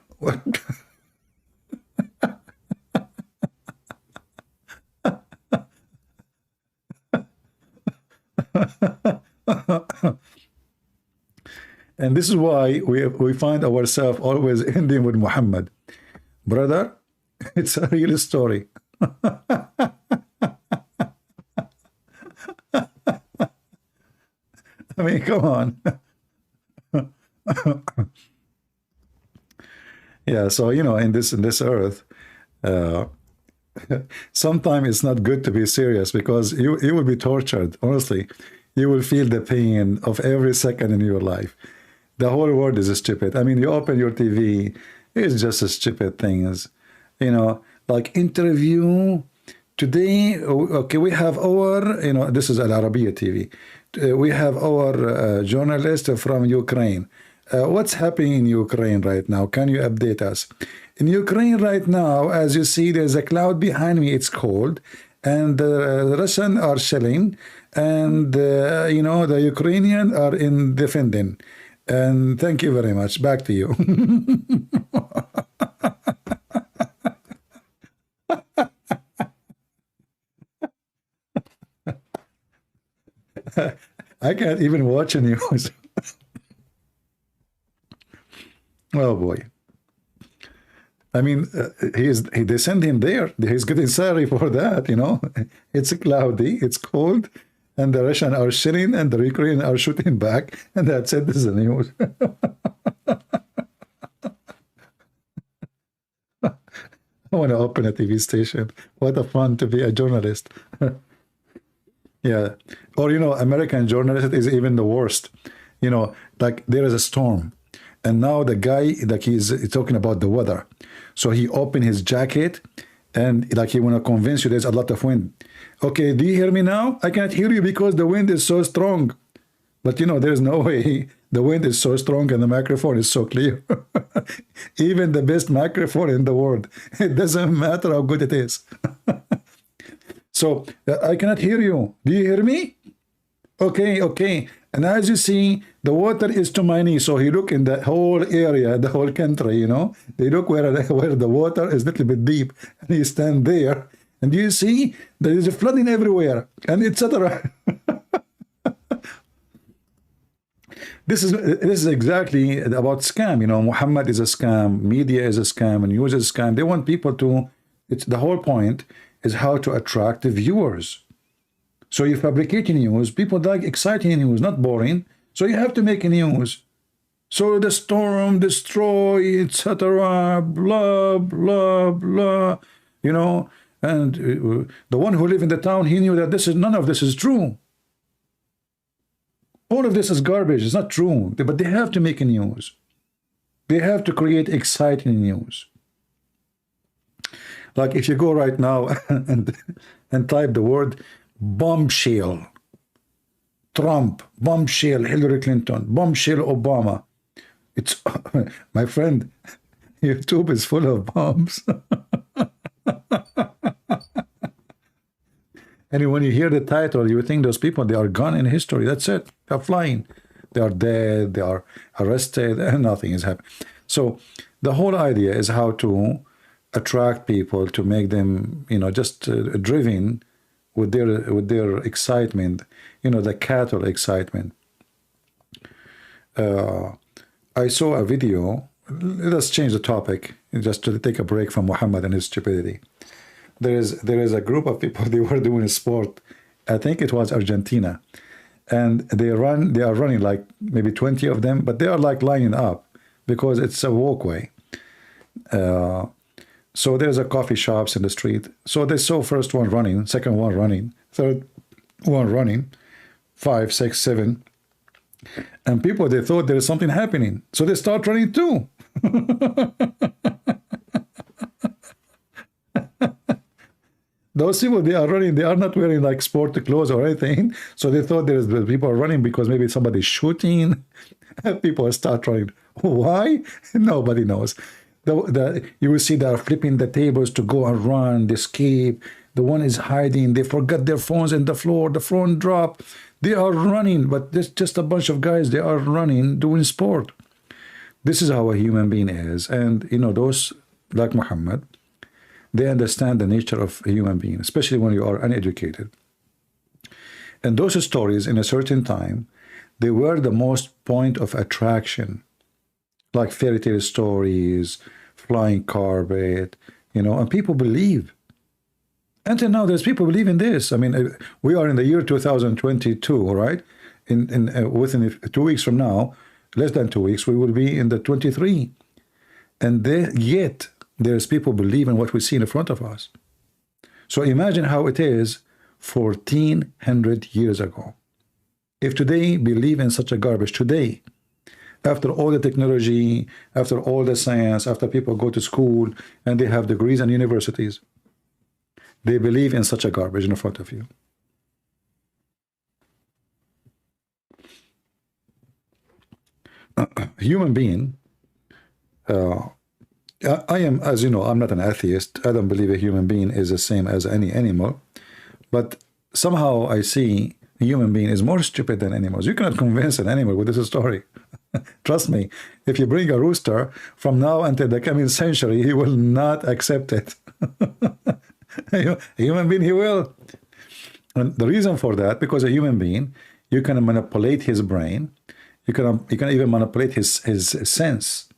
And this is why we find ourselves always ending with Muhammad. Brother, it's a real story. I mean, come on. Yeah, so, you know, in this earth, sometimes it's not good to be serious because you will be tortured, honestly. You will feel the pain of every second in your life. The whole world is stupid. I mean, you open your TV, it's just a stupid things. You know, like interview today, okay, we have our, you know, this is Al Arabiya TV. We have our journalist from Ukraine. What's happening in Ukraine right now? Can you update us? In Ukraine right now, as you see, there's a cloud behind me. It's cold, and the Russians are shelling, and you know, the Ukrainians are in defending. And thank you very much. Back to you. I can't even watch the news. Oh boy. I mean, they send him there. He's getting salary for that, you know. It's cloudy, it's cold, and the Russians are shelling, and the Ukrainians are shooting back, and that's it. This is the news. I want to open a TV station. What a fun to be a journalist. Yeah. Or, you know, American journalist is even the worst. You know, like there is a storm, and now the guy, like he's talking about the weather. So he opened his jacket, and like he want to convince you there's a lot of wind. Okay, do you hear me now? I can't hear you because the wind is so strong. But you know, there's no way. The wind is so strong and the microphone is so clear. Even the best microphone in the world, it doesn't matter how good it is. So I cannot hear you. Do you hear me? Okay, okay. And as you see, the water is to my knee. So he look in the whole area, the whole country, you know. They look where the water is a little bit deep, and he stand there. And you see, there is a flooding everywhere, and etc. This is exactly about scam. You know, Muhammad is a scam, media is a scam, and news is a scam. They want people to. It's the whole point is how to attract the viewers. So you fabricate news. People like exciting news, not boring. So you have to make news. So the storm, destroy, etc. Blah blah blah. You know, and the one who lived in the town, he knew that none of this is true. All of this is garbage. It's not true. But they have to make a news. They have to create exciting news. Like if you go right now and type the word bombshell, Trump, bombshell, Hillary Clinton, bombshell, Obama. It's, my friend, YouTube is full of bombs. And when you hear the title, you think those people, they are gone in history. That's it. They're flying. They are dead. They are arrested, and nothing is happening. So the whole idea is how to attract people, to make them, you know, just driven with their excitement, you know, the cattle excitement. I saw a video. Let's change the topic. just to take a break from Muhammad and his stupidity. There is a group of people, they were doing a sport. I think it was Argentina. And they are running like maybe 20 of them, but they are like lining up because it's a walkway. So there's a coffee shops in the street. So they saw first one running, second one running, third one running, 5, 6, 7. And people, they thought there is something happening. So they start running too. Those people, they are running, they are not wearing like sport clothes or anything. So they thought there is people are running because maybe somebody's shooting. People start running. Why? Nobody knows. You will see they are flipping the tables to go and run, they escape. The one is hiding. They forgot their phones in the floor. The phone dropped. They are running, but there's just a bunch of guys. They are running, doing sport. This is how a human being is. And, you know, those like Muhammad, they understand the nature of a human being, especially when you are uneducated. And those stories in a certain time, they were the most point of attraction, like fairy tale stories, flying carpet, you know, and people believe. Until now, there's people believe in this. I mean, we are in the year 2022, all right? Within 2 weeks from now, less than 2 weeks, we will be in the 23. And yet, there's people believe in what we see in front of us. So imagine how it is 1400 years ago. If today believe in such a garbage, today, after all the technology, after all the science, after people go to school and they have degrees and universities, they believe in such a garbage in front of you. Human being, I am, as you know, I'm not an atheist. I don't believe a human being is the same as any animal. But somehow I see a human being is more stupid than animals. You cannot convince an animal with this story. Trust me, if you bring a rooster, from now until the coming century, he will not accept it. A human being, he will. And the reason for that, because a human being, you can manipulate his brain. You can even manipulate his sense,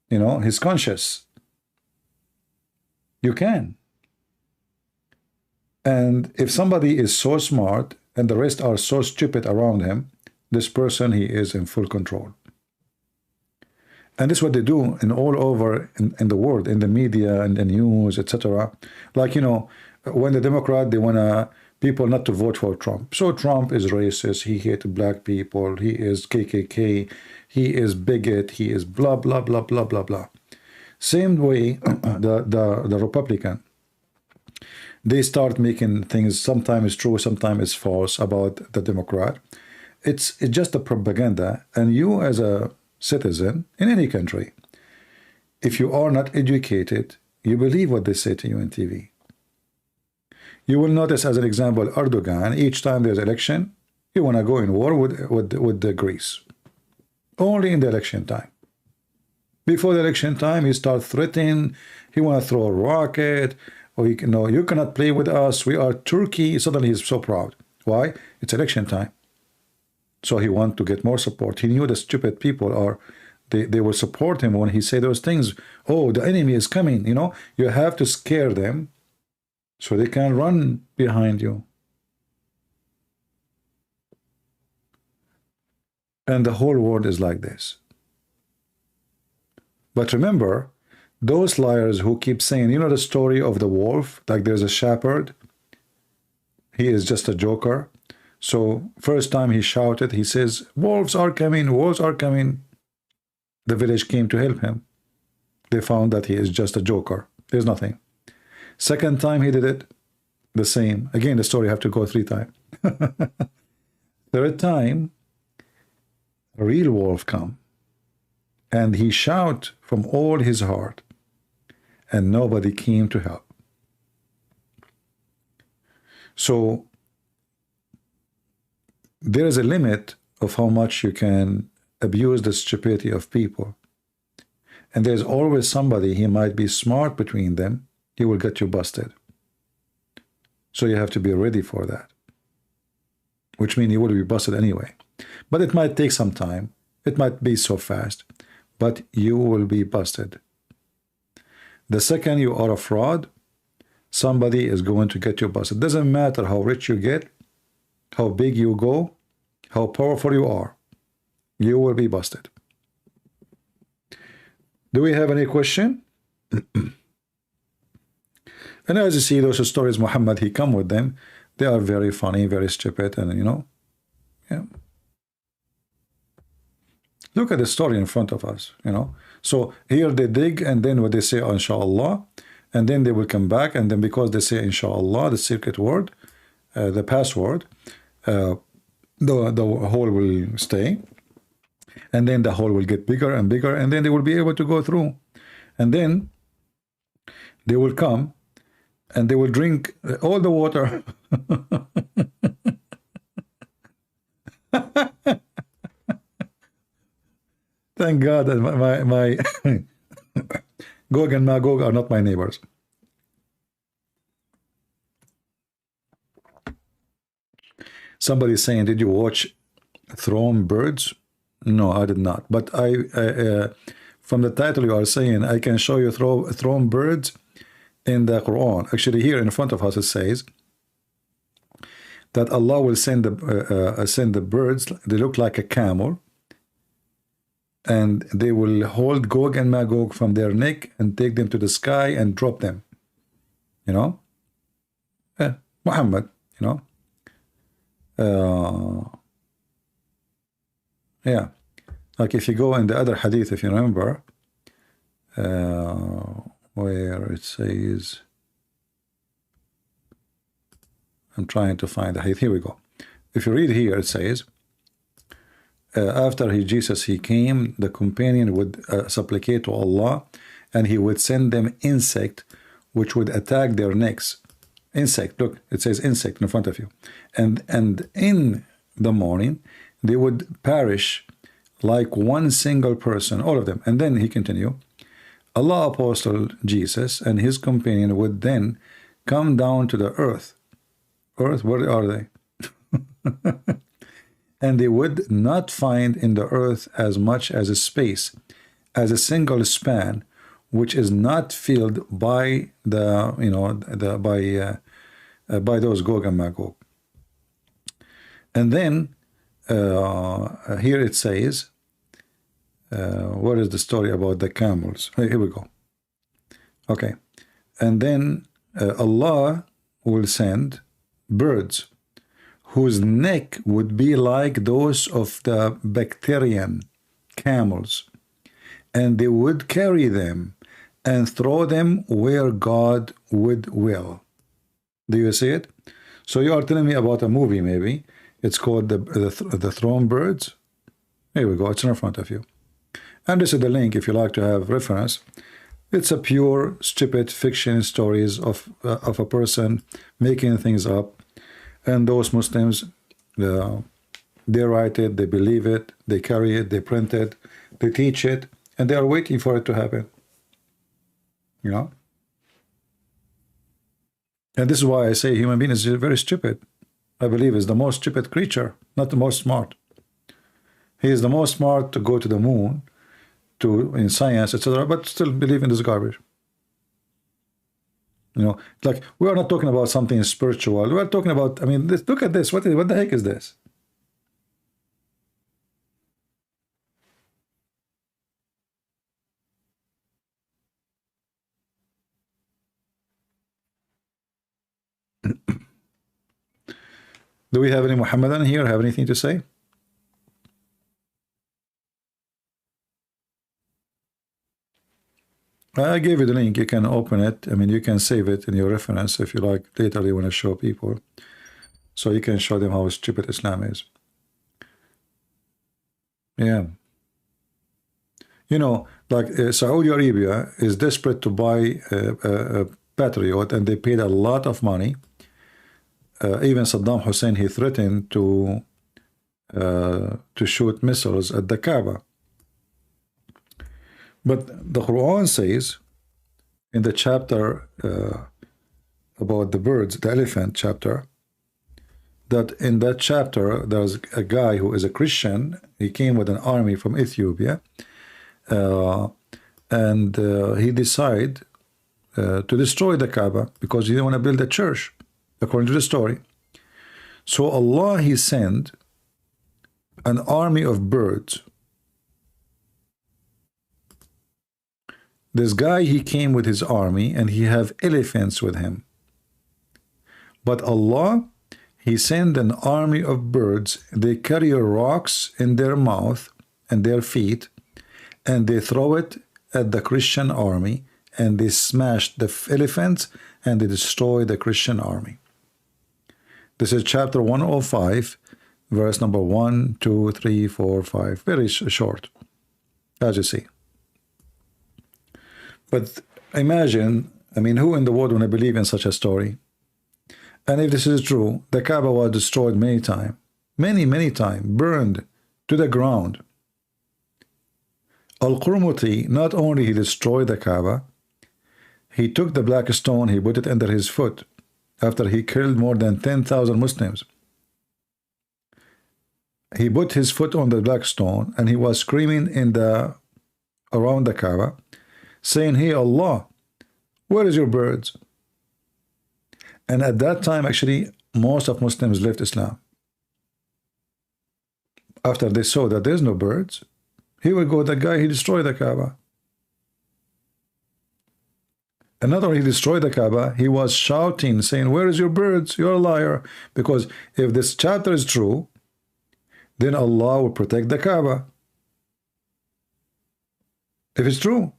you know, his conscious. You can. And if somebody is so smart and the rest are so stupid around him, this person, he is in full control. And this is what they do in all over in the world, in the media and the news, etc. Like, you know, when the Democrat, they want people not to vote for Trump. So Trump is racist. He hates black people. He is KKK. He is bigot. He is blah, blah, blah, blah, blah, blah. Same way, the Republican, they start making things, sometimes true, sometimes false about the Democrat. It's just a propaganda. And you as a citizen in any country, if you are not educated, you believe what they say to you on TV. You will notice, as an example, Erdogan, each time there's election, he want to go in war with Greece. Only in the election time. Before the election time, he starts threatening, he want to throw a rocket, or you know, you cannot play with us, we are Turkey. Suddenly he's so proud. Why? It's election time. So he want to get more support. He knew the stupid people are, they will support him when he say those things. Oh, the enemy is coming, you know. You have to scare them so they can run behind you. And the whole world is like this. But remember, those liars who keep saying, you know the story of the wolf, like there's a shepherd, he is just a joker. So first time he shouted, he says, wolves are coming, wolves are coming. The village came to help him. They found that he is just a joker. There's nothing. Second time he did it, the same. Again, the story have to go 3 times. Third time, a real wolf come. And he shout from all his heart. And nobody came to help. So there is a limit of how much you can abuse the stupidity of people. And there's always somebody, he might be smart between them, he will get you busted. So you have to be ready for that. Which means you will be busted anyway. But it might take some time. It might be so fast. But you will be busted. The second you are a fraud, somebody is going to get you busted. It doesn't matter how rich you get, how big you go, how powerful you are, you will be busted. Do we have any question? And as you see, those stories Muhammad, he come with them. They are very funny, very stupid, and yeah. Look at the story in front of us, So here they dig, and then what they say, inshallah, and then they will come back, and then because they say inshallah, the secret word, the password, the hole will stay, and then the hole will get bigger and bigger, and then they will be able to go through, and then they will come, and they will drink all the water. Thank God that my Gog and Magog are not my neighbors. Somebody is saying, did you watch Throne Birds? No, I did not. But from the title you are saying, I can show you Throne Birds in the Quran. Actually, here in front of us it says that Allah will send the birds. They look like a camel, and they will hold Gog and Magog from their neck and take them to the sky and drop them. Muhammad, yeah, like if you go in the other hadith, if you remember, where it says, I'm trying to find the hadith. Here we go. If you read here, it says, after Jesus came, the companion would supplicate to Allah, and he would send them insect which would attack their necks. Insect, look, it says insect in front of you, and in the morning they would perish like one single person, all of them. And then he continued, Allah apostle Jesus and his companion would then come down to the earth. Earth, where are they? And they would not find in the earth as much as a space, as a single span, which is not filled by the by those Gog and Magog. And then here it says, what is the story about the camels? Here we go. Okay, and then Allah will send birds whose neck would be like those of the Bactrian camels, and they would carry them and throw them where God would will. Do you see it? So you are telling me about a movie, maybe. It's called the Throne Birds. Here we go. It's in front of you. And this is the link if you like to have reference. It's a pure, stupid fiction stories of a person making things up. And those Muslims, they write it, they believe it, they carry it, they print it, they teach it, and they are waiting for it to happen. And this is why I say human being is very stupid. I believe is the most stupid creature, not the most smart. He is the most smart to go to the moon, in science, etc., but still believe in this garbage. Like we are not talking about something spiritual. We are talking about, look at this. What the heck is this? Do we have any Muhammadan here? Have anything to say? I gave you the link. You can open it. You can save it in your reference if you like. Later you want to show people, so you can show them how stupid Islam is. Yeah. Like Saudi Arabia is desperate to buy a Patriot, and they paid a lot of money. Even Saddam Hussein, he threatened to shoot missiles at the Kaaba. But the Quran says in the chapter about the birds, the elephant chapter, that in that chapter there's a guy who is a Christian. He came with an army from Ethiopia, and he decided to destroy the Kaaba because he didn't want to build a church, according to the story. So Allah, he sent an army of birds. This guy, he came with his army and he have elephants with him. But Allah, he sent an army of birds. They carry rocks in their mouth and their feet, and they throw it at the Christian army, and they smash the elephants and they destroy the Christian army. This is chapter 105, verse number 1, 2, 3, 4, 5. Very short, as you see. But imagine, I mean, who in the world would believe in such a story? And if this is true, the Kaaba was destroyed many times, many times, burned to the ground. Al-Qurmuti, not only he destroyed the Kaaba, he took the black stone, he put it under his foot after he killed more than 10,000 Muslims. He put his foot on the black stone and he was screaming around the Kaaba, saying, "Hey Allah, where is your birds?" And at that time, actually, most of Muslims left Islam. After they saw that there's no birds, here we go, the guy, he destroyed the Kaaba. And not only he destroyed the Kaaba, he was shouting, saying, "Where is your birds? You're a liar." Because if this chapter is true, then Allah will protect the Kaaba. If it's true.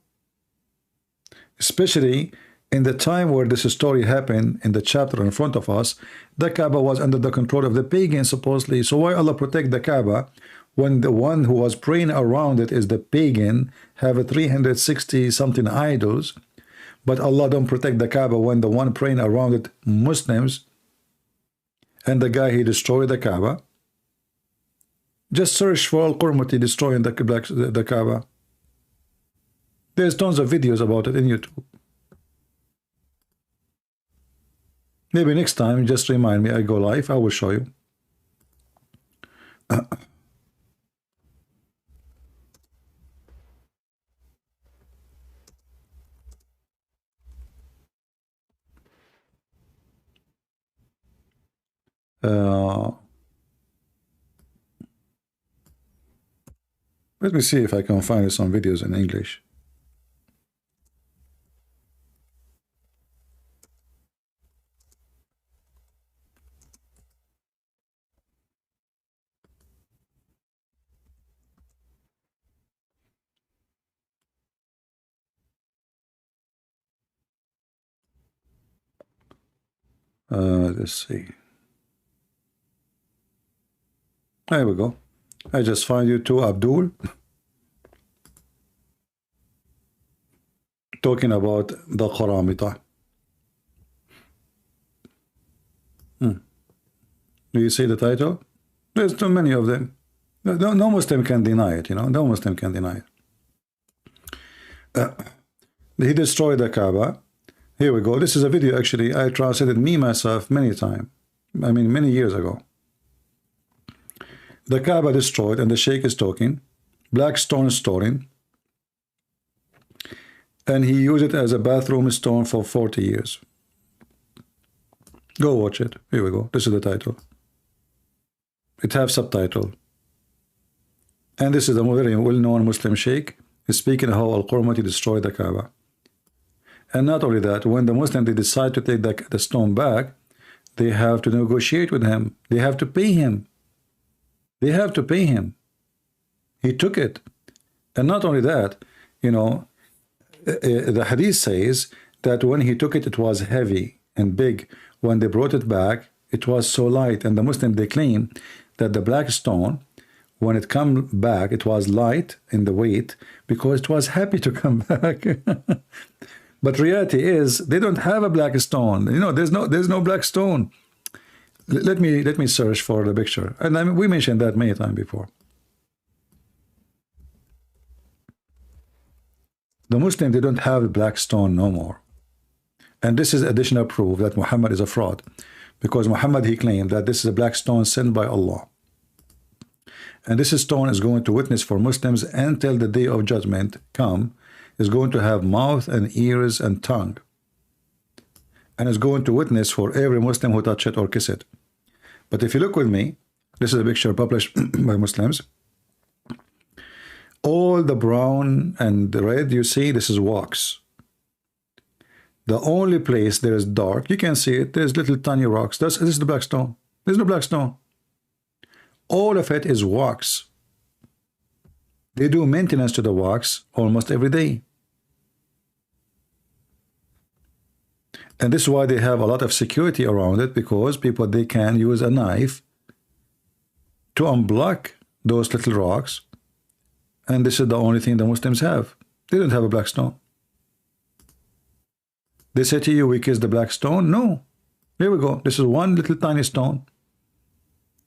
Especially in the time where this story happened, in the chapter in front of us, the Kaaba was under the control of the pagans, supposedly. So why Allah protect the Kaaba when the one who was praying around it is the pagan, have a 360 something idols, but Allah don't protect the Kaaba when the one praying around it, Muslims, and the guy, he destroyed the Kaaba? Just search for Al-Qurmuti destroying the Kaaba. There's tons of videos about it in YouTube. Maybe next time, just remind me, I go live, I will show you. Let me see if I can find some videos in English. Let's see. There we go. I just find you two, Abdul, talking about the Qaramita. Do you see the title? There's too many of them. No Muslim can deny it, you know. No Muslim can deny it. He destroyed the Kaaba. Here we go. This is a video, actually, I translated myself many times. I mean, many years ago. The Kaaba destroyed, and the Sheikh is talking. Black stone storing. And he used it as a bathroom stone for 40 years. Go watch it. Here we go. This is the title. It has subtitle. And this is a very well-known Muslim Sheikh speaking how Al-Qurmuti destroyed the Kaaba. And not only that, when the Muslims, they decide to take the stone back, they have to negotiate with him. They have to pay him. They have to pay him. He took it. And not only that, you know, the hadith says that when he took it, it was heavy and big. When they brought it back, it was so light. And the Muslims, they claim that the black stone, when it come back, it was light in the weight because it was happy to come back. But reality is they don't have a black stone. You know, there's no black stone. Let me search for the picture. And I mean, we mentioned that many times before. The Muslims, they don't have a black stone no more. And this is additional proof that Muhammad is a fraud. Because Muhammad, he claimed that this is a black stone sent by Allah. And this stone is going to witness for Muslims until the day of judgment come, is going to have mouth and ears and tongue. and is going to witness for every Muslim who touch it or kiss it. But if you look with me, this is a picture published by Muslims. All the brown and the red you see, this is wax. The only place there is dark, you can see it, there's little tiny rocks. This is the black stone. There's no black stone. All of it is wax. They do maintenance to the wax almost every day. And this is why they have a lot of security around it, because people, they can use a knife to unblock those little rocks. And this is the only thing the Muslims have. They don't have a black stone. They say to you, we kiss the black stone. No. Here we go. This is one little tiny stone.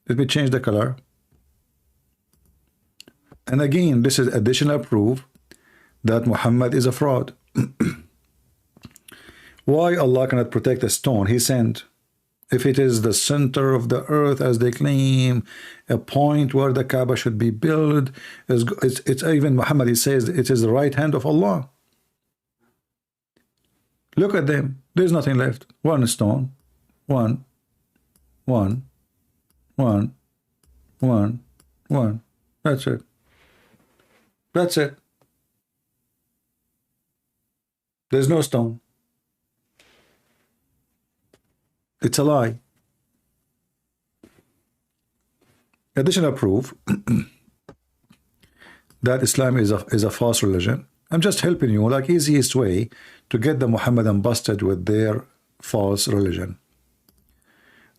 Let me change the color. And again, this is additional proof that Muhammad is a fraud. Why Allah cannot protect a stone He sent? If it is the center of the earth, as they claim, a point where the Kaaba should be built, it's even Muhammad, he says it is the right hand of Allah. Look at them. There's nothing left. One stone. One. That's it. That's it. There's no stone. It's a lie. Additional proof that Islam is a false religion. I'm just helping you, like easiest way to get the Muhammadan busted with their false religion.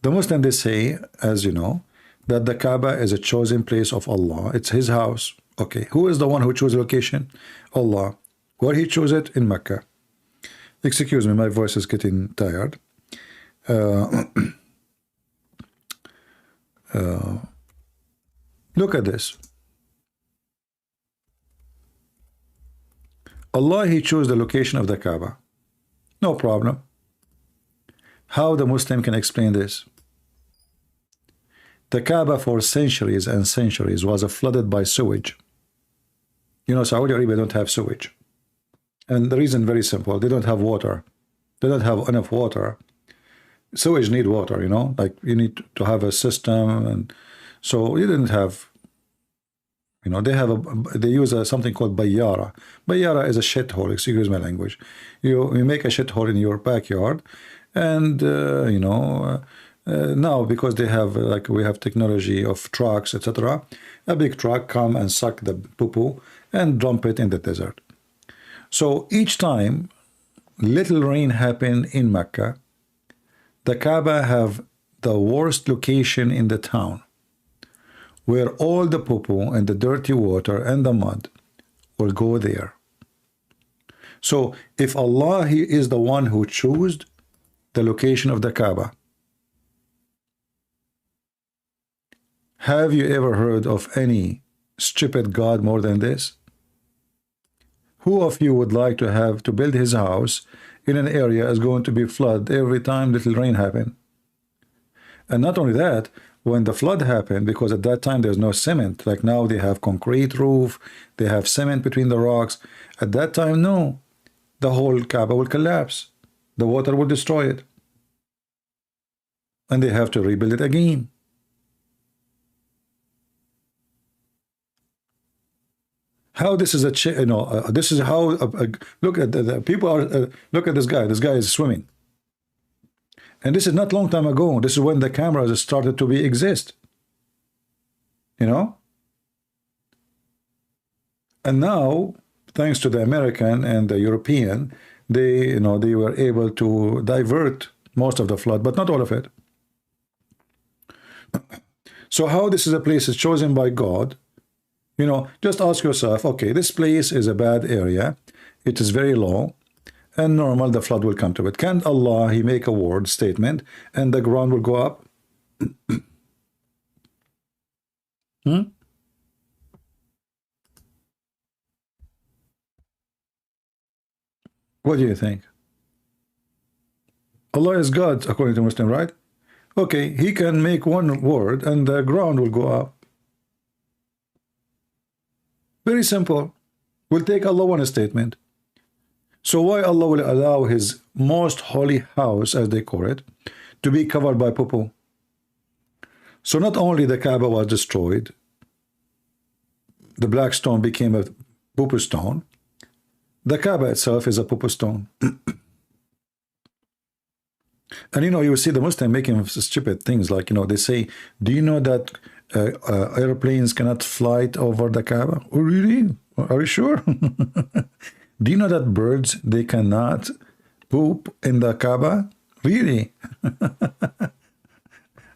The Muslim, they say, as you know, that the Kaaba is a chosen place of Allah. It's His house. Okay, who is the one who chose the location? Allah. Where He chose it? In Mecca. Excuse me, my voice is getting tired. Look at this. Allah, He chose the location of the Kaaba. No problem. How the Muslim can explain this? The Kaaba for centuries and centuries was flooded by sewage. You know, Saudi Arabia don't have sewage. And the reason very simple. They don't have water. They don't have enough water. Sewage need water, you know, like you need to have a system. And so you didn't have, you know, they use something called bayyara. Bayyara is a shithole, excuse my language. You make a shithole in your backyard, and you know, now because they have, like we have technology of trucks, etc., a big truck come and suck the poo-poo and dump it in the desert. So each time little rain happen in Mecca, the Kaaba have the worst location in the town, where all the poo-poo and the dirty water and the mud will go there. So if Allah, He is the one who chose the location of the Kaaba, have you ever heard of any stupid God more than this? Who of you would like to have to build his house in an area is going to be flooded every time little rain happen? And not only that, when the flood happened, because at that time there's no cement, like now they have concrete roof, they have cement between the rocks. At that time, no, the whole Kaaba will collapse. The water will destroy it. And they have to rebuild it again. How this is this is how look at the people are look at this guy. This guy is swimming, and this is not long time ago. This is when the cameras started to exist, you know. And now, thanks to the American and the European, they were able to divert most of the flood, but not all of it. So how this is a place is chosen by God? You know, just ask yourself, okay, this place is a bad area. It is very low, and normal the flood will come to it. Can't Allah, He make a word statement, and the ground will go up? What do you think? Allah is God, according to Muslim, right? Okay, He can make one word, and the ground will go up. Very simple. We'll take Allah one statement. So why Allah will allow his most holy house, as they call it, to be covered by poo-poo? So not only the Kaaba was destroyed, the black stone became a poo-poo stone, the Kaaba itself is a poo-poo stone. And you know, you see the Muslim making stupid things like, you know, they say, do you know that airplanes cannot fly over the Kaaba? Oh, really? Are you sure? Do you know that birds, they cannot poop in the Kaaba? Really?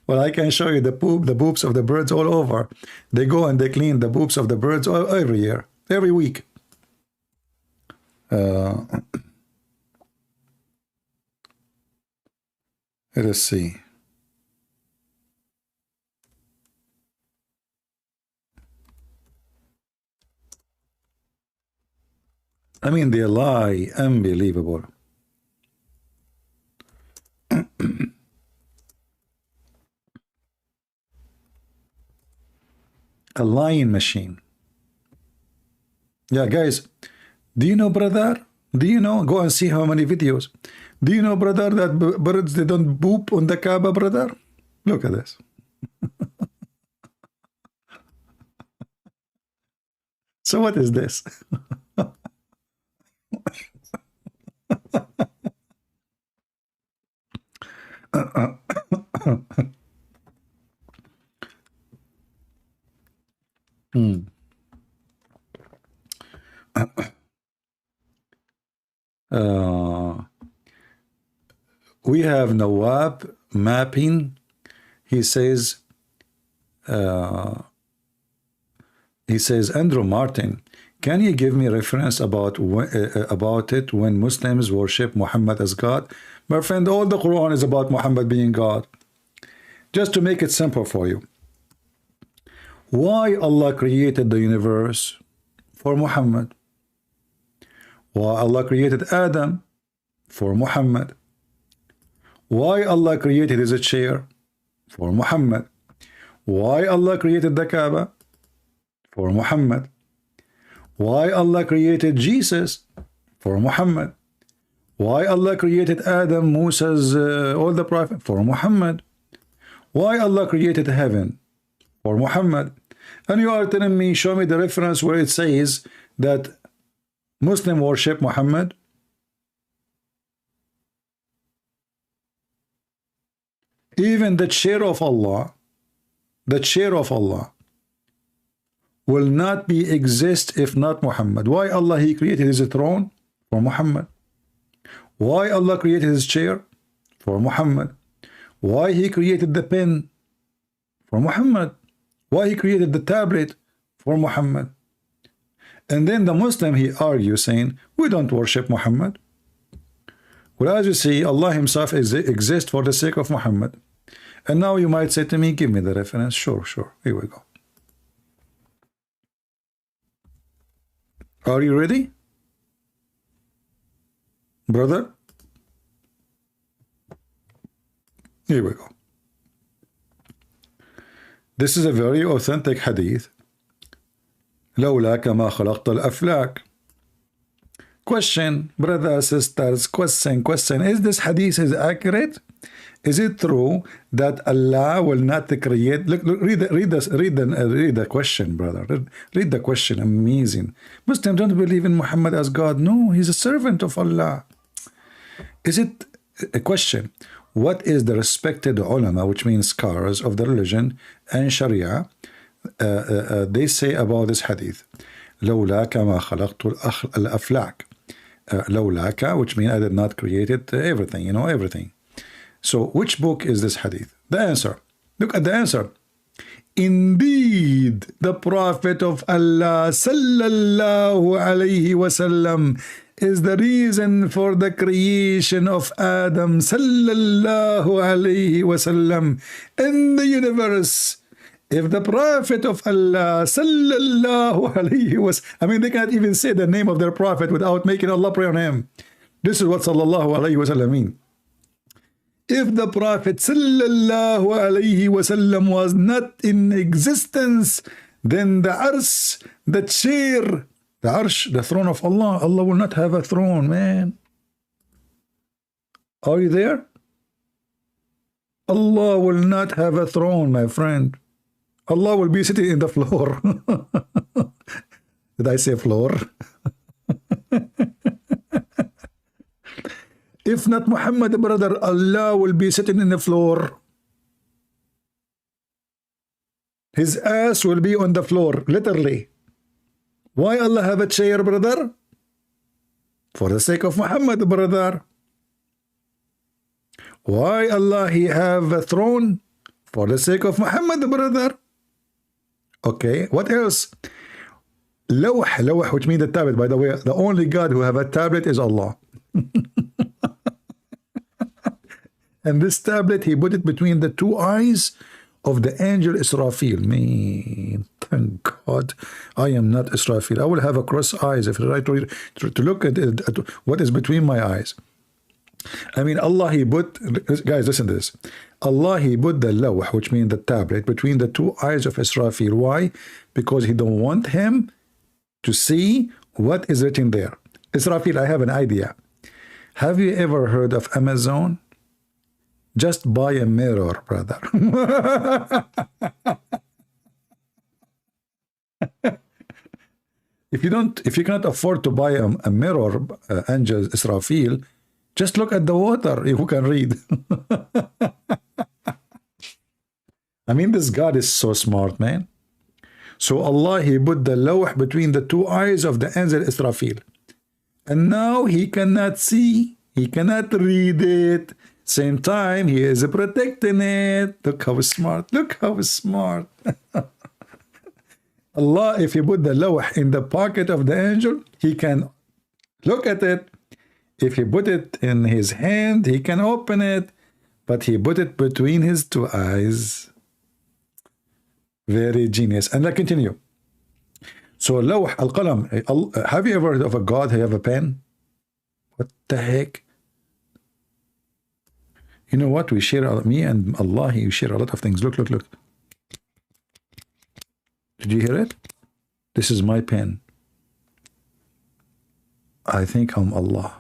Well, I can show you the poops of the birds all over. They go and they clean the poops of the birds every year, every week. Let us see. I mean, they lie, unbelievable. A lying machine. Yeah, guys, do you know, brother? Do you know? Go and see how many videos. Do you know, brother, that birds, they don't poop on the Kaaba, brother? Look at this. So what is this? We have Nawab mapping. He says, Andrew Martin, can you give me reference about it when Muslims worship Muhammad as God? My friend, all the Quran is about Muhammad being God. Just to make it simple for you. Why Allah created the universe? For Muhammad. Why Allah created Adam? For Muhammad. Why Allah created his chair? For Muhammad. Why Allah created the Kaaba? For Muhammad. Why Allah created Jesus? For Muhammad. Why Allah created Adam, Moses, all the prophets? For Muhammad. Why Allah created heaven? For Muhammad. And you are telling me, show me the reference where it says that Muslim worship Muhammad? Even the chair of Allah, will not be exist if not Muhammad. Why Allah he created his throne? For Muhammad. Why Allah created his chair? For Muhammad. Why he created the pen? For Muhammad. Why he created the tablet? For Muhammad. And then the Muslim, he argues saying, we don't worship Muhammad. Well, as you see, Allah himself exists for the sake of Muhammad. And now you might say to me, give me the reference. Sure, here we go. Are you ready, brother? Here we go. This is a very authentic hadith. لولاك ما خلقت الأفلاك. Question, brothers, sisters, question. Is this hadith is accurate? Is it true that Allah will not create? Look, read the question, brother. Read the question. Amazing. Muslims don't believe in Muhammad as God. No, he's a servant of Allah. Is it a question? What is the respected ulama, which means scholars of the religion and Sharia, they say about this hadith? لولاك ما خلقت الأفلاك. لولاك, which means I did not create it, everything, you know, everything. So which book is this hadith? The answer. Look at the answer. Indeed, the Prophet of Allah sallallahu alayhi wasallam is the reason for the creation of Adam sallallahu alayhi wasallam in the universe. If the Prophet of Allah sallallahu alayhi wasallam, I mean, they can't even say the name of their Prophet without making Allah pray on him. This is what sallallahu alayhi wasallam means. If the Prophet sallallahu alayhi wasallam was not in existence, then the ars, the chair, The Arsh, the throne of Allah. Allah will not have a throne, man. Are you there? Allah will not have a throne, my friend. Allah will be sitting in the floor. Did I say floor? If not Muhammad, brother, Allah will be sitting in the floor. His ass will be on the floor, literally. Why Allah have a chair, brother? For the sake of Muhammad, brother. Why Allah he have a throne? For the sake of Muhammad, brother. Okay, what else? Lawh, which means the tablet. By the way, the only God who have a tablet is Allah. And this tablet, he put it between the two eyes of the angel Israfil. Man, thank God I am not Israfil. I will have a cross eyes if I try to look at what is between my eyes. I mean, Allah, he put, guys, listen to this. Allah, he put the lawh, which means the tablet, between the two eyes of Israfil. Why? Because he don't want him to see what is written there. Israfil, I have an idea. Have you ever heard of Amazon? Just buy a mirror, brother. If you cannot afford to buy a mirror, angel Israfil, just look at the water. Who can read? I mean, this God is so smart, man. So Allah, he put the lawh between the two eyes of the angel Israfil. And now he cannot see, he cannot read it. Same time, he is protecting it. Look how smart. Look how smart. Allah, if he put the lawh in the pocket of the angel, he can look at it. If he put it in his hand, he can open it. But he put it between his two eyes. Very genius. And I continue. So, lawh al-qalam. Have you ever heard of a God who have a pen? What the heck? You know what? We share, me and Allah, we share a lot of things. Look, look, look. Did you hear it? This is my pen. I think I'm Allah.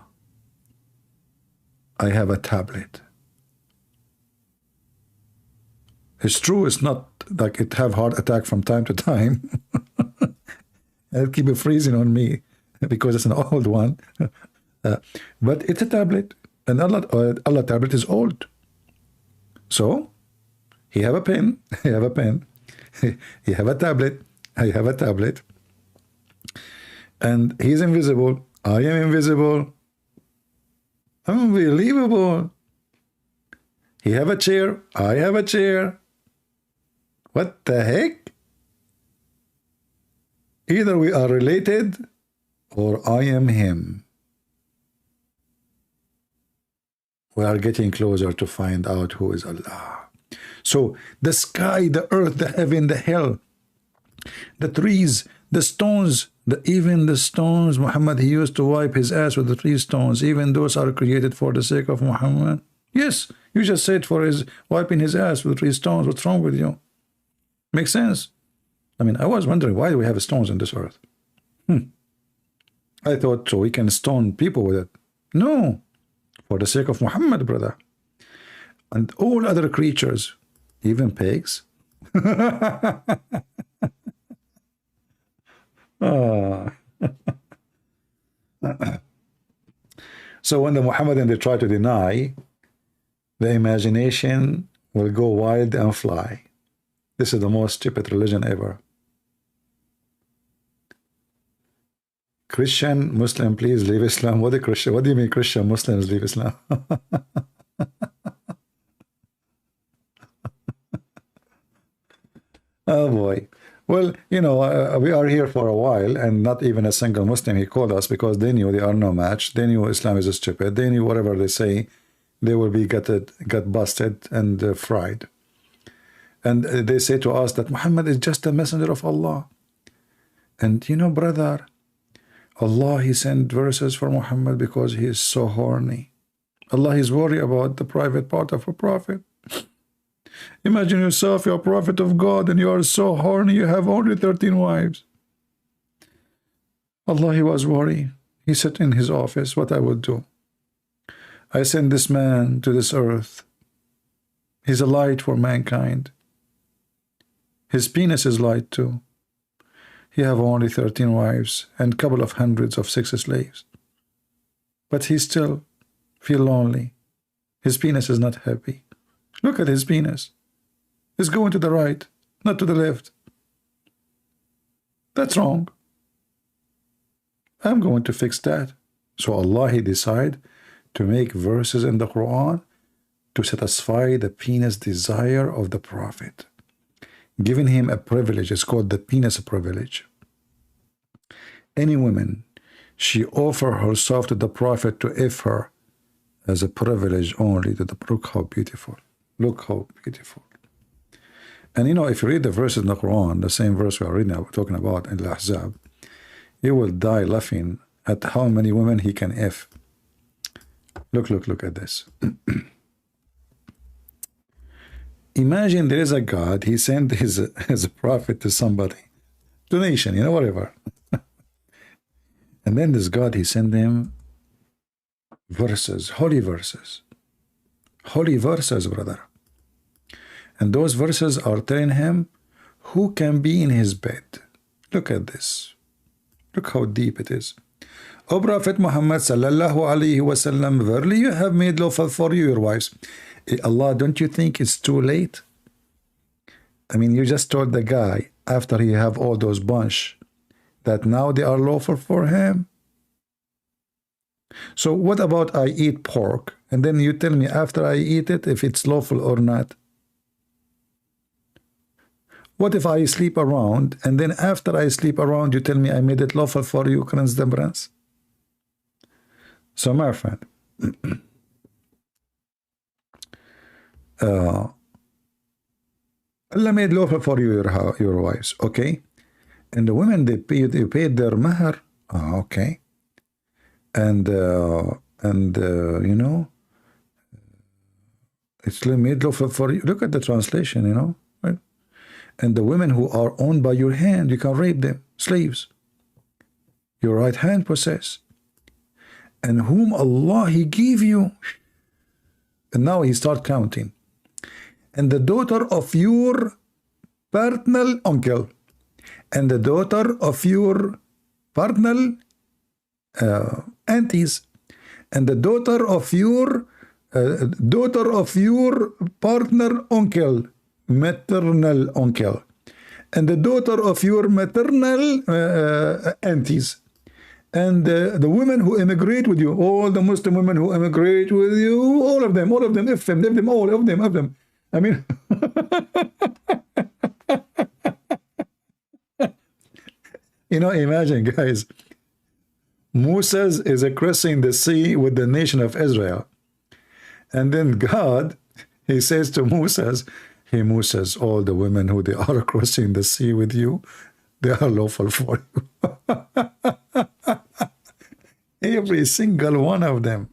I have a tablet. It's true, it's not like it have heart attack from time to time. It'll keep it freezing on me because it's an old one. But it's a tablet. And Allah tablet is old. So, he have a pen. He have a pen. He have a tablet. I have a tablet. And he's invisible. I am invisible. Unbelievable. He have a chair. I have a chair. What the heck? Either we are related or I am him. We are getting closer to find out who is Allah. So the sky, the earth, the heaven, the hell, the trees, the stones, even the stones, Muhammad, he used to wipe his ass with the 3 stones. Even those are created for the sake of Muhammad. Yes, you just said for his wiping his ass with 3 stones. What's wrong with you? Makes sense. I mean, I was wondering, why do we have stones on this earth? I thought so we can stone people with it. No, for the sake of Muhammad, brother. And all other creatures, even pigs. So when the Muhammadan, they try to deny, the imagination will go wild and fly. This is the most stupid religion ever. Christian, Muslim, please leave Islam. What do you mean Christian Muslims leave Islam? Oh boy. Well, you know, we are here for a while, and not even a single Muslim he called us, because they knew they are no match. They knew Islam is stupid. They knew whatever they say, they will be got busted and fried. And they say to us that Muhammad is just a messenger of Allah. And you know, brother, Allah, he sent verses for Muhammad because he is so horny. Allah is worried about the private part of a prophet. Imagine yourself, you're a prophet of God, and you are so horny, you have only 13 wives. Allah, he was worried. He sat in his office, what I would do. I send this man to this earth. He's a light for mankind. His penis is light too. He have only 13 wives and couple of hundreds of sex slaves. But he still feel lonely. His penis is not happy. Look at his penis. It's going to the right, not to the left. That's wrong. I'm going to fix that. So Allah, he decide to make verses in the Quran to satisfy the penis desire of the Prophet, giving him a privilege. It's called the penis privilege. Any woman, she offer herself to the Prophet to F her as a privilege only. To the, look how beautiful. Look how beautiful. And you know, if you read the verses in the Quran, the same verse we are reading, talking about in Al-Ahzab, you will die laughing at how many women he can F. Look at this. Imagine there is a God, he sent his prophet to somebody, donation, you know, whatever. And then this God, he sent him verses, holy verses, brother. And those verses are telling him who can be in his bed. Look at this. Look how deep it is. O Prophet Muhammad sallallahu alaihi wasallam, verily you have made lawful for you your wives. Allah, don't you think it's too late? I mean, you just told the guy after he have all those bunch that now they are lawful for him. So what about I eat pork and then you tell me after I eat it if it's lawful or not? What if I sleep around and then after I sleep around you tell me I made it lawful for you, Krans. So my friend, Allah made lawful for you your wives, okay? And the women, they paid their mahar, okay? And you know, it's made lawful for you. Look at the translation, you know, right? And the women who are owned by your hand, you can rape them, slaves. Your right hand possess. And whom Allah, he give you. And now he start counting. And the daughter of your paternal uncle. And the daughter of your paternal aunties. And the daughter of your partner uncle. Maternal uncle. And the daughter of your maternal aunties. And the women who immigrate with you, all the Muslim women who immigrate with you, all of them, if them, all of them. I mean, you know, imagine, guys, Moses is crossing the sea with the nation of Israel. And then God, he says to Moses, hey, Moses, all the women who they are crossing the sea with you, they are lawful for you. Every single one of them.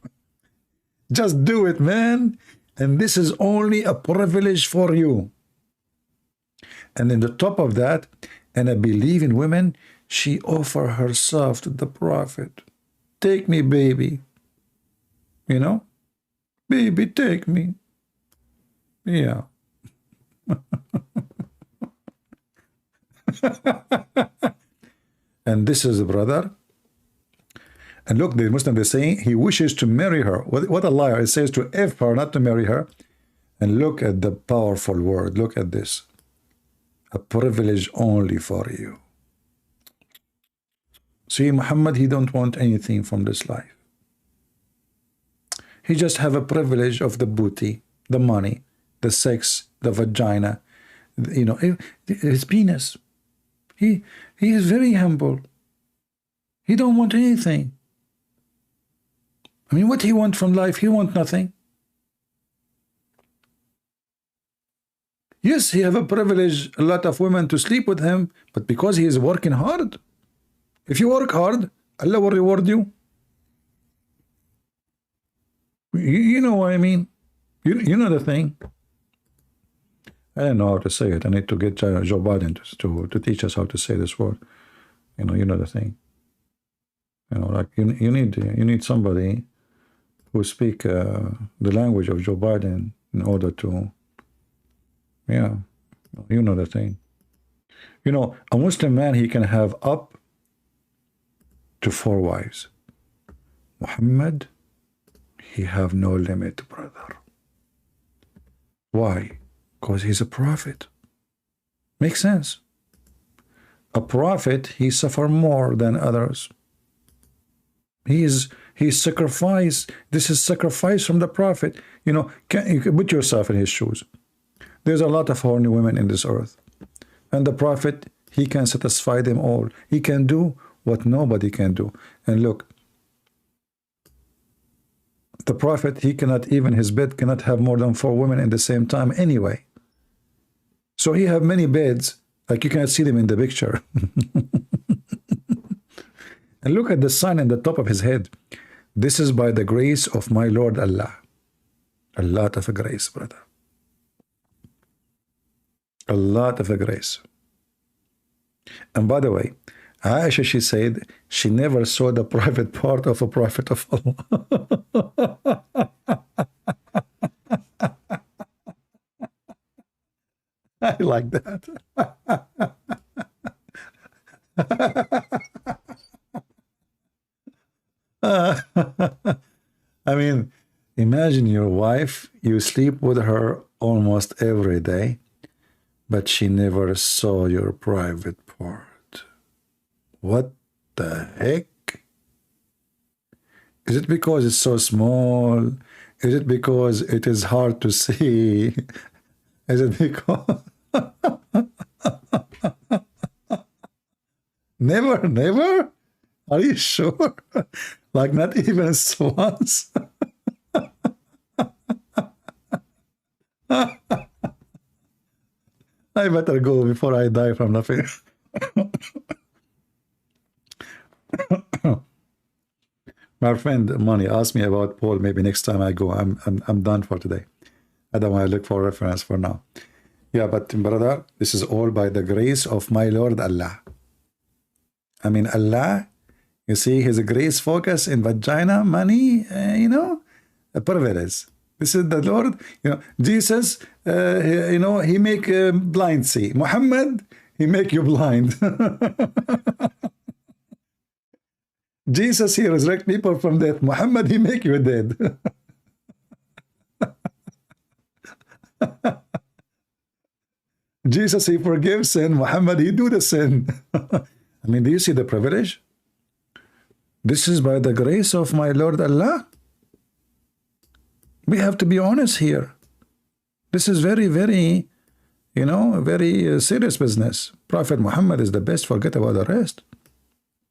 Just do it, man. And this is only a privilege for you. And in the top of that, and I believe in women, she offer herself to the Prophet. Take me, baby. You know? Baby, take me. Yeah. And this is a brother. And look, the Muslim is saying he wishes to marry her. What a liar. It says to F her, not to marry her. And look at the powerful word. Look at this. A privilege only for you. See, Muhammad, he don't want anything from this life. He just have a privilege of the booty, the money, the sex, the vagina, you know, his penis. He is very humble. He don't want anything. I mean, what he want from life? He want nothing. Yes, he have a privilege, a lot of women to sleep with him, but because he is working hard. If you work hard, Allah will reward you. You know what I mean? You know the thing. I don't know how to say it. I need to get Joe Biden to teach us how to say this word. You know the thing. You know, like you need somebody who speak the language of Joe Biden in order to, yeah, you know the thing. You know, a Muslim man, he can have up to 4 wives. Muhammad, he have no limit, brother. Why? Because he's a prophet. Makes sense. A prophet, he suffer more than others. He's sacrificed. This is sacrifice from the prophet. You know, you can put yourself in his shoes. There's a lot of horny women in this earth. And the prophet, he can satisfy them all. He can do what nobody can do. And look, the prophet, he cannot, even his bed cannot have more than 4 women in the same time anyway. So he have many beds, like you cannot see them in the picture. And look at the sign in the top of his head. This is by the grace of my Lord Allah. A lot of grace, brother. A lot of grace. And by the way, Aisha, she said she never saw the private part of a prophet of Allah. I like that. I mean, imagine your wife, you sleep with her almost every day, but she never saw your private part. What the heck? Is it because it's so small? Is it because it is hard to see? Is it because... Never, never? Are you sure? Like not even once? I better go before I die from laughing. My friend Money asked me about Paul. Maybe next time I go. I'm done for today. I don't want to look for reference for now. Yeah, but brother, this is all by the grace of my Lord Allah. I mean, Allah, you see his grace focus in vagina, money, you know, a privilege. This is the Lord, you know, Jesus, you know, he make blind see. Muhammad, he make you blind. Jesus, he resurrect people from death. Muhammad, he make you dead. Jesus, he forgives sin. Muhammad, he do the sin. I mean, do you see the privilege? This is by the grace of my Lord Allah. We have to be honest here. This is very, very, you know, very serious business. Prophet Muhammad is the best. Forget about the rest.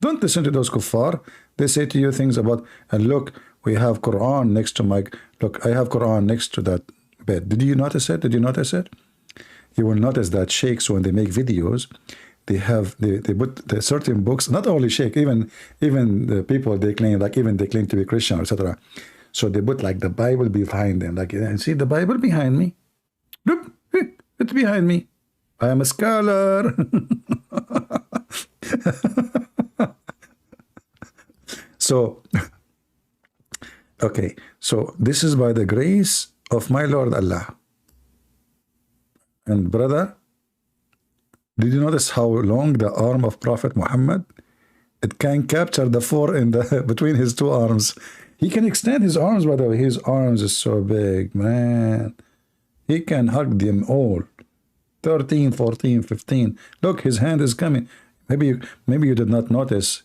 Don't listen to those kuffar. They say to you things about, and look, we have Quran next to my, look, I have Quran next to that bed. Did you notice it? Did you notice it? You will notice that sheikhs, when they make videos, they put the certain books, not only sheikh, even the people they claim, like even they claim to be Christian, etc. So they put like the Bible behind them. Like, see the Bible behind me? Look, it's behind me. I am a scholar. So, okay. So this is by the grace of my Lord Allah. And brother, did you notice how long the arm of Prophet Muhammad? It can capture the 4 in the between his 2 arms. He can extend his arms, by the way. His arms is so big, man. He can hug them all. 13, 14, 15. Look, his hand is coming. Maybe you did not notice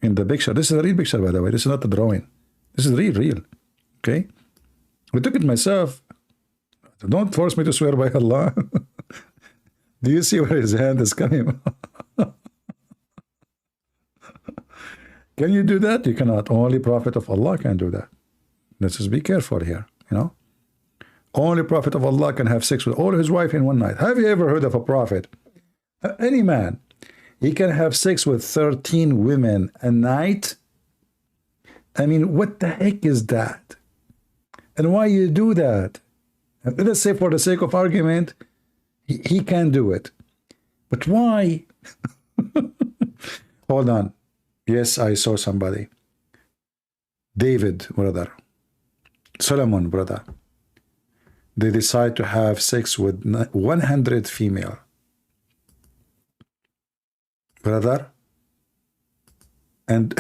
in the picture. This is a real picture, by the way. This is not a drawing. This is real. Okay? I took it myself. Don't force me to swear by Allah. Do you see where his hand is coming? Can you do that? You cannot. Only Prophet of Allah can do that. Let's just be careful here, you know. Only Prophet of Allah can have sex with all his wife in one night. Have you ever heard of a prophet? Any man, he can have sex with 13 women a night? I mean, what the heck is that? And why you do that? Let's say for the sake of argument, he can do it. But why? Hold on. Yes, I saw somebody. David, brother. Solomon, brother. They decide to have sex with 100 female. Brother. And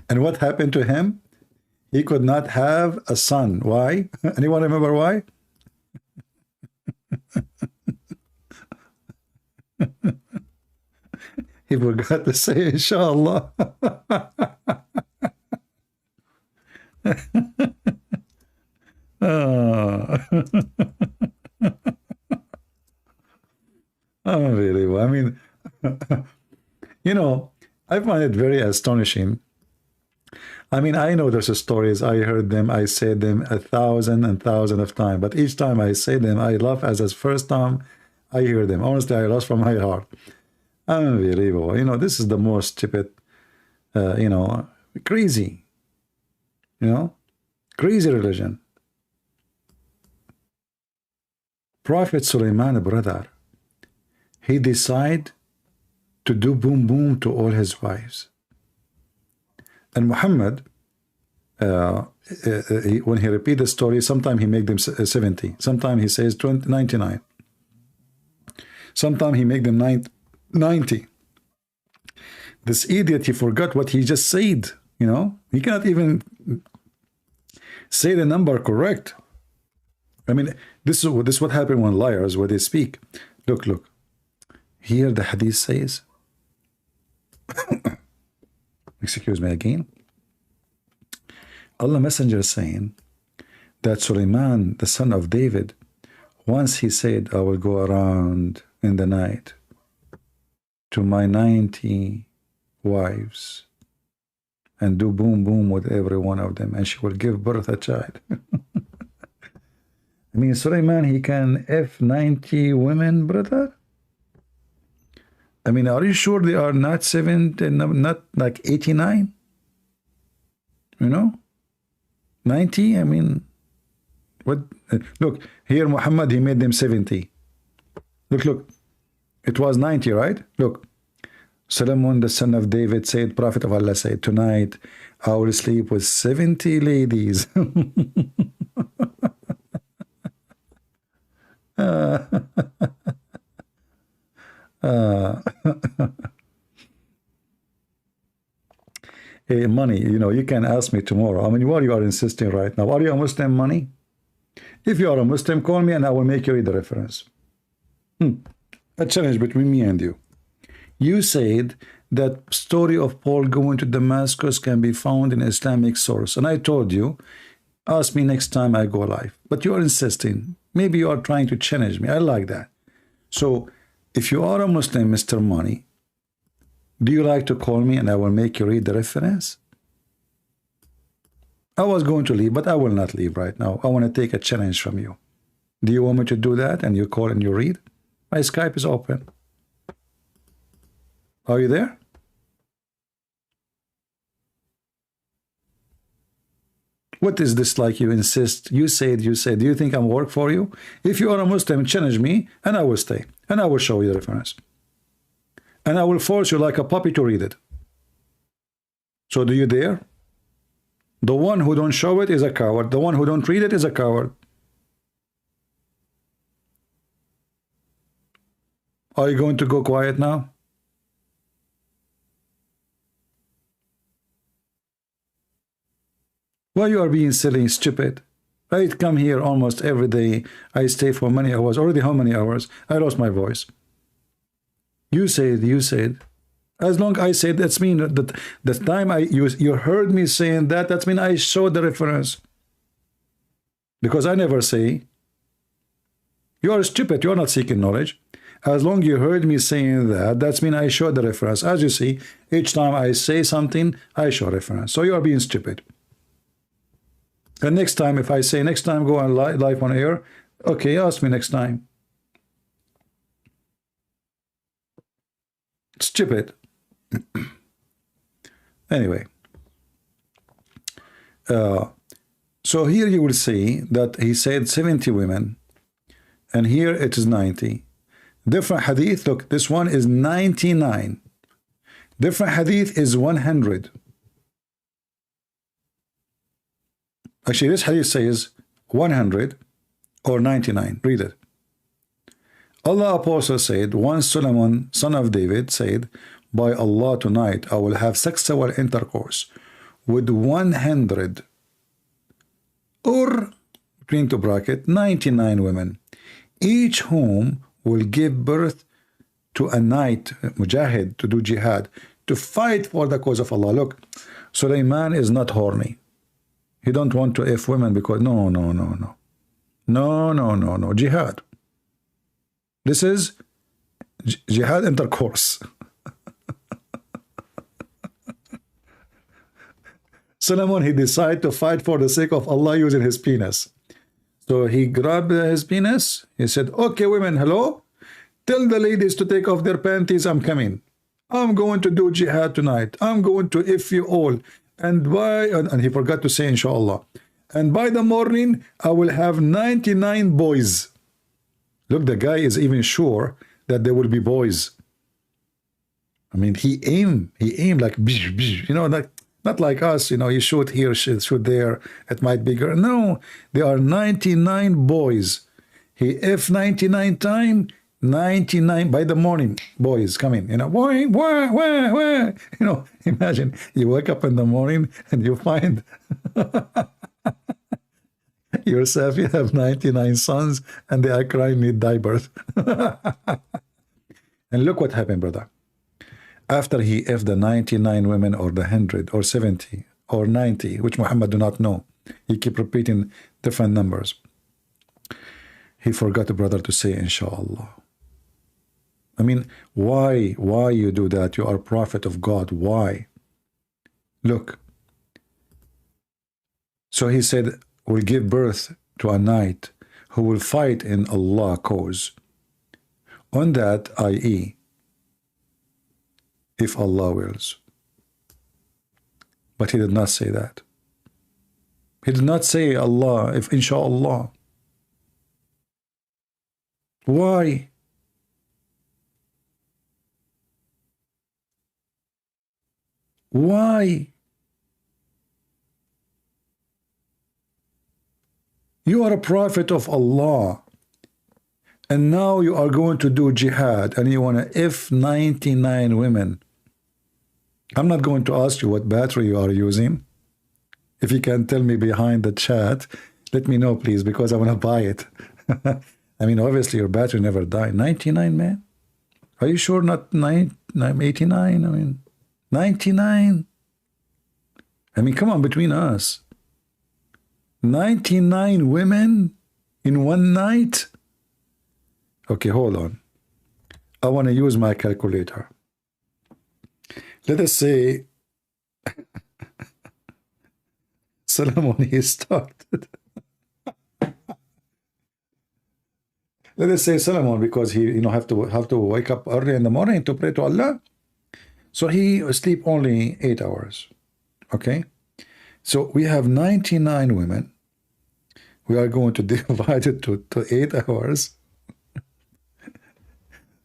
and what happened to him? He could not have a son. Why? Anyone remember why? He forgot to say inshallah. Unbelievable. I mean, you know, I find it very astonishing. I mean, I know there's stories. I heard them. I said them 1,000 and 1,000 of times. But each time I say them, I laugh as the first time I hear them. Honestly, I laugh from my heart. Unbelievable. You know, this is the most stupid, you know, crazy. You know, crazy religion. Prophet Sulaiman, brother, he decided to do boom boom to all his wives. And Muhammad, when he repeats the story, sometimes he makes them 70. Sometimes he says 99. Sometimes he makes them 90. This idiot, he forgot what he just said. You know, he cannot even say the number correct. I mean, this is what happened when liars, when they speak. Look, look. Here the hadith says, excuse me again, Allah Messenger is saying that Sulaiman, the son of David, once he said, I will go around in the night to my 90 wives and do boom boom with every one of them, and she will give birth a child. I mean, Sulaiman, he can F 90 women, brother? I mean, are you sure they are not 70, not like 89? You know? 90? I mean, what? Look, here Muhammad, he made them 70. Look, look. It was 90, right? Look. Solomon, the son of David, said, Prophet of Allah said, tonight I will sleep with 70 ladies. Hey, money, you know, you can ask me tomorrow. I mean, what you are insisting right now? Are you a Muslim, money? If you are a Muslim, call me and I will make you read the reference. A challenge between me and you. You said that story of Paul going to Damascus can be found in Islamic source. And I told you, ask me next time I go live. But you are insisting. Maybe you are trying to challenge me. I like that. So if you are a Muslim, Mr. Money, do you like to call me and I will make you read the reference? I was going to leave, but I will not leave right now. I want to take a challenge from you. Do you want me to do that and you call and you read? My Skype is open. Are you there? What is this like you insist? You said, do you think I'm work for you? If you are a Muslim, challenge me and I will stay. And I will show you the reference. And I will force you like a puppy to read it. So do you dare? The one who don't show it is a coward. The one who don't read it is a coward. Are you going to go quiet now? Why you are being silly and stupid? I come here almost every day. I stay for many hours. Already how many hours? I lost my voice. You said. As long I said, that's mean that the time you heard me saying that, that's mean I showed the reference. Because I never say. You are stupid. You are not seeking knowledge. As long you heard me saying that, that's mean I showed the reference. As you see, each time I say something, I show reference. So you are being stupid. And next time, if I say next time go on live on air, okay, ask me next time. Stupid. Anyway. So here you will see that he said 70 women. And here it is 90. Different hadith. Look, this one is 99. Different hadith is 100. Actually, this hadith says 100 or 99. Read it. Allah Apostle said, once Solomon, son of David, said, by Allah, tonight I will have sexual intercourse with 100 or, between two bracket, 99 women, each whom will give birth to a knight, mujahid, to do jihad, to fight for the cause of Allah. Look, Sulaiman is not horny. He don't want to F women because, no. Jihad. This is jihad intercourse. Solomon, he decided to fight for the sake of Allah using his penis. So he grabbed his penis. He said, okay, women, hello? Tell the ladies to take off their panties. I'm coming. I'm going to do jihad tonight. I'm going to F you all. And he forgot to say, inshallah. And by the morning, I will have 99 boys. Look, the guy is even sure that there will be boys. I mean, he aimed like, you know, like, not like us, you know, you shoot here, shoot there, it might be girl. No, there are 99 boys. He F 99 times, 99 by the morning, boys coming, you know, boy, where, you know, imagine you wake up in the morning and you find yourself, you have 99 sons and they are crying, need diapers. And look what happened, brother. After he F the 99 women or the 100 or 70 or 90, which Muhammad do not know, he keep repeating different numbers. He forgot, brother, to say inshallah. I mean, why you do that? You are a prophet of God. Why? Look. So he said, will give birth to a knight who will fight in Allah's cause. On that, i.e., if Allah wills. But he did not say that. He did not say Allah, if inshallah. Why? Why? You are a prophet of Allah. And now you are going to do jihad and you want to F 99 women. I'm not going to ask you what battery you are using. If you can tell me behind the chat, let me know, please, because I want to buy it. I mean, obviously, your battery never died. 99, man? Are you sure not 89? I mean, 99? I mean, come on, between us. 99 women in one night? Okay, hold on. I want to use my calculator. Let us say Solomon, he started. Let us say Solomon, because he, you know, have to wake up early in the morning to pray to Allah. So he sleep only 8 hours. Okay? So we have 99 women. We are going to divide it to 8 hours.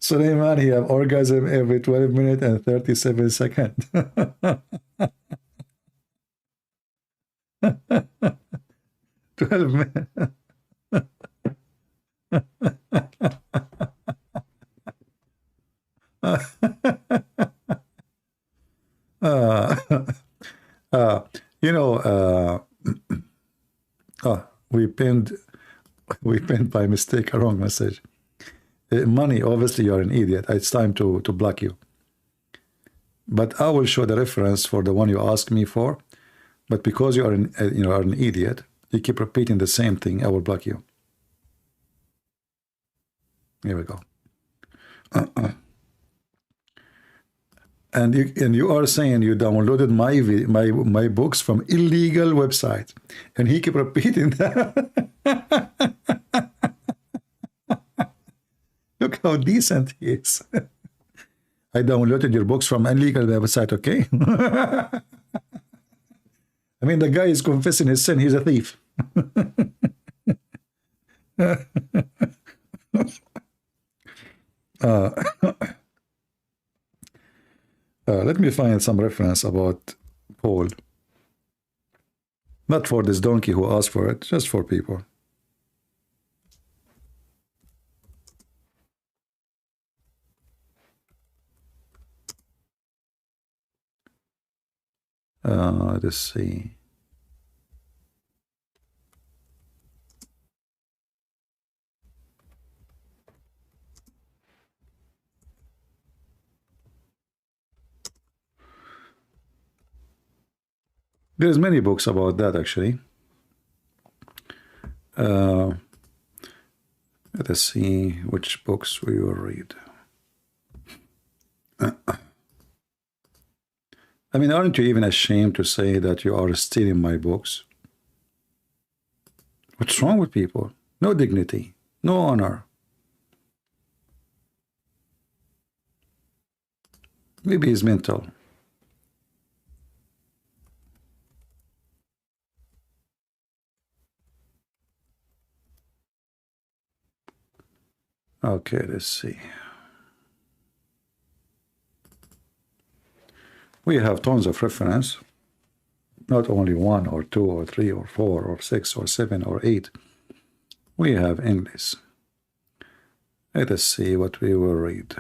Sulaiman, he have orgasm every 12 minutes and 37 seconds. 12 minutes. You know, we pinned by mistake a wrong message. Money, obviously you're an idiot. It's time to block you. But I will show the reference for the one you asked me for. But because you are an idiot, you keep repeating the same thing, I will block you. Here we go. And you are saying you downloaded my books from illegal website, and he keep repeating that. Look how decent he is. I downloaded your books from illegal website, okay? I mean, the guy is confessing his sin. He's a thief. Let me find some reference about Paul. Not for this donkey who asked for it, just for people. Let's see. There's many books about that, actually. Let's see which books we will read. I mean, aren't you even ashamed to say that you are stealing my books? What's wrong with people? No dignity, no honor. Maybe he's mental. Okay, let's see. We have tons of reference, not only 1 or 2 or 3 or 4 or 6 or 7 or 8. We have English. Let us see what we will read.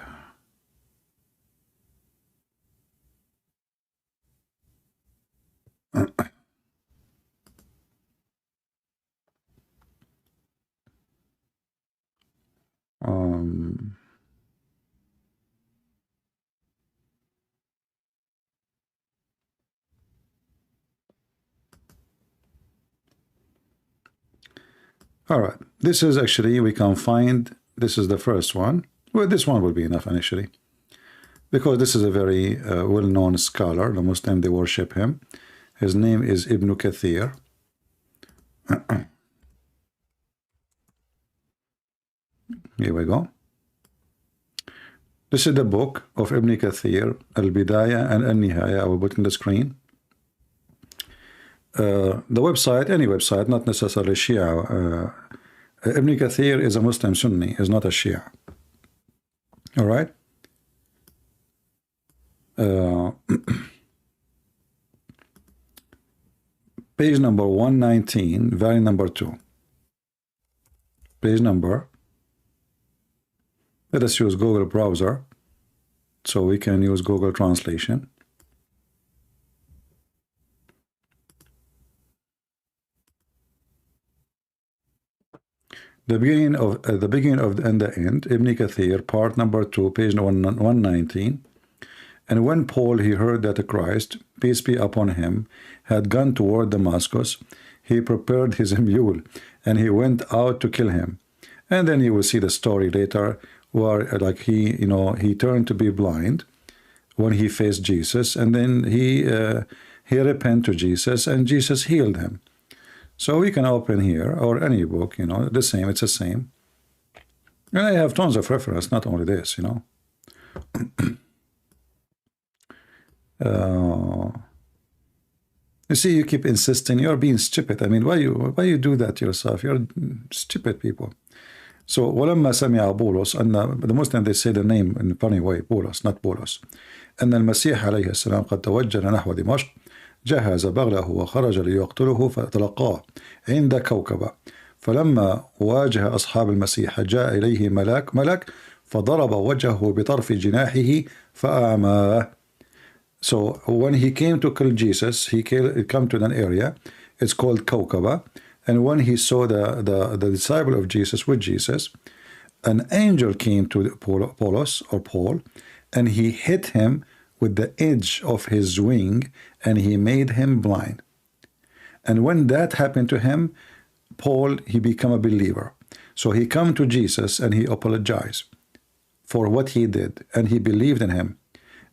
All right, this is actually, we can find, this is the first one. Well, this one will be enough initially, because this is a very well-known scholar. The Muslim, they worship him. His name is Ibn Kathir. Here we go. This is the book of Ibn Kathir, Al-Bidayah and Al-Nihaya. I will put in the screen. The website, any website, not necessarily Shia. Ibn Kathir is a Muslim Sunni, is not a Shia. All right. Page number 119, volume number 2. Page number. Let us use Google browser, so we can use Google translation. The beginning of and the end, Ibn Kathir, part number 2, page 119. And when Paul he heard that Christ, peace be upon him, had gone toward Damascus, he prepared his mule, and he went out to kill him. And then you will see the story later, where like he turned to be blind when he faced Jesus, and then he repented to Jesus, and Jesus healed him. So we can open here, or any book, the same, it's the same. And I have tons of reference, not only this, You see, you keep insisting, you're being stupid. I mean, why you do that to yourself? You're stupid people. So, ولما سمع بولس, and the Muslims, they say the name in a funny way, Boulos, not Boulos. أن المسيح عليه السلام قد توجه نحو دمشق, جهز بغله وخرج ليقتله فتلقاه عند كوكبة. فلما واجه أصحاب المسيح جاء إليه ملك فضرب وجهه بطرف جناحه فأعماه. So when he came to kill Jesus, he came to an area, it's called Kaukaba, and when he saw the disciple of Jesus with Jesus, an angel came to Paul, and he hit him with the edge of his wing, and he made him blind. And when that happened to him, Paul, he became a believer. So he come to Jesus and he apologized for what he did, and he believed in him.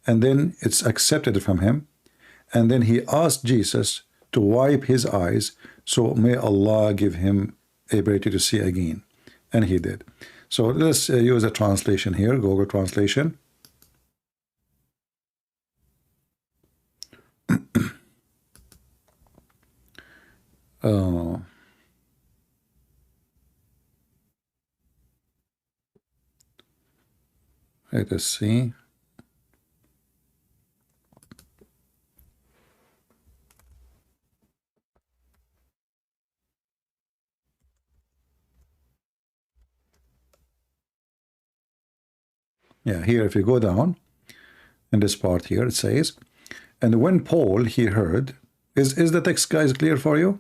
And then it's accepted from him. And then he asked Jesus to wipe his eyes, so may Allah give him ability to see again. And he did. So let's use a translation here, Google translation. Let us see. Yeah, here if you go down in this part here, it says, and when Paul he heard, is the text, guys, clear for you?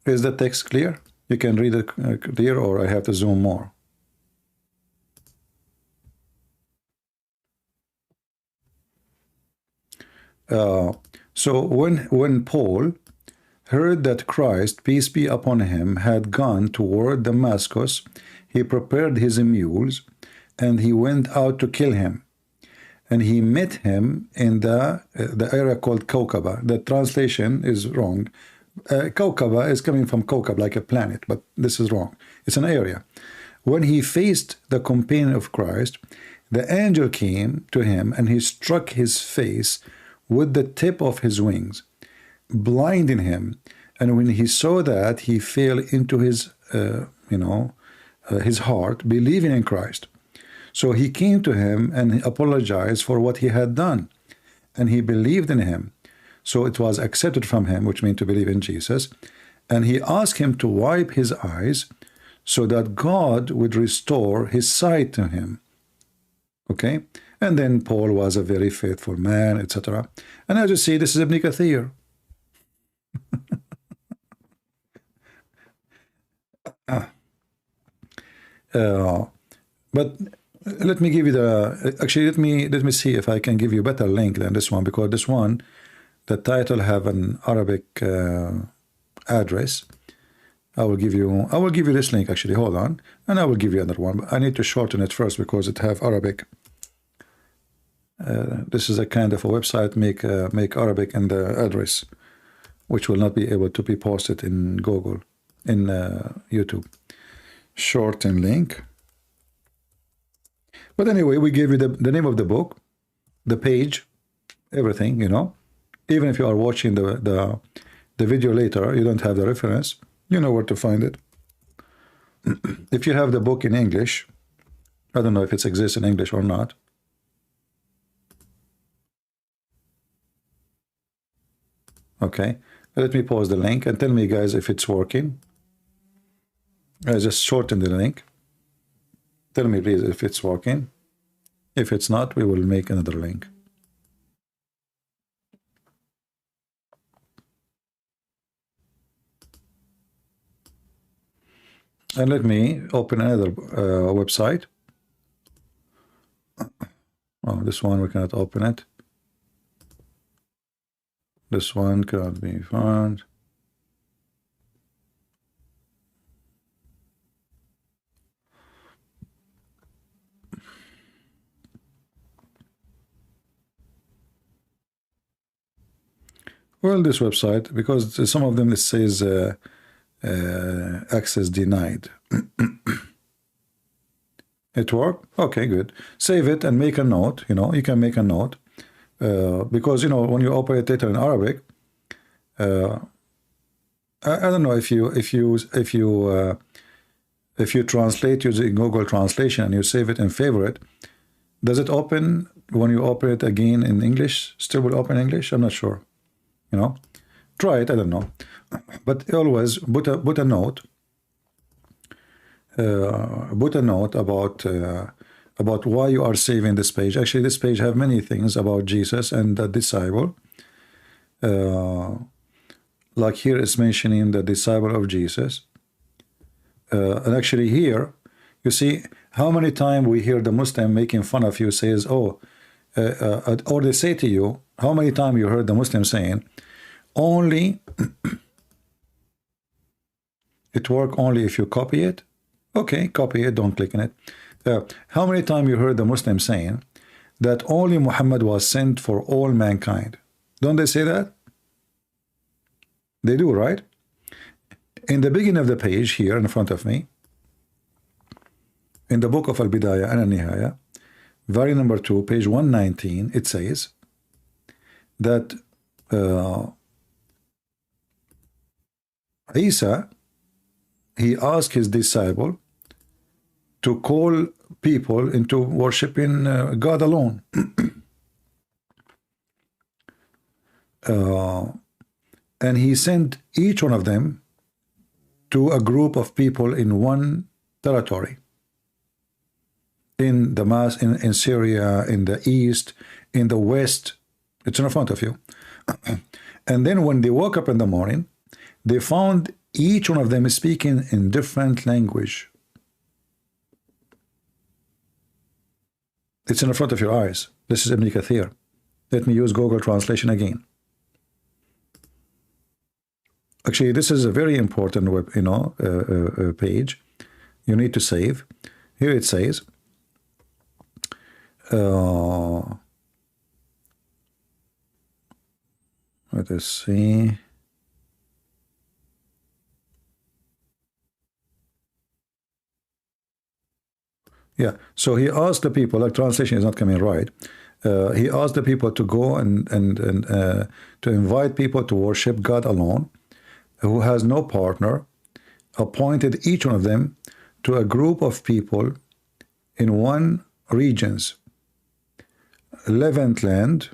Is the text clear? You can read it clear, or I have to zoom more. So when Paul heard that Christ, peace be upon him, had gone toward Damascus, he prepared his mules, and he went out to kill him. And he met him in the area called Kaukaba. The translation is wrong. Kaukaba is coming from Kaukab, like a planet, but this is wrong. It's an area. When he faced the companion of Christ, the angel came to him, and he struck his face with the tip of his wings, blinding him. And when he saw that, he fell into his, his heart, believing in Christ. So he came to him and apologized for what he had done, and he believed in him. So it was accepted from him, which means to believe in Jesus. And he asked him to wipe his eyes so that God would restore his sight to him. Okay? And then Paul was a very faithful man, etc. And as you see, this is Ibn Kathir. But let me give you the, actually let me see if I can give you a better link than this one, because this one, the title have an Arabic address. I will give you this link, actually. Hold on, and I will give you another one. But I need to shorten it first because it have Arabic. This is a kind of a website make Arabic in the address, which will not be able to be posted in Google, in YouTube. Shorten link. But anyway, we gave you the name of the book, the page, everything, you know. Even if you are watching the video later, you don't have the reference, you know where to find it. If you have the book in English, I don't know if it exists in English or not. Okay, let me pause the link and tell me, guys, if it's working. I just shorten the link. Tell me, please, if it's working. If it's not, we will make another link. And let me open another website. Oh, this one we cannot open it. This one cannot be found. Well, this website, because some of them it says access denied. It worked? Okay, good. Save it and make a note. You know, you can make a note because, you know, when you operate data in Arabic, I don't know if you translate using Google Translation and you save it in favorite, does it open when you operate again in English? Still will open English? I'm not sure. You know, try it. I don't know, but always put a note. Put a note about why you are saving this page. Actually, this page have many things about Jesus and the disciple. Like here it's mentioning the disciple of Jesus. And actually here, you see how many times we hear the Muslim making fun of you, says, oh, or they say to you, how many times you heard the Muslim saying, only, it work only if you copy it. Okay, copy it, don't click on it. How many times you heard the Muslim saying that only Muhammad was sent for all mankind? Don't they say that? They do, right? In the beginning of the page here in front of me, in the book of Al-Bidayah and Al-Nihaya, volume number 2, page 119, it says that Isa, he asked his disciple to call people into worshiping God alone. And he sent each one of them to a group of people in one territory. in the mass in Syria, in the east, in the west. It's in front of you. And then when they woke up in the morning, they found each one of them speaking in different language. It's in the front of your eyes. This is Ibn Kathir. Let me use Google Translation again. Actually, this is a very important web, page. You need to save. Here it says, let us see. Yeah, so he asked the people, like translation is not coming right. He asked the people to go and to invite people to worship God alone, who has no partner, appointed each one of them to a group of people in one regions, Levant land,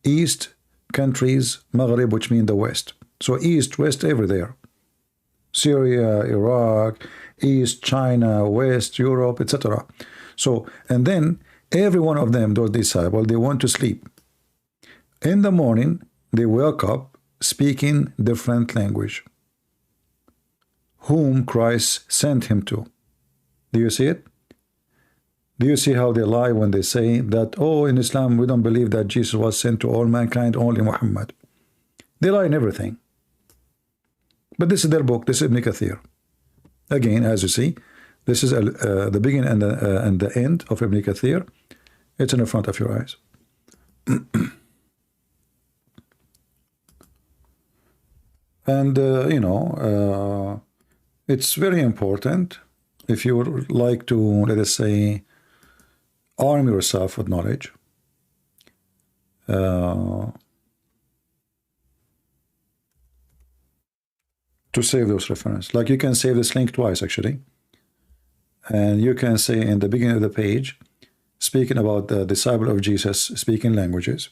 East countries, Maghrib, which mean the West. So East, West, everywhere. Syria, Iraq, East, China, West, Europe, etc. So, and then every one of them, those disciples, they want to sleep. In the morning, they wake up speaking different language, whom Christ sent him to. Do you see it? Do you see how they lie when they say that, oh, in Islam, we don't believe that Jesus was sent to all mankind, only Muhammad? They lie in everything. But this is their book. This is Ibn Kathir. Again, as you see, this is the beginning and the end of Ibn Kathir. It's in the front of your eyes. And, it's very important if you would like to, let us say, arm yourself with knowledge. To save those references. Like you can save this link twice, actually. And you can say in the beginning of the page, speaking about the disciple of Jesus speaking languages.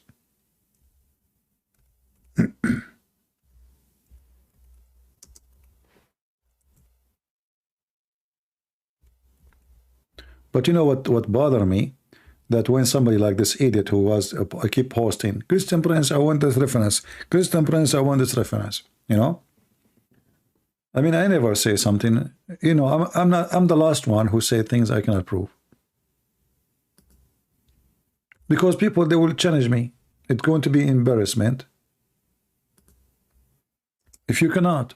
But you know what bothered me? That when somebody like this idiot who was, I keep posting, Christian Prince, I want this reference. Christian Prince, I want this reference. You know? I mean, I never say something. You know, I'm the last one who say things I cannot prove. Because people, they will challenge me. It's going to be embarrassment if you cannot.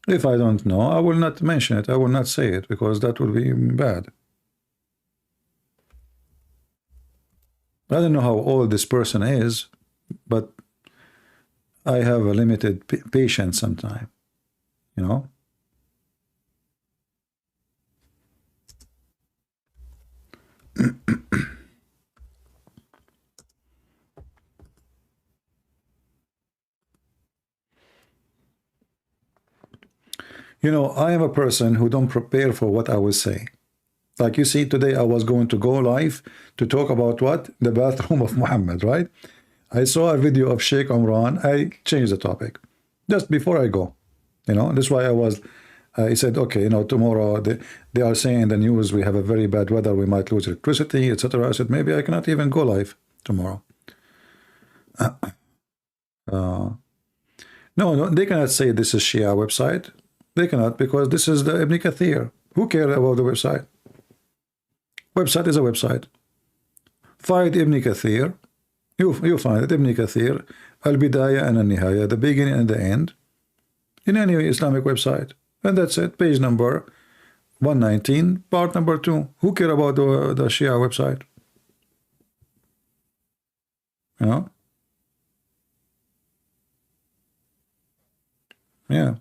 If I don't know, I will not mention it. I will not say it because that will be bad. I don't know how old this person is, but I have a limited patience sometimes, you know. You know, I am a person who don't prepare for what I will say. Like you see, today I was going to go live to talk about what? The bathroom of Muhammad, right? I saw a video of Sheikh Omran. I changed the topic just before I go. You know, that's why I said, okay, you know, tomorrow they are saying in the news we have a very bad weather, we might lose electricity, etc. I said, maybe I cannot even go live tomorrow. No, they cannot say this is Shia website. They cannot, because this is the Ibn Kathir. Who cares about the website? Website is a website. Find Ibn Kathir. You find it, Ibn Kathir, Al-Bidayah and Al-Nihaya, the beginning and the end, in any Islamic website. And that's it, page number 119, part number 2. Who cares about the Shia website? You know? Yeah.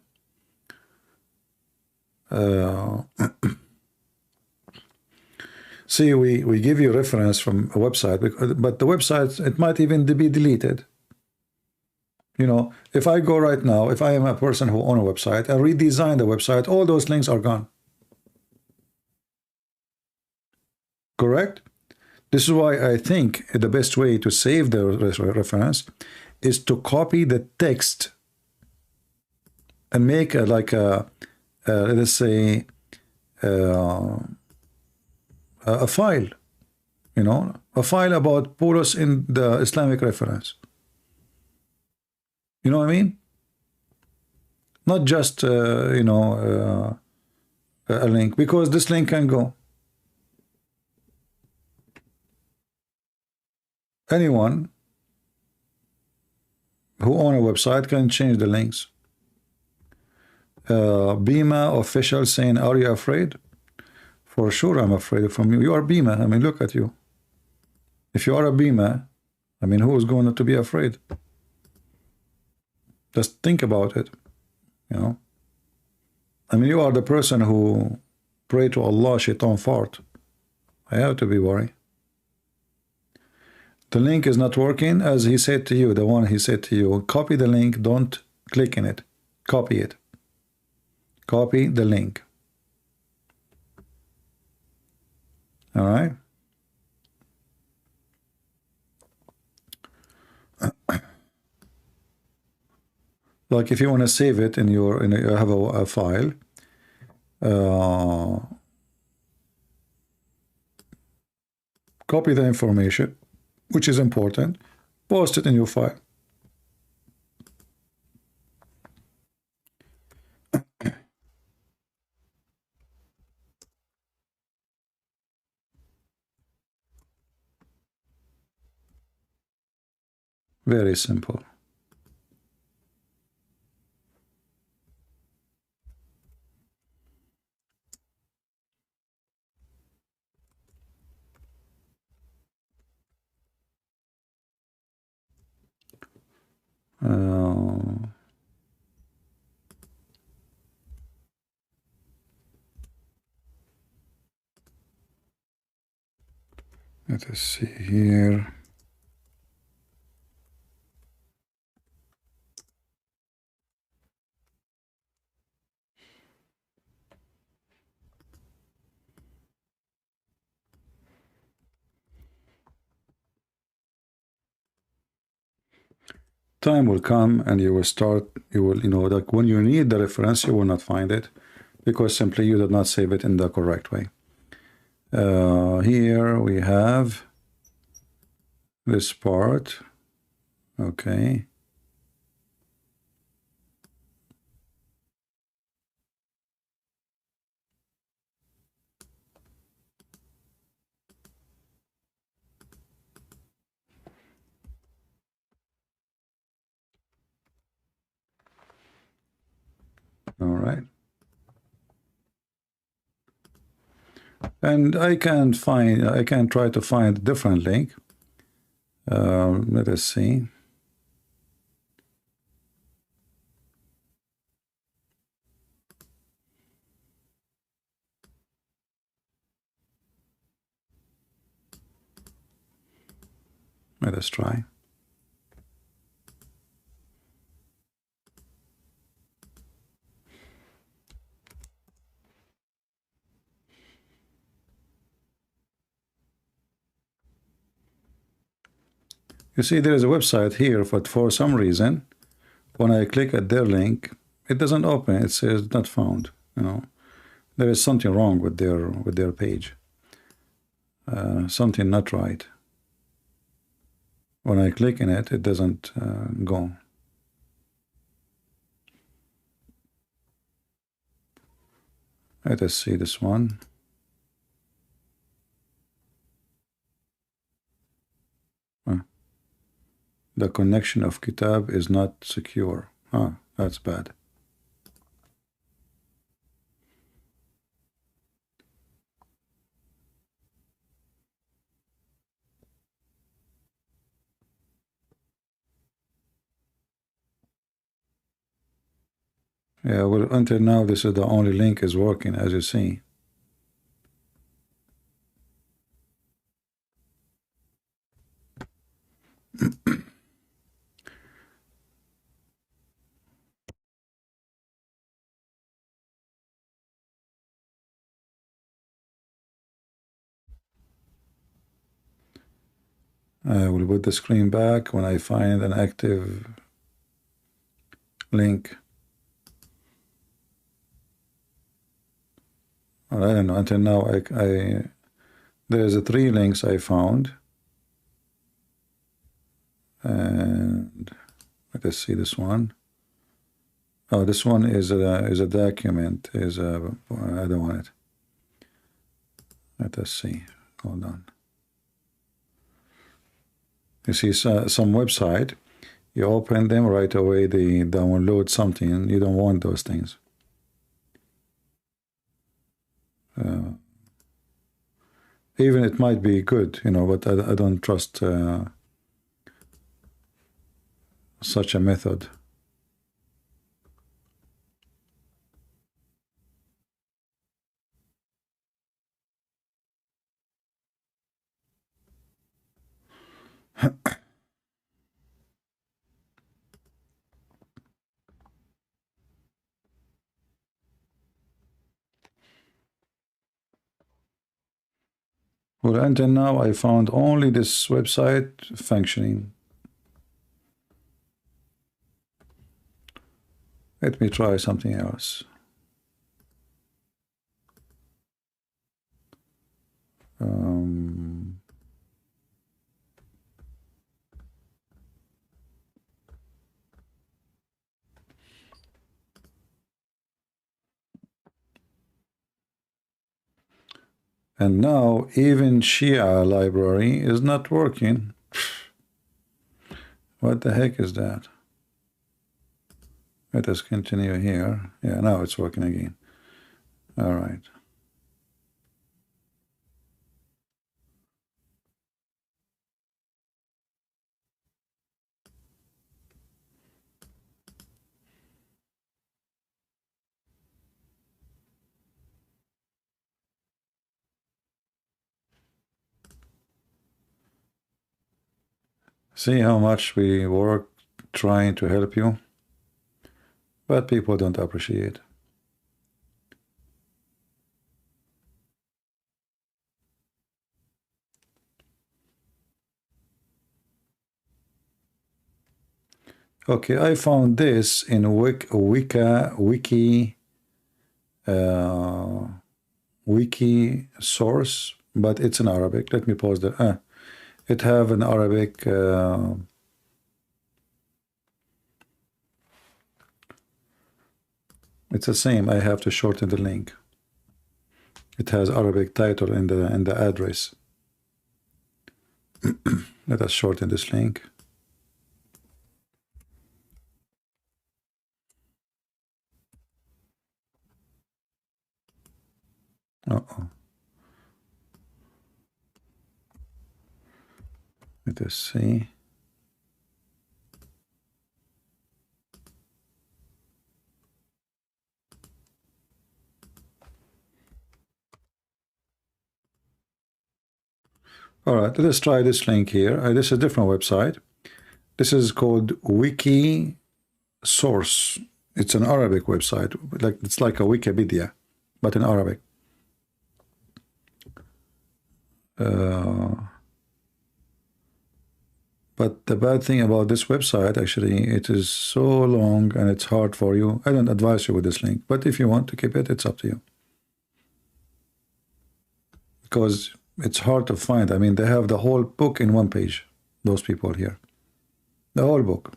See, we give you reference from a website, but the website, it might even be deleted. You know, if I go right now, if I am a person who owns a website and redesign the website, all those links are gone. Correct? This is why I think the best way to save the reference is to copy the text and make like a let us say, a file, you know, a file about Paulus in the Islamic reference. You know what I mean? Not just, you know, a link, because this link can go. Anyone who own a website can change the links. Bima official saying, are you afraid? For sure I'm afraid from you. You are Bima. I mean, look at you. If you are a Bima, I mean, who is going to be afraid? Just think about it, you know. I mean, you are the person who pray to Allah, shaitan fart. I have to be worried. The link is not working, as he said to you, the one he said to you, copy the link, don't click in it. Copy it. Copy the link. All right? Like if you want to save it in your, you have a file, copy the information, which is important, post it in your file. Very simple. Let us see here. Time will come and you will start, you will, you know, like when you need the reference, you will not find it because simply you did not save it in the correct way. Here we have this part. Okay. All right. And I can try to find a different link. Let us see. Let us try. You see, there is a website here, but for some reason, when I click at their link, it doesn't open. It says not found. You know, there is something wrong with their page. Something not right. When I click in it, it doesn't go. Let us see this one. The connection of Kitab is not secure. Ah, that's bad. Yeah, well, until now, this is the only link is working, as you see. I will put the screen back when I find an active link. Well, I don't know. Until now, there's 3 links I found. And let us see this one. Oh, this one is a document. I don't want it. Let us see. Hold on. You see some website. You open them right away. They download something. You don't want those things. Even it might be good, you know, but I don't trust such a method. Well, until now, I found only this website functioning. Let me try something else. And now even Shia library is not working. What the heck is that? Let us continue here. Yeah, now it's working again. All right. See how much we work trying to help you, but people don't appreciate. Okay, I found this in wiki source, but it's in Arabic. Let me pause there. It have an Arabic it's the same. I have to shorten the link. It has Arabic title in the address. Let us shorten this link. Uh-oh. Let us see. All right, let's try this link here. This is a different website. This is called Wiki Source. It's an Arabic website. It's like a Wikipedia, but in Arabic. But the bad thing about this website, actually, it is so long and it's hard for you. I don't advise you with this link, but if you want to keep it, it's up to you. Because it's hard to find. I mean, they have the whole book in one page, those people here. The whole book.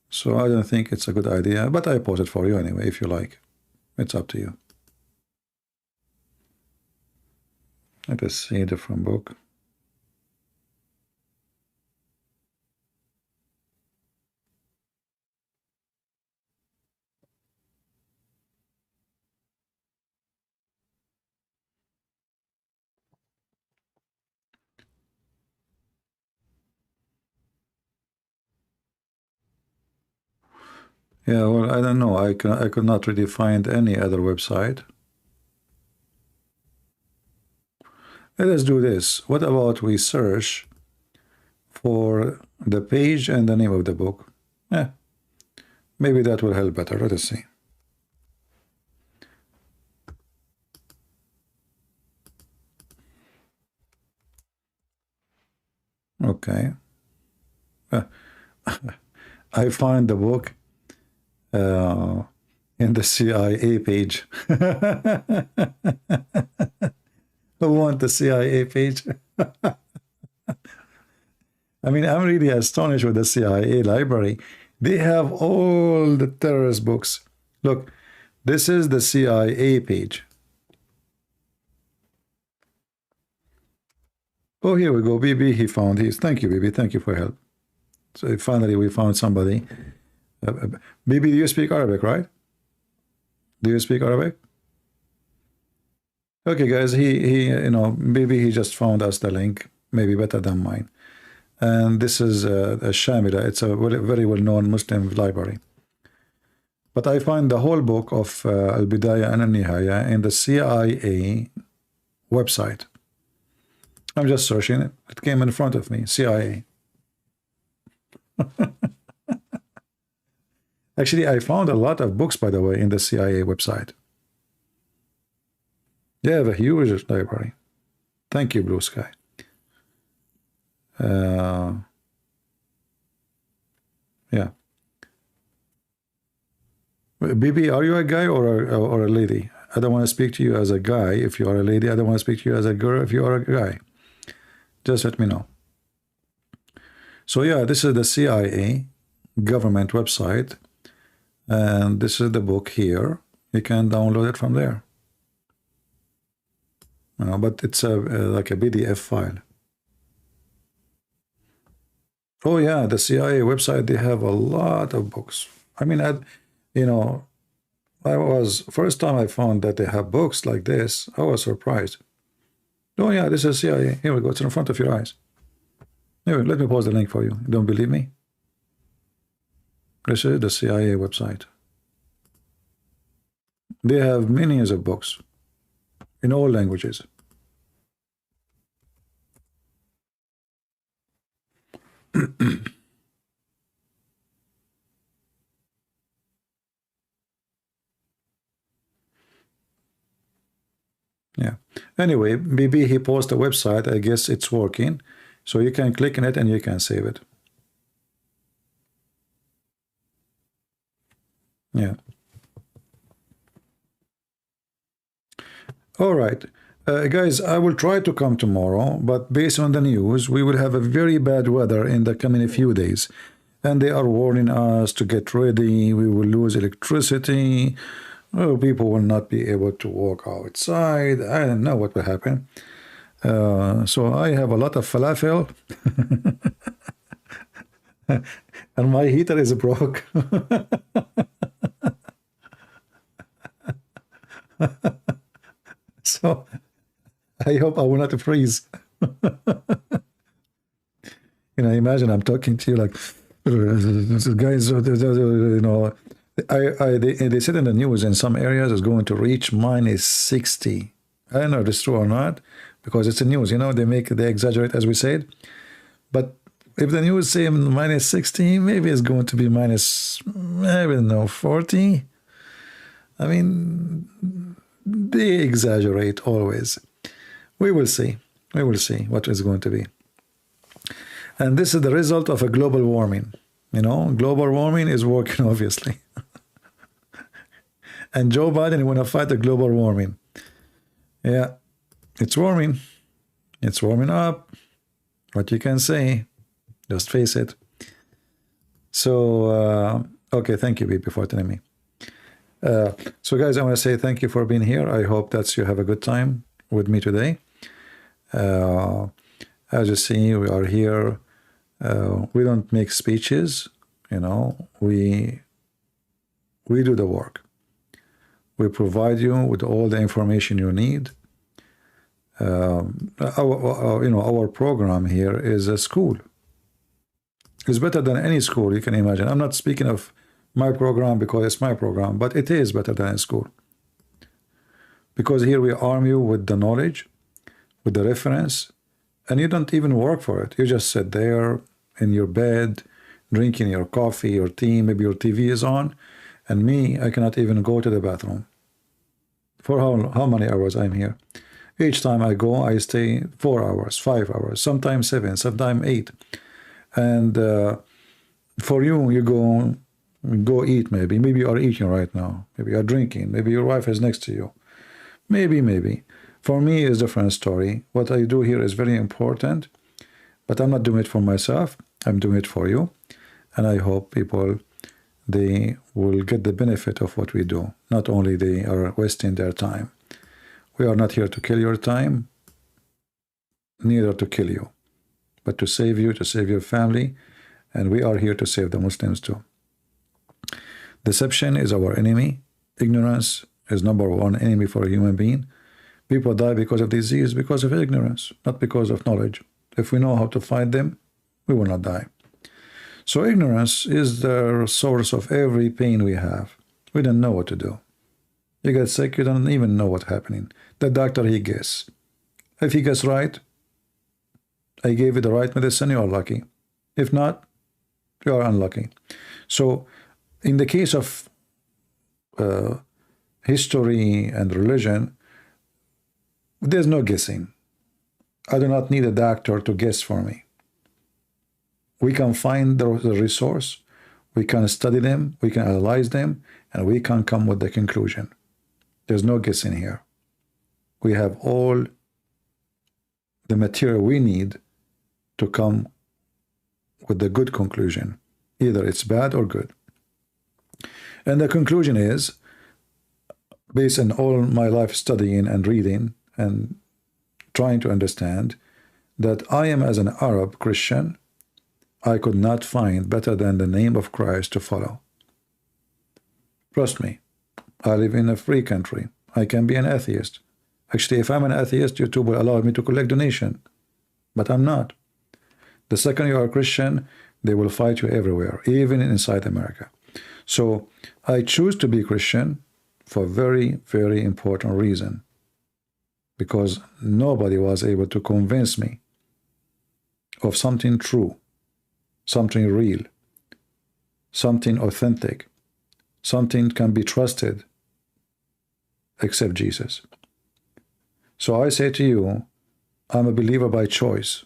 So I don't think it's a good idea, but I post it for you anyway, if you like. It's up to you. Let us see a different book. Yeah, well, I don't know. I could not really find any other website. Let us do this. What about we search for the page and the name of the book? Yeah, maybe that will help better. Let us see. Okay. I find the book. in the CIA page. Who want the CIA page? I mean, I'm really astonished with the CIA library. They have all the terrorist books. Look, this is the CIA page. Oh, here we go. BB, he found his. Thank you, BB. Thank you for help. So finally, we found somebody. BB, do you speak Arabic, right? Do you speak Arabic? Okay, guys. You know, BB, he just found us the link. Maybe better than mine. And this is a Shamila. It's a very well-known Muslim library. But I find the whole book of Al-Bidayah and Al-Nihaya in the CIA website. I'm just searching it. It came in front of me, CIA. Actually, I found a lot of books, by the way, in the CIA website. They have a huge library. Thank you, Blue Sky. Yeah. BB, are you a guy or a lady? I don't want to speak to you as a guy if you are a lady. I don't want to speak to you as a girl if you are a guy. Just let me know. So yeah, this is the CIA government website. And this is the book here. You can download it from there. You know, but it's like a PDF file. Oh yeah, the CIA website, they have a lot of books. I mean, you know, first time I found that they have books like this, I was surprised. Oh yeah, this is CIA. Here we go, it's in front of your eyes. Anyway, let me post the link for you. You don't believe me? This is the CIA website. They have millions of books in all languages. Yeah. Anyway, BB, he posted a website. I guess it's working. So you can click on it and you can save it. Yeah. All right. Guys, I will try to come tomorrow, but based on the news, we will have a very bad weather in the coming few days. And they are warning us to get ready. We will lose electricity. Oh, people will not be able to walk outside. I don't know what will happen. So I have a lot of falafel. And my heater is broke. So I hope I will not freeze. You know, imagine I'm talking to you like, guys, you know, they said in the news in some areas it's going to reach -60. I don't know if it's true or not, because it's the news, you know, they exaggerate, as we said. But if the news say -60, maybe it's going to be I don't know, 40. I mean, they exaggerate always. We will see. We will see what is going to be. And this is the result of a global warming. You know, global warming is working, obviously. And Joe Biden want to fight the global warming. Yeah, it's warming. It's warming up. What you can say. Just face it. So, okay, thank you, BB, for telling me. So, guys, I want to say thank you for being here. I hope that you have a good time with me today. As you see, we are here. We don't make speeches, you know. We do the work. We provide you with all the information you need. Our program here is a school. It's better than any school you can imagine. I'm not speaking of my program because it's my program, but it is better than a school. Because here we arm you with the knowledge, with the reference, and you don't even work for it. You just sit there in your bed, drinking your coffee, your tea, maybe your TV is on, and me, I cannot even go to the bathroom. For how many hours I'm here? Each time I go, I stay 4 hours, 5 hours, sometimes 7, sometimes 8. And for you, you go Go eat maybe. Maybe you are eating right now. Maybe you are drinking. Maybe your wife is next to you. Maybe. For me, it's a different story. What I do here is very important, but I'm not doing it for myself. I'm doing it for you. And I hope people, they will get the benefit of what we do. Not only they are wasting their time. We are not here to kill your time, neither to kill you, but to save you, to save your family, and we are here to save the Muslims too. Deception is our enemy. Ignorance is #1 enemy for a human being. People die because of disease, because of ignorance, not because of knowledge. If we know how to fight them, we will not die. So ignorance is the source of every pain we have. We don't know what to do. You get sick, you don't even know what's happening. The doctor, he guess. If he gets right, I gave you the right medicine, you are lucky. If not, you are unlucky. So in the case of history and religion, there's no guessing. I do not need a doctor to guess for me. We can find the resource, we can study them, we can analyze them, and we can come with the conclusion. There's no guessing here. We have all the material we need to come with the good conclusion. Either it's bad or good. And the conclusion is, based on all my life studying and reading and trying to understand, that I am, as an Arab Christian, I could not find better than the name of Christ to follow. Trust me, I live in a free country. I can be an atheist. Actually, if I'm an atheist, YouTube will allow me to collect donation. But I'm not. The second you are a Christian, they will fight you everywhere, even inside America. So I choose to be Christian for a very, very important reason. Because nobody was able to convince me of something true, something real, something authentic, something can be trusted, except Jesus. So I say to you, I'm a believer by choice.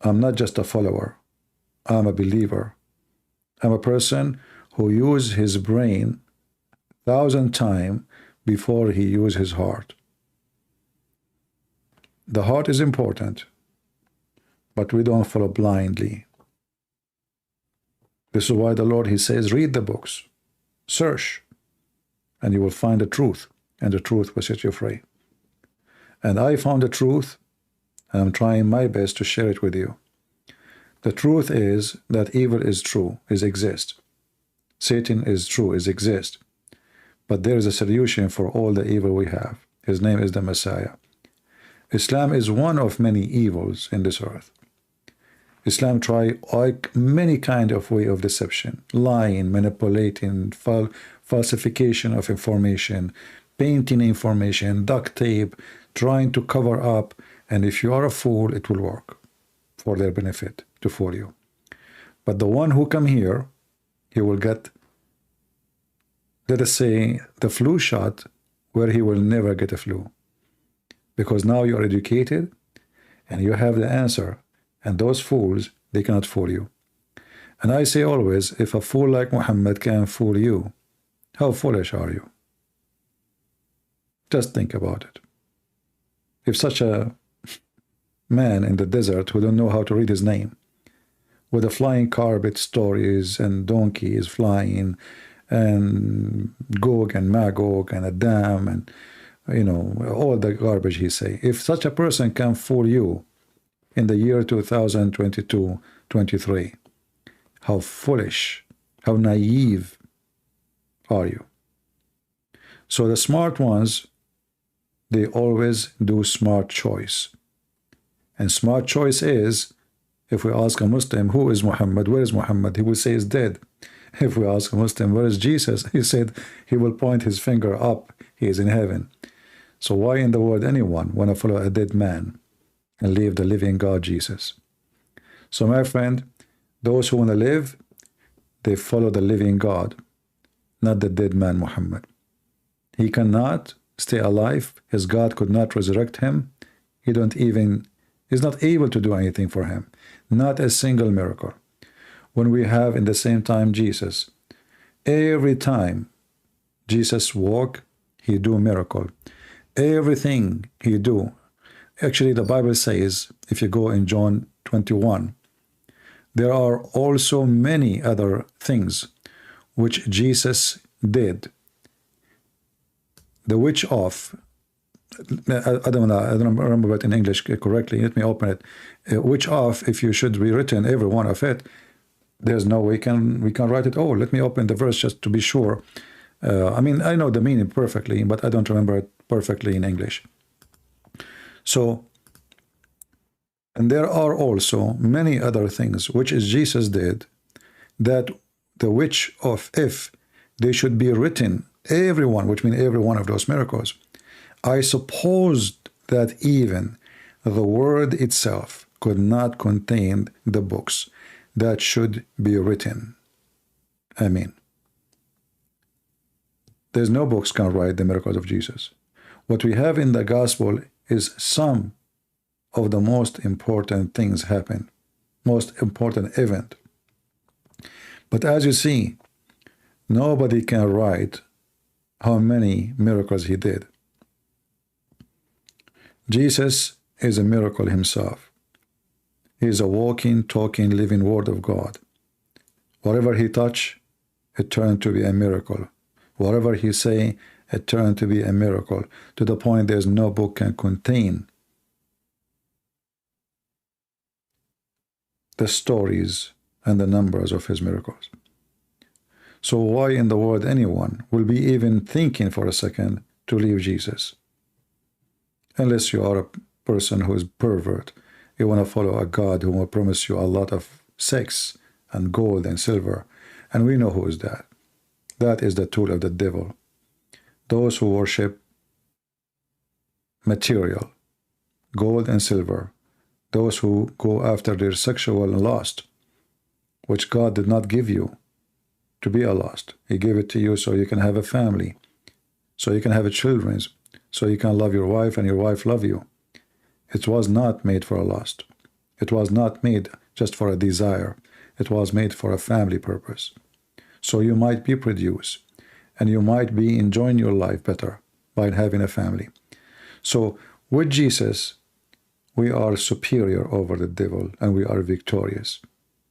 I'm not just a follower. I'm a believer. I'm a person who uses his brain 1,000 times before he uses his heart. The heart is important, but we don't follow blindly. This is why the Lord, he says, read the books, search, and you will find the truth, and the truth will set you free. And I found the truth, and I'm trying my best to share it with you. The truth is that evil is true, exists. Satan is true, exists. But there is a solution for all the evil we have. His name is the Messiah. Islam is one of many evils in this earth. Islam try many kind of way of deception, lying, manipulating, falsification of information, painting information, duct tape, trying to cover up, and if you are a fool, it will work for their benefit, to fool you. But the one who come here, he will get, let us say, the flu shot, where he will never get a flu. Because now you are educated, and you have the answer, and those fools, they cannot fool you. And I say always, if a fool like Muhammad can fool you, how foolish are you? Just think about it. If such a man in the desert who don't know how to read his name, with the flying carpet stories and donkeys flying, and Gog and Magog and a dam, and you know, all the garbage he say. If such a person can fool you in the year 2022, 23, how foolish, how naive are you? So the smart ones, they always do smart choice. And smart choice is, if we ask a Muslim, who is Muhammad, where is Muhammad? He will say he's dead. If we ask a Muslim, where is Jesus? He said, he will point his finger up, he is in heaven. So why in the world anyone want to follow a dead man and leave the living God, Jesus? So my friend, those who want to live, they follow the living God, not the dead man Muhammad. He cannot stay alive. His God could not resurrect him. He's not able to do anything for him. Not a single miracle. when we have in the same time Jesus. Every time Jesus walk, he do miracle. Everything he do. Actually, the Bible says, if you go in John 21, there are also many other things which Jesus did. The which of, I don't know, I don't remember it in English correctly. Let me open it. Which of, if you should be written every one of it, there's no way we can write it all. Let me open the verse just to be sure. I mean, I know the meaning perfectly, but I don't remember it perfectly in English. So, and there are also many other things which Jesus did, that the which of, if they should be written, everyone, which means every one of those miracles, I supposed that even the word itself could not contain the books that should be written. I mean, there's no books can write the miracles of Jesus. What we have in the gospel is some of the most important things happen, most important event. But as you see, nobody can write how many miracles he did. Jesus is a miracle himself. He is a walking, talking, living word of God. Whatever he touched, it turned to be a miracle. Whatever he say, it turned to be a miracle, to the point there's no book can contain the stories and the numbers of his miracles. So why in the world anyone will be even thinking for a second to leave Jesus? Unless you are a person who is pervert. You want to follow a God who will promise you a lot of sex and gold and silver. And we know who is that. That is the tool of the devil. Those who worship material, gold and silver. Those who go after their sexual lust, which God did not give you to be a lust. He gave it to you so you can have a family, so you can have children, so you can love your wife and your wife love you. It was not made for a lust. It was not made just for a desire. It was made for a family purpose. So you might be produced, and you might be enjoying your life better by having a family. So with Jesus, we are superior over the devil, and we are victorious.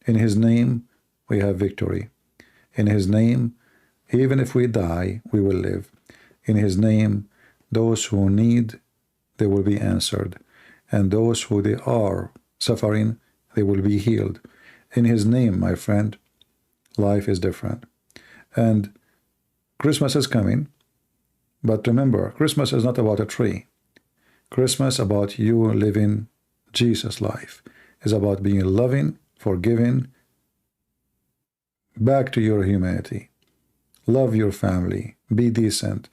In his name, we have victory. In his name, even if we die, we will live. In his name, those who need, they will be answered. And those who they are suffering, they will be healed. In his name, my friend, life is different. And Christmas is coming. But remember, Christmas is not about a tree. Christmas about you living Jesus' life. Is about being loving, forgiving, back to your humanity. Love your family. Be decent.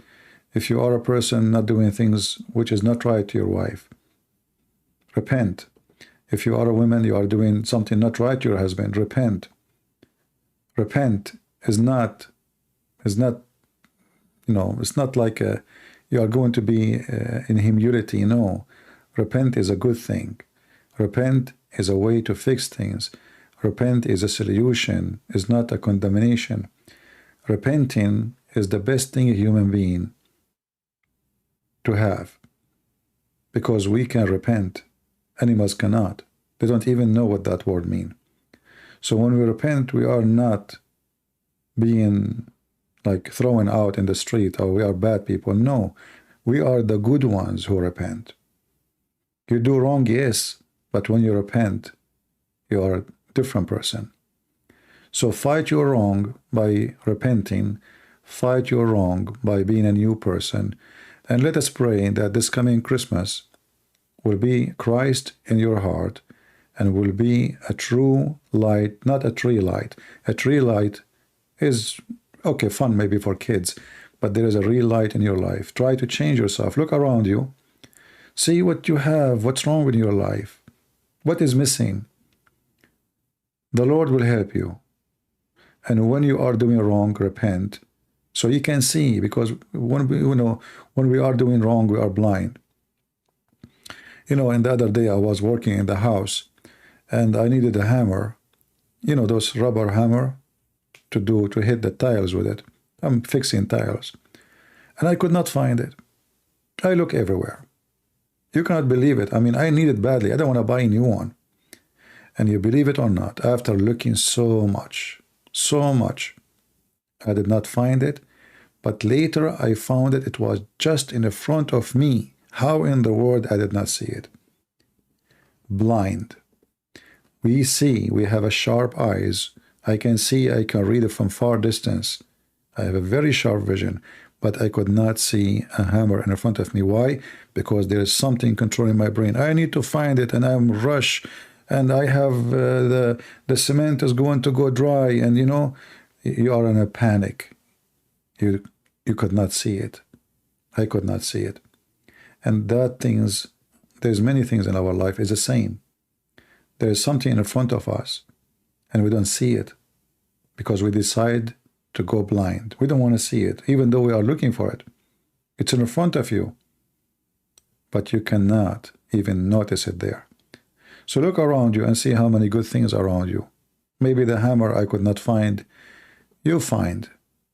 If you are a person not doing things which is not right to your wife, repent. If you are a woman, you are doing something not right to your husband, repent. Repent is not, it's not like you are going to be in humility. No. Repent is a good thing. Repent is a way to fix things. Repent is a solution, is not a condemnation. Repenting is the best thing a human being to have, because we can repent. Animals cannot. They don't even know what that word means. So when we repent, we are not being like thrown out in the street, or we are bad people. No, we are the good ones who repent. You do wrong, yes, but when you repent, you are a different person. So fight your wrong by repenting, fight your wrong by being a new person, and let us pray that this coming Christmas will be Christ in your heart and will be a true light, not a tree light. A tree light is, okay, fun maybe for kids, but there is a real light in your life. Try to change yourself. Look around you. See what you have, what's wrong with your life, what is missing. The Lord will help you. And when you are doing wrong, repent. So you can see, because when we are doing wrong, we are blind. And the other day I was working in the house and I needed a hammer You know, those rubber hammer to hit the tiles with it. I'm fixing tiles. And I could not find it. I look everywhere. You cannot believe it. I mean, I need it badly. I don't want to buy a new one. And you believe it or not, after looking so much, I did not find it. But later I found it. It was just in the front of me. How in the world I did not see it? Blind. We see, we have a sharp eyes. I can see, I can read it from far distance. I have a very sharp vision, but I could not see a hammer in front of me. Why? Because there is something controlling my brain. I need to find it, and I'm rush, and I have the cement is going to go dry, and you know, you are in a panic. You could not see it. I could not see it. And there's many things in our life is the same. There is something in front of us, and we don't see it because we decide to go blind. We don't want to see it, even though we are looking for it. It's in front of you, but you cannot even notice it there. So look around you and see how many good things are around you. Maybe the hammer I could not find, you find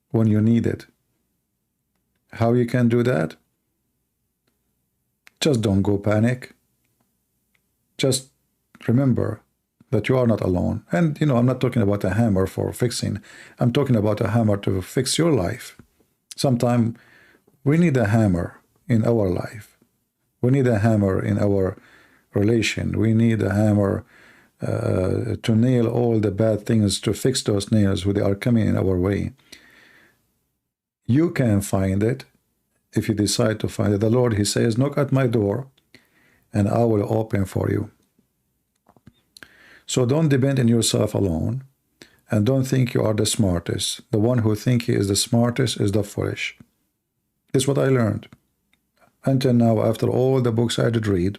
when you need it. How you can do that? Just don't go panic. Just remember that you are not alone. And, you know, I'm not talking about a hammer for fixing. I'm talking about a hammer to fix your life. Sometimes we need a hammer in our life. We need a hammer in our relation. We need a hammer to nail all the bad things, to fix those nails when they are coming in our way. You can find it if you decide to find it. The Lord, he says, knock at my door and I will open for you. So don't depend on yourself alone, and don't think you are the smartest. The one who thinks he is the smartest is the foolish. This is what I learned. Until now, after all the books I did read,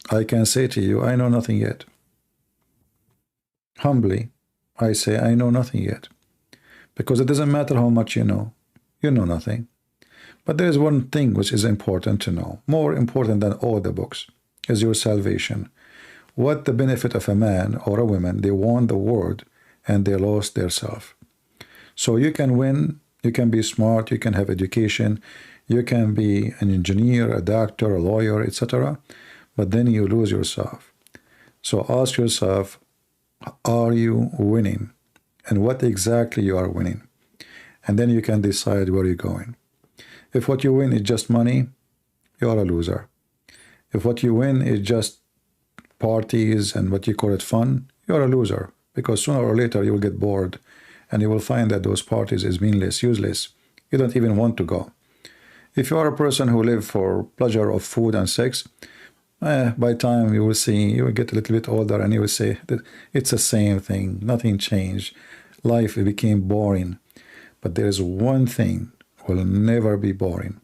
I can say to you, I know nothing yet. Humbly, I say I know nothing yet. Because it doesn't matter how much you know nothing. But there is one thing which is important to know, more important than all the books, is your salvation. What the benefit of a man or a woman? They won the world and they lost their self. So you can win, you can be smart, you can have education, you can be an engineer, a doctor, a lawyer, etc. But then you lose yourself. So ask yourself, are you winning? And what exactly you are winning? And then you can decide where you're going. If what you win is just money, you are a loser. If what you win is just parties and what you call it fun, you're a loser, because sooner or later you will get bored and you will find that those parties is meaningless, useless. You don't even want to go. If you are a person who live for pleasure of food and sex, by time you will see, you will get a little bit older and you will say that it's the same thing, nothing changed. Life became boring. But there is one thing will never be boring.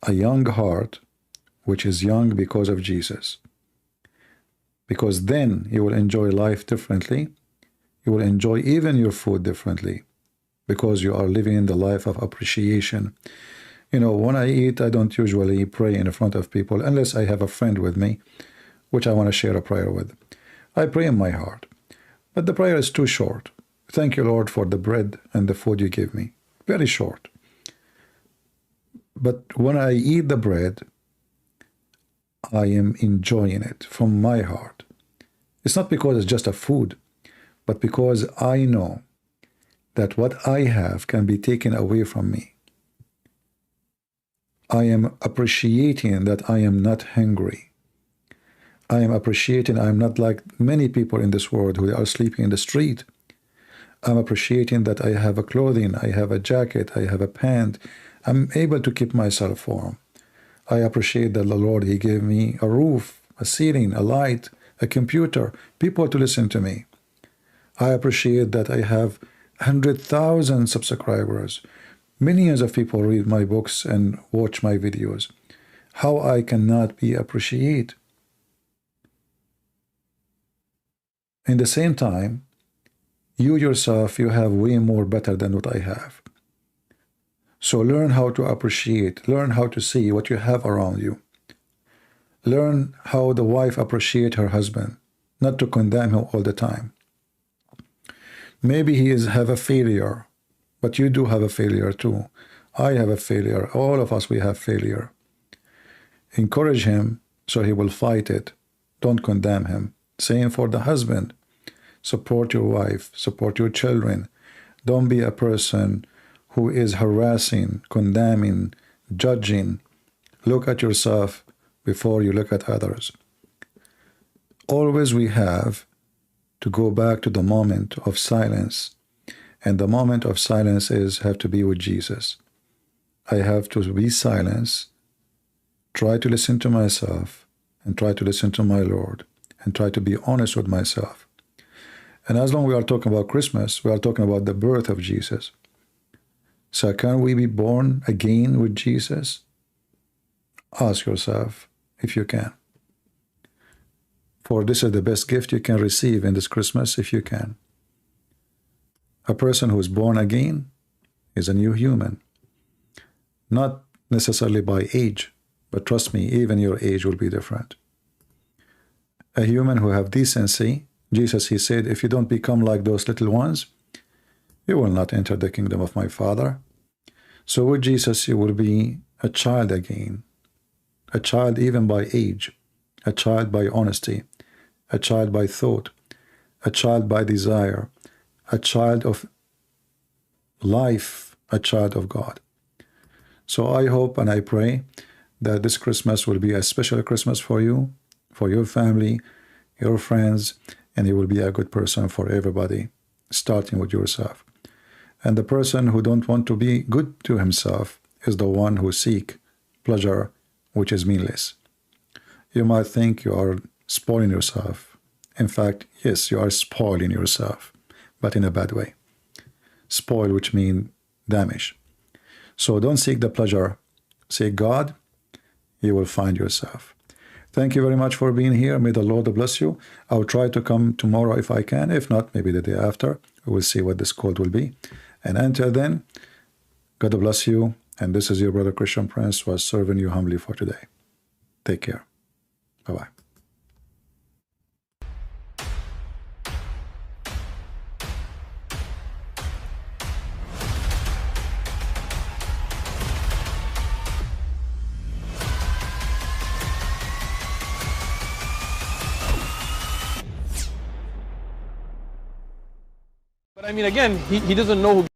A young heart, which is young because of Jesus. Because then you will enjoy life differently. You will enjoy even your food differently. Because you are living in the life of appreciation. You know, when I eat, I don't usually pray in front of people unless I have a friend with me, which I want to share a prayer with. I pray in my heart. But the prayer is too short. Thank you, Lord, for the bread and the food you give me. Very short. But when I eat the bread, I am enjoying it from my heart. It's not because it's just a food, but because I know that what I have can be taken away from me. I am appreciating that I am not hungry. I am appreciating I am not like many people in this world who are sleeping in the street. I'm appreciating that I have a clothing, I have a jacket, I have a pant. I'm able to keep myself warm. I appreciate that the Lord, he gave me a roof, a ceiling, a light, a computer, people to listen to me. I appreciate that I have 100,000 subscribers. Millions of people read my books and watch my videos. How I cannot be appreciated. In the same time, you yourself, you have way more better than what I have. So learn how to appreciate, learn how to see what you have around you. Learn how the wife appreciates her husband, not to condemn him all the time. Maybe he have a failure, but you do have a failure too. I have a failure. All of us, we have failure. Encourage him so he will fight it. Don't condemn him. Same for the husband. Support your wife. Support your children. Don't be a person who is harassing, condemning, judging. Look at yourself before you look at others. Always we have to go back to the moment of silence. And the moment of silence have to be with Jesus. I have to be silent, try to listen to myself, and try to listen to my Lord, and try to be honest with myself. And as long as we are talking about Christmas, we are talking about the birth of Jesus. So can we be born again with Jesus? Ask yourself if you can. For this is the best gift you can receive in this Christmas if you can. A person who is born again is a new human. Not necessarily by age, but trust me, even your age will be different. A human who have decency, Jesus, he said, if you don't become like those little ones, you will not enter the kingdom of my Father. So with Jesus, you will be a child again. A child even by age, a child by honesty, a child by thought, a child by desire, a child of life, a child of God. So I hope and I pray that this Christmas will be a special Christmas for you, for your family, your friends, and you will be a good person for everybody, starting with yourself. And the person who don't want to be good to himself is the one who seek pleasure, which is meaningless. You might think you are spoiling yourself. In fact, yes, you are spoiling yourself, but in a bad way. Spoil, which means damage. So don't seek the pleasure. Seek God, you will find yourself. Thank you very much for being here. May the Lord bless you. I'll try to come tomorrow if I can. If not, maybe the day after. We will see what this code will be. And until then, God bless you. And this is your brother Christian Prince, who was serving you humbly for today. Take care. Bye-bye. But I mean, again, he doesn't know who